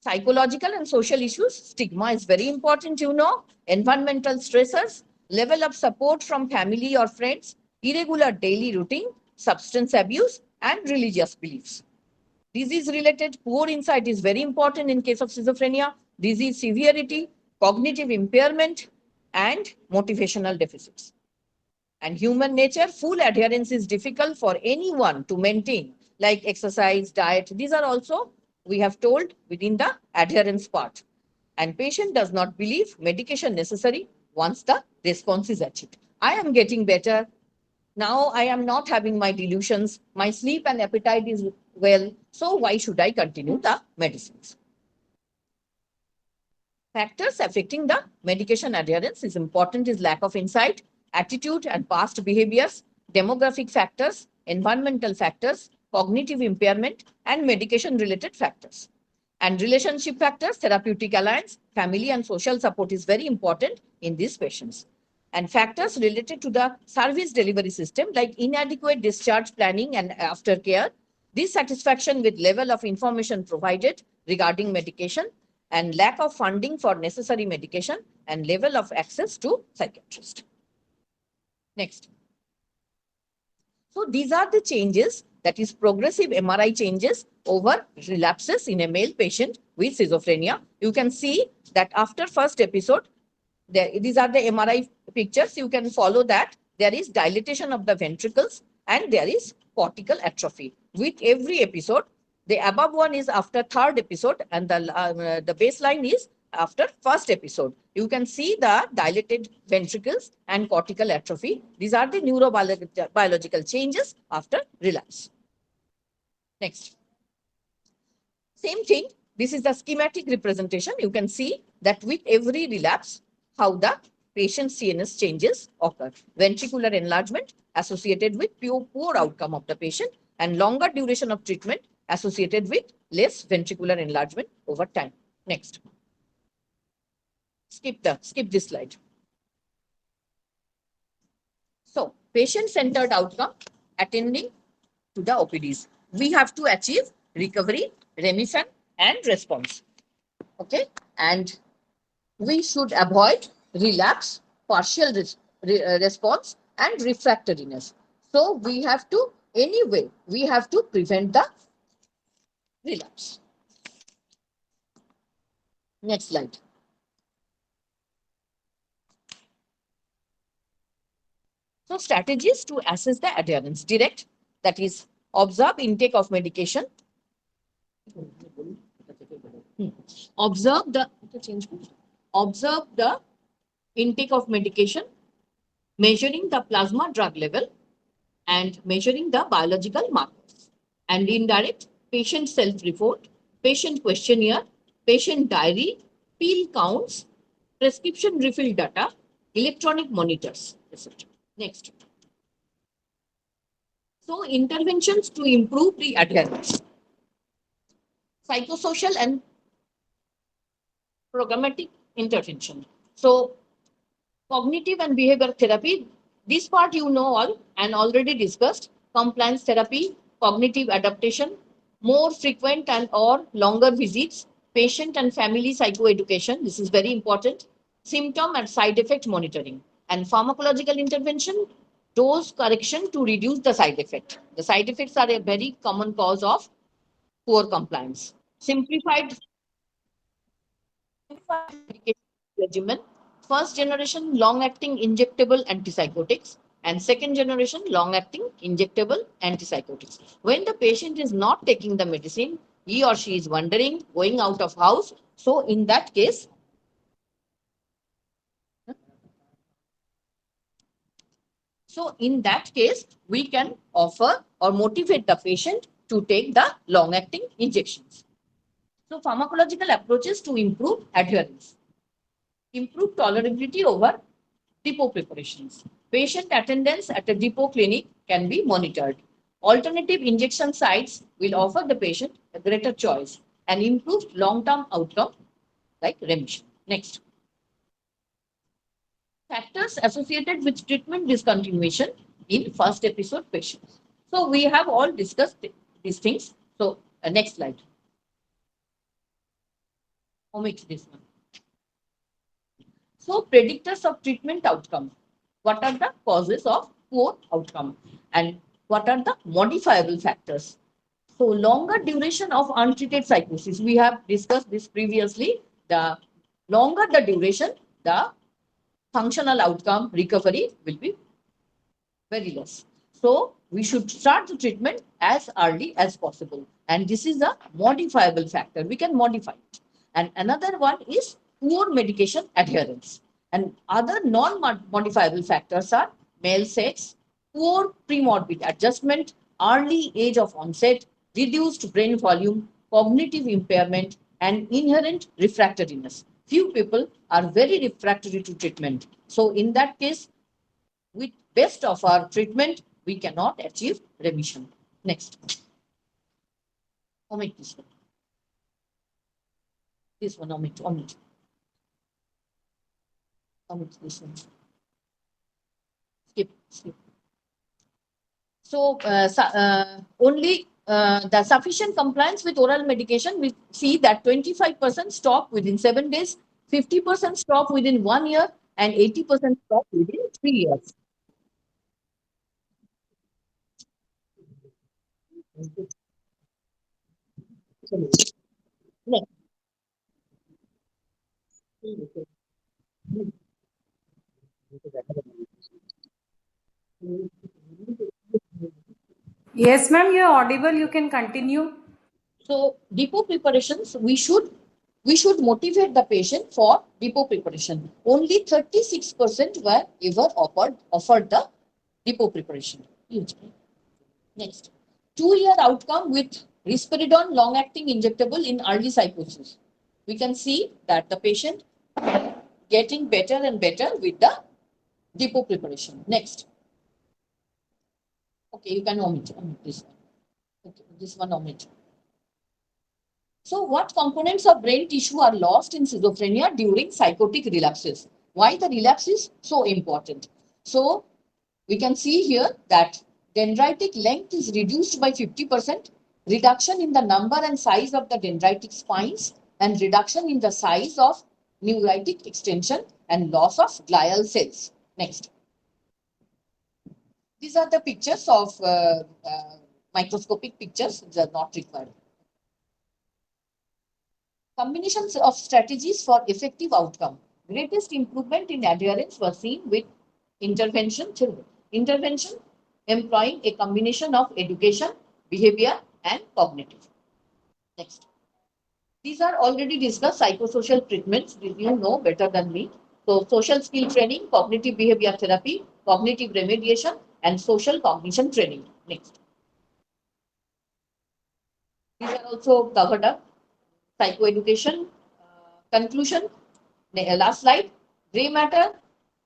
[SPEAKER 10] Psychological and social issues, stigma is very important, environmental stressors, level of support from family or friends, irregular daily routine, substance abuse, and religious beliefs. Disease related poor insight is very important in case of schizophrenia, disease severity, cognitive impairment, and motivational deficits. And human nature, full adherence is difficult for anyone to maintain, like exercise, diet. These are also, we have told, within the adherence part. And patient does not believe medication necessary once the response is achieved. I am getting better. Now I am not having my delusions. My sleep and appetite is well. So why should I continue the medicines? Factors affecting the medication adherence is important is lack of insight, attitude and past behaviors, demographic factors, environmental factors, cognitive impairment, and medication-related factors. And relationship factors, therapeutic alliance, family and social support is very important in these patients. And factors related to the service delivery system like inadequate discharge planning and aftercare, dissatisfaction with level of information provided regarding medication, and lack of funding for necessary medication, and level of access to psychiatrist. Next. So these are the changes, that is progressive MRI changes over relapses in a male patient with schizophrenia. You can see that after first episode, these are the MRI pictures. You can follow that. There is dilatation of the ventricles and there is cortical atrophy. With every episode, the above one is after third episode and the baseline is after first episode. You can see the dilated ventricles and cortical atrophy. These are the neurobiological changes after relapse. Next. Same thing. This is the schematic representation. You can see that with every relapse, how the patient's CNS changes occur. Ventricular enlargement associated with poor outcome of the patient and longer duration of treatment associated with less ventricular enlargement over time. Next. Skip this slide. So, patient-centered outcome attending to the OPDs. We have to achieve recovery, remission, and response. Okay, and we should avoid relapse partial response and refractoriness. So we have to, anyway, we have to prevent the relapse. Next slide. So strategies to assess the adherence. Direct, that is, observe intake of medication. Observe the intake of medication, measuring the plasma drug level and measuring the biological markers. And indirect, patient self-report, patient questionnaire, patient diary, pill counts, prescription refill data, electronic monitors, etc. Next. So interventions to improve the adherence. Psychosocial and programmatic intervention. So cognitive and behavior therapy, this part you know all and already discussed. Compliance therapy, cognitive adaptation, more frequent and or longer visits, patient and family psychoeducation, this is very important, symptom and side effect monitoring, and pharmacological intervention, dose correction to reduce the side effect. The side effects are a very common cause of poor compliance. Simplified medication regimen, first generation long-acting injectable antipsychotics and second generation long-acting injectable antipsychotics. When the patient is not taking the medicine, he or she is wandering, going out of house. So in that case, we can offer or motivate the patient to take the long-acting injections. So pharmacological approaches to improve adherence. Improve tolerability over depot preparations. Patient attendance at a depot clinic can be monitored. Alternative injection sites will offer the patient a greater choice and improve long-term outcome like remission. Next. Factors associated with treatment discontinuation in first episode patients. So we have all discussed these things. So next slide. Omit this one. So predictors of treatment outcome. What are the causes of poor outcome and what are the modifiable factors? So longer duration of untreated psychosis. We have discussed this previously. The longer the duration, the functional outcome recovery will be very less. So we should start the treatment as early as possible. And this is a modifiable factor. We can modify it. And another one is poor medication adherence. And other non-modifiable factors are male sex, poor premorbid adjustment, early age of onset, reduced brain volume, cognitive impairment, and inherent refractoriness. Few people are very refractory to treatment. So in that case, with best of our treatment, we cannot achieve remission. Next. Omit this one. This one, omit. Omit this one. Skip. So only the sufficient compliance with oral medication, we see that 25% stop within 7 days, 50% stop within 1 year, and 80% stop within 3 years. Next.
[SPEAKER 3] Yes, ma'am, you're audible. You can continue.
[SPEAKER 10] So depot preparations, we should motivate the patient for depot preparation. Only 36% were ever offered the depot preparation. Next. 2-year outcome with risperidone long-acting injectable in early psychosis. We can see that the patient getting better and better with the depot preparation. Next. Okay, you can omit this one. Okay, this one omit. So what components of brain tissue are lost in schizophrenia during psychotic relapses? Why the relapse is so important? So we can see here that dendritic length is reduced by 50%, reduction in the number and size of the dendritic spines, and reduction in the size of neuritic extension and loss of glial cells. Next. These are the pictures of microscopic pictures. These are not required. Combinations of strategies for effective outcome. Greatest improvement in adherence was seen with intervention employing a combination of education, behavior, and cognitive. Next. These are already discussed psychosocial treatments. You know better than me. So, social skill training, cognitive behavior therapy, cognitive remediation, and social cognition training. Next. These are also covered up. Psychoeducation, conclusion, last slide. Gray matter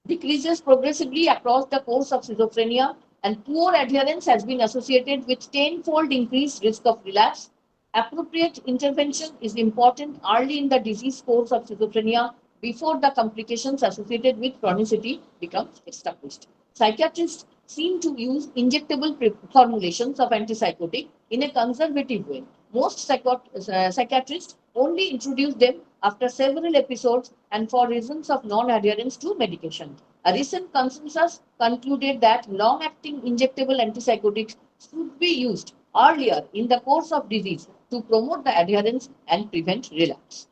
[SPEAKER 10] decreases progressively across the course of schizophrenia, and poor adherence has been associated with tenfold increased risk of relapse. Appropriate intervention is important early in the disease course of schizophrenia before the complications associated with chronicity becomes established. Psychiatrists seem to use injectable formulations of antipsychotic in a conservative way. Most psychiatrists only introduce them after several episodes and for reasons of non-adherence to medication. A recent consensus concluded that long-acting injectable antipsychotics should be used earlier in the course of disease to promote the adherence and prevent relapse.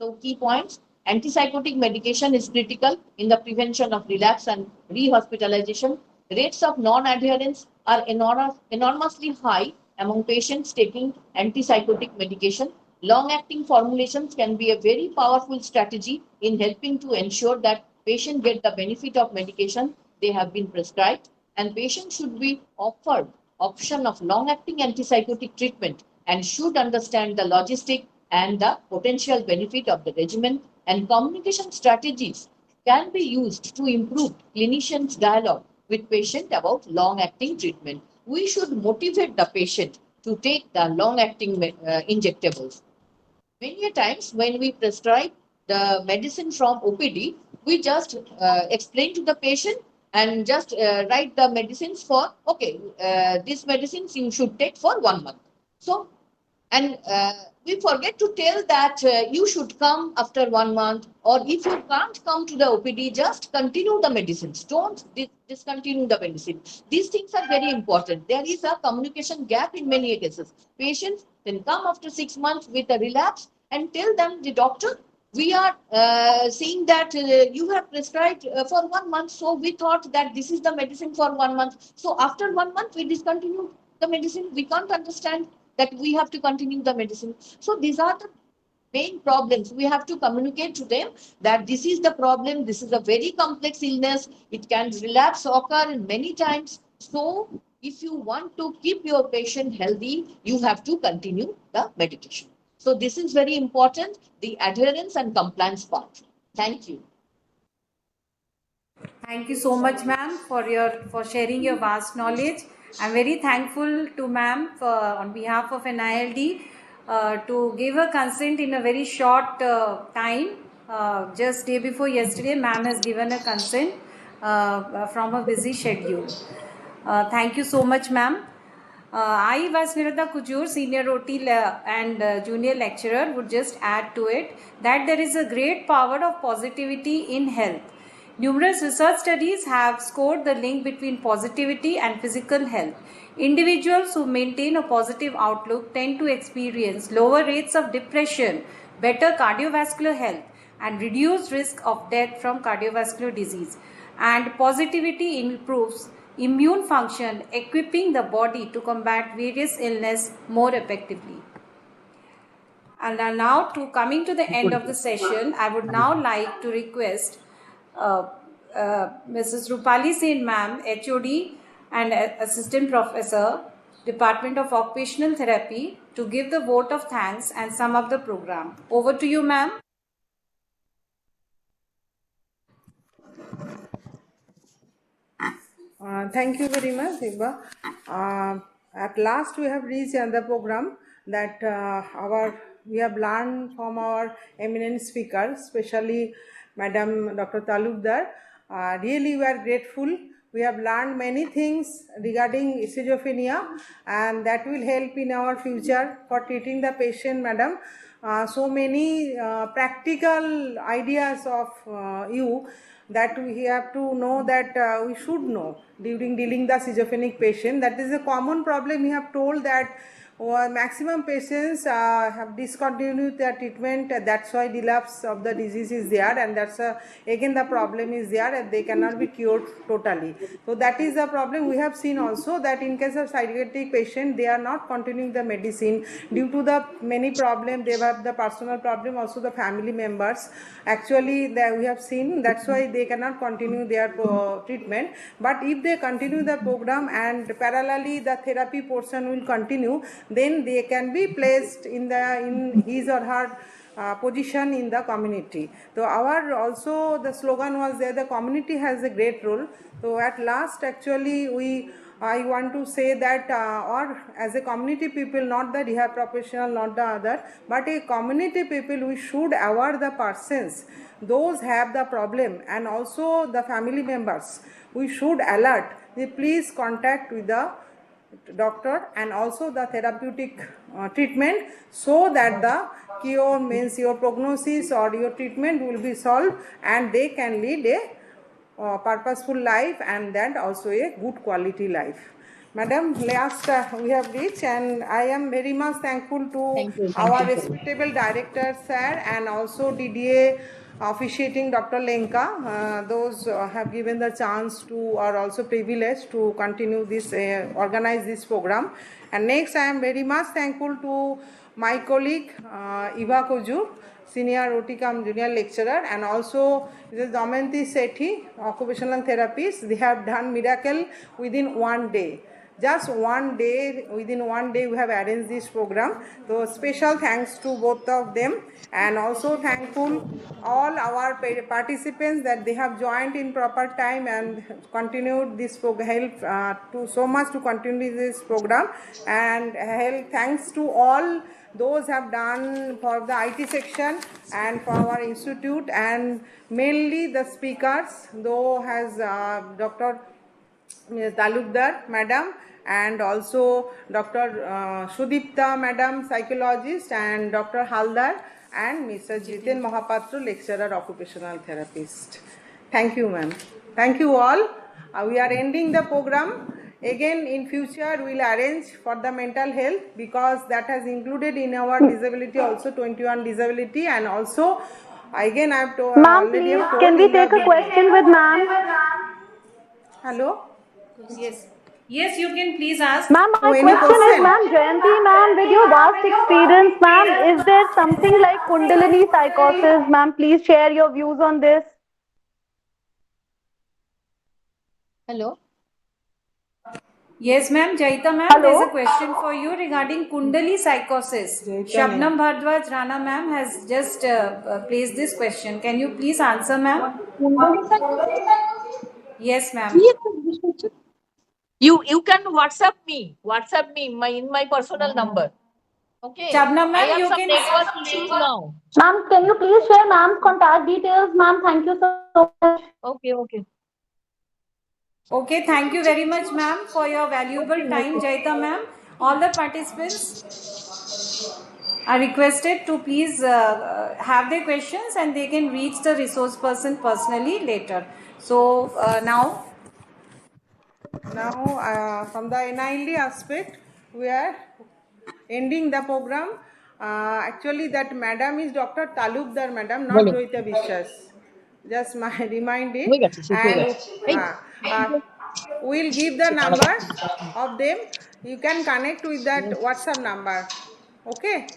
[SPEAKER 10] So, key points. Antipsychotic medication is critical in the prevention of relapse and rehospitalization. Rates of non-adherence are enormously high among patients taking antipsychotic medication. Long-acting formulations can be a very powerful strategy in helping to ensure that patients get the benefit of medication they have been prescribed, and patients should be offered option of long-acting antipsychotic treatment and should understand the logistic and the potential benefit of the regimen, and communication strategies can be used to improve clinicians' dialogue with patient about long-acting treatment. We should motivate the patient to take the long-acting injectables. Many times when we prescribe the medicine from OPD, we just explain to the patient and just write the medicines for, okay, these medicines you should take for 1 month. So, and we forget to tell that you should come after 1 month, or if you can't come to the OPD, just continue the medicines. Don't discontinue the medicine. These things are very important. There is a communication gap in many cases. Patients then come after 6 months with a relapse and tell them, the doctor, we are seeing that you have prescribed for 1 month, so we thought that this is the medicine for 1 month. So after 1 month, we discontinue the medicine. We can't understand that we have to continue the medicine. So these are the main problems. We have to communicate to them that this is the problem. This is a very complex illness. It can relapse occur many times. So if you want to keep your patient healthy, you have to continue the medication. So this is very important, the adherence and compliance part. Thank you.
[SPEAKER 3] Thank you so much, ma'am, for sharing your vast knowledge. I'm very thankful to ma'am on behalf of NILD to give her consent in a very short time. Just day before yesterday, ma'am has given a consent from a busy schedule. Thank you so much, ma'am. I, Vasnirada Kujur, Senior OT and Junior Lecturer, would just add to it that there is a great power of positivity in health. Numerous research studies have scored the link between positivity and physical health. Individuals who maintain a positive outlook tend to experience lower rates of depression, better cardiovascular health, and reduced risk of death from cardiovascular disease. And positivity improves immune function, equipping the body to combat various illnesses more effectively. And now, coming to the end of the session, I would now like to request Mrs. Rupali Sen, ma'am, HOD and Assistant Professor, Department of Occupational Therapy, to give the vote of thanks and sum up the program. Over to you, ma'am.
[SPEAKER 5] Thank you very much, Diba. At last, we have reached the program that we have learned from our eminent speakers, especially Madam Dr. Talukdar. Really, we are grateful. We have learned many things regarding schizophrenia, and that will help in our future for treating the patient, Madam. so many practical ideas of you, that we have to know, that we should know during dealing the schizophrenic patient. That is a common problem. We have told that maximum patients have discontinued their treatment. That's why relapse of the disease is there, and that's again the problem is there, and they cannot be cured totally. So that is the problem. We have seen also that in case of psychiatric patient, they are not continuing the medicine due to the many problems. They have the personal problem, also the family members. Actually, we have seen, that's why they cannot continue their treatment. But if they continue the program and parallelly the therapy portion will continue, then they can be placed in his or her position in the community. So our also the slogan was there, the community has a great role. So at last, actually, I want to say that or as a community people, not the rehab professional, not the other, but a community people, we should aware the persons, those have the problem, and also the family members. We should alert, please contact with the doctor and also the therapeutic treatment, so that the cure means your prognosis or your treatment will be solved, and they can lead a purposeful life, and that also a good quality life. Madam, last we have reached, and I am very much thankful to
[SPEAKER 10] Thank you.
[SPEAKER 5] our respectable director sir, and also DDA officiating Dr. Lenka. Those have given the chance to, are also privileged to continue this, organize this program. And next, I am very much thankful to my colleague Eva Koju, senior OT cum junior lecturer, and also this is Damayanti Sethi, occupational therapist. They have done miracle within one day. Just one day, within one day we have arranged this program. So special thanks to both of them, and also thankful all our participants that they have joined in proper time and continued this program, help to so much to continue this program, and thanks to all those have done for the IT section and for our institute, and mainly the speakers, though has Dr. Talukdar madam, and also Dr. Sudipta madam, psychologist, and Dr. Haldar, and Mr. Jiten Mahapatra, lecturer, occupational therapist. Thank you, ma'am. Thank you all. We are ending the program. Again, in future, we will arrange for the mental health, because that has included in our disability also 21 disability, and also again I have to
[SPEAKER 7] ma'am, please, can we take a question with ma'am?
[SPEAKER 5] Hello.
[SPEAKER 3] Yes. Yes, you can please ask.
[SPEAKER 7] Ma'am, my question is, ma'am, Jayanti ma'am, with your vast experience, ma'am, is there something like Kundalini psychosis? Ma'am, please share your views on this.
[SPEAKER 10] Hello.
[SPEAKER 3] Yes, ma'am. Jaita ma'am,
[SPEAKER 7] Hello?
[SPEAKER 3] there's a question for you regarding Kundali psychosis. Shabnam Bhardwaj Rana ma'am has just placed this question. Can you please answer, ma'am?
[SPEAKER 10] Kundali psychosis?
[SPEAKER 3] Yes, ma'am.
[SPEAKER 10] You can WhatsApp me in my personal number. Okay.
[SPEAKER 3] Shabnam
[SPEAKER 10] I
[SPEAKER 3] ma'am,
[SPEAKER 10] have
[SPEAKER 3] you
[SPEAKER 10] some
[SPEAKER 3] can
[SPEAKER 10] network issues now.
[SPEAKER 7] Ma'am, can you please share ma'am's contact details? Ma'am, thank you so much.
[SPEAKER 10] Okay.
[SPEAKER 3] Okay, thank you very much, ma'am, for your valuable time, Jaita ma'am. All the participants are requested to please have their questions, and they can reach the resource person personally later. So now
[SPEAKER 5] from the NILD aspect, we are ending the program. Actually, that madam is Dr. Talukdar madam, not Joita Vishwas. Just remind it. And we'll give the number of them. You can connect with that WhatsApp number. Okay?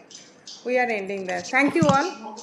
[SPEAKER 5] We are ending there. Thank you all.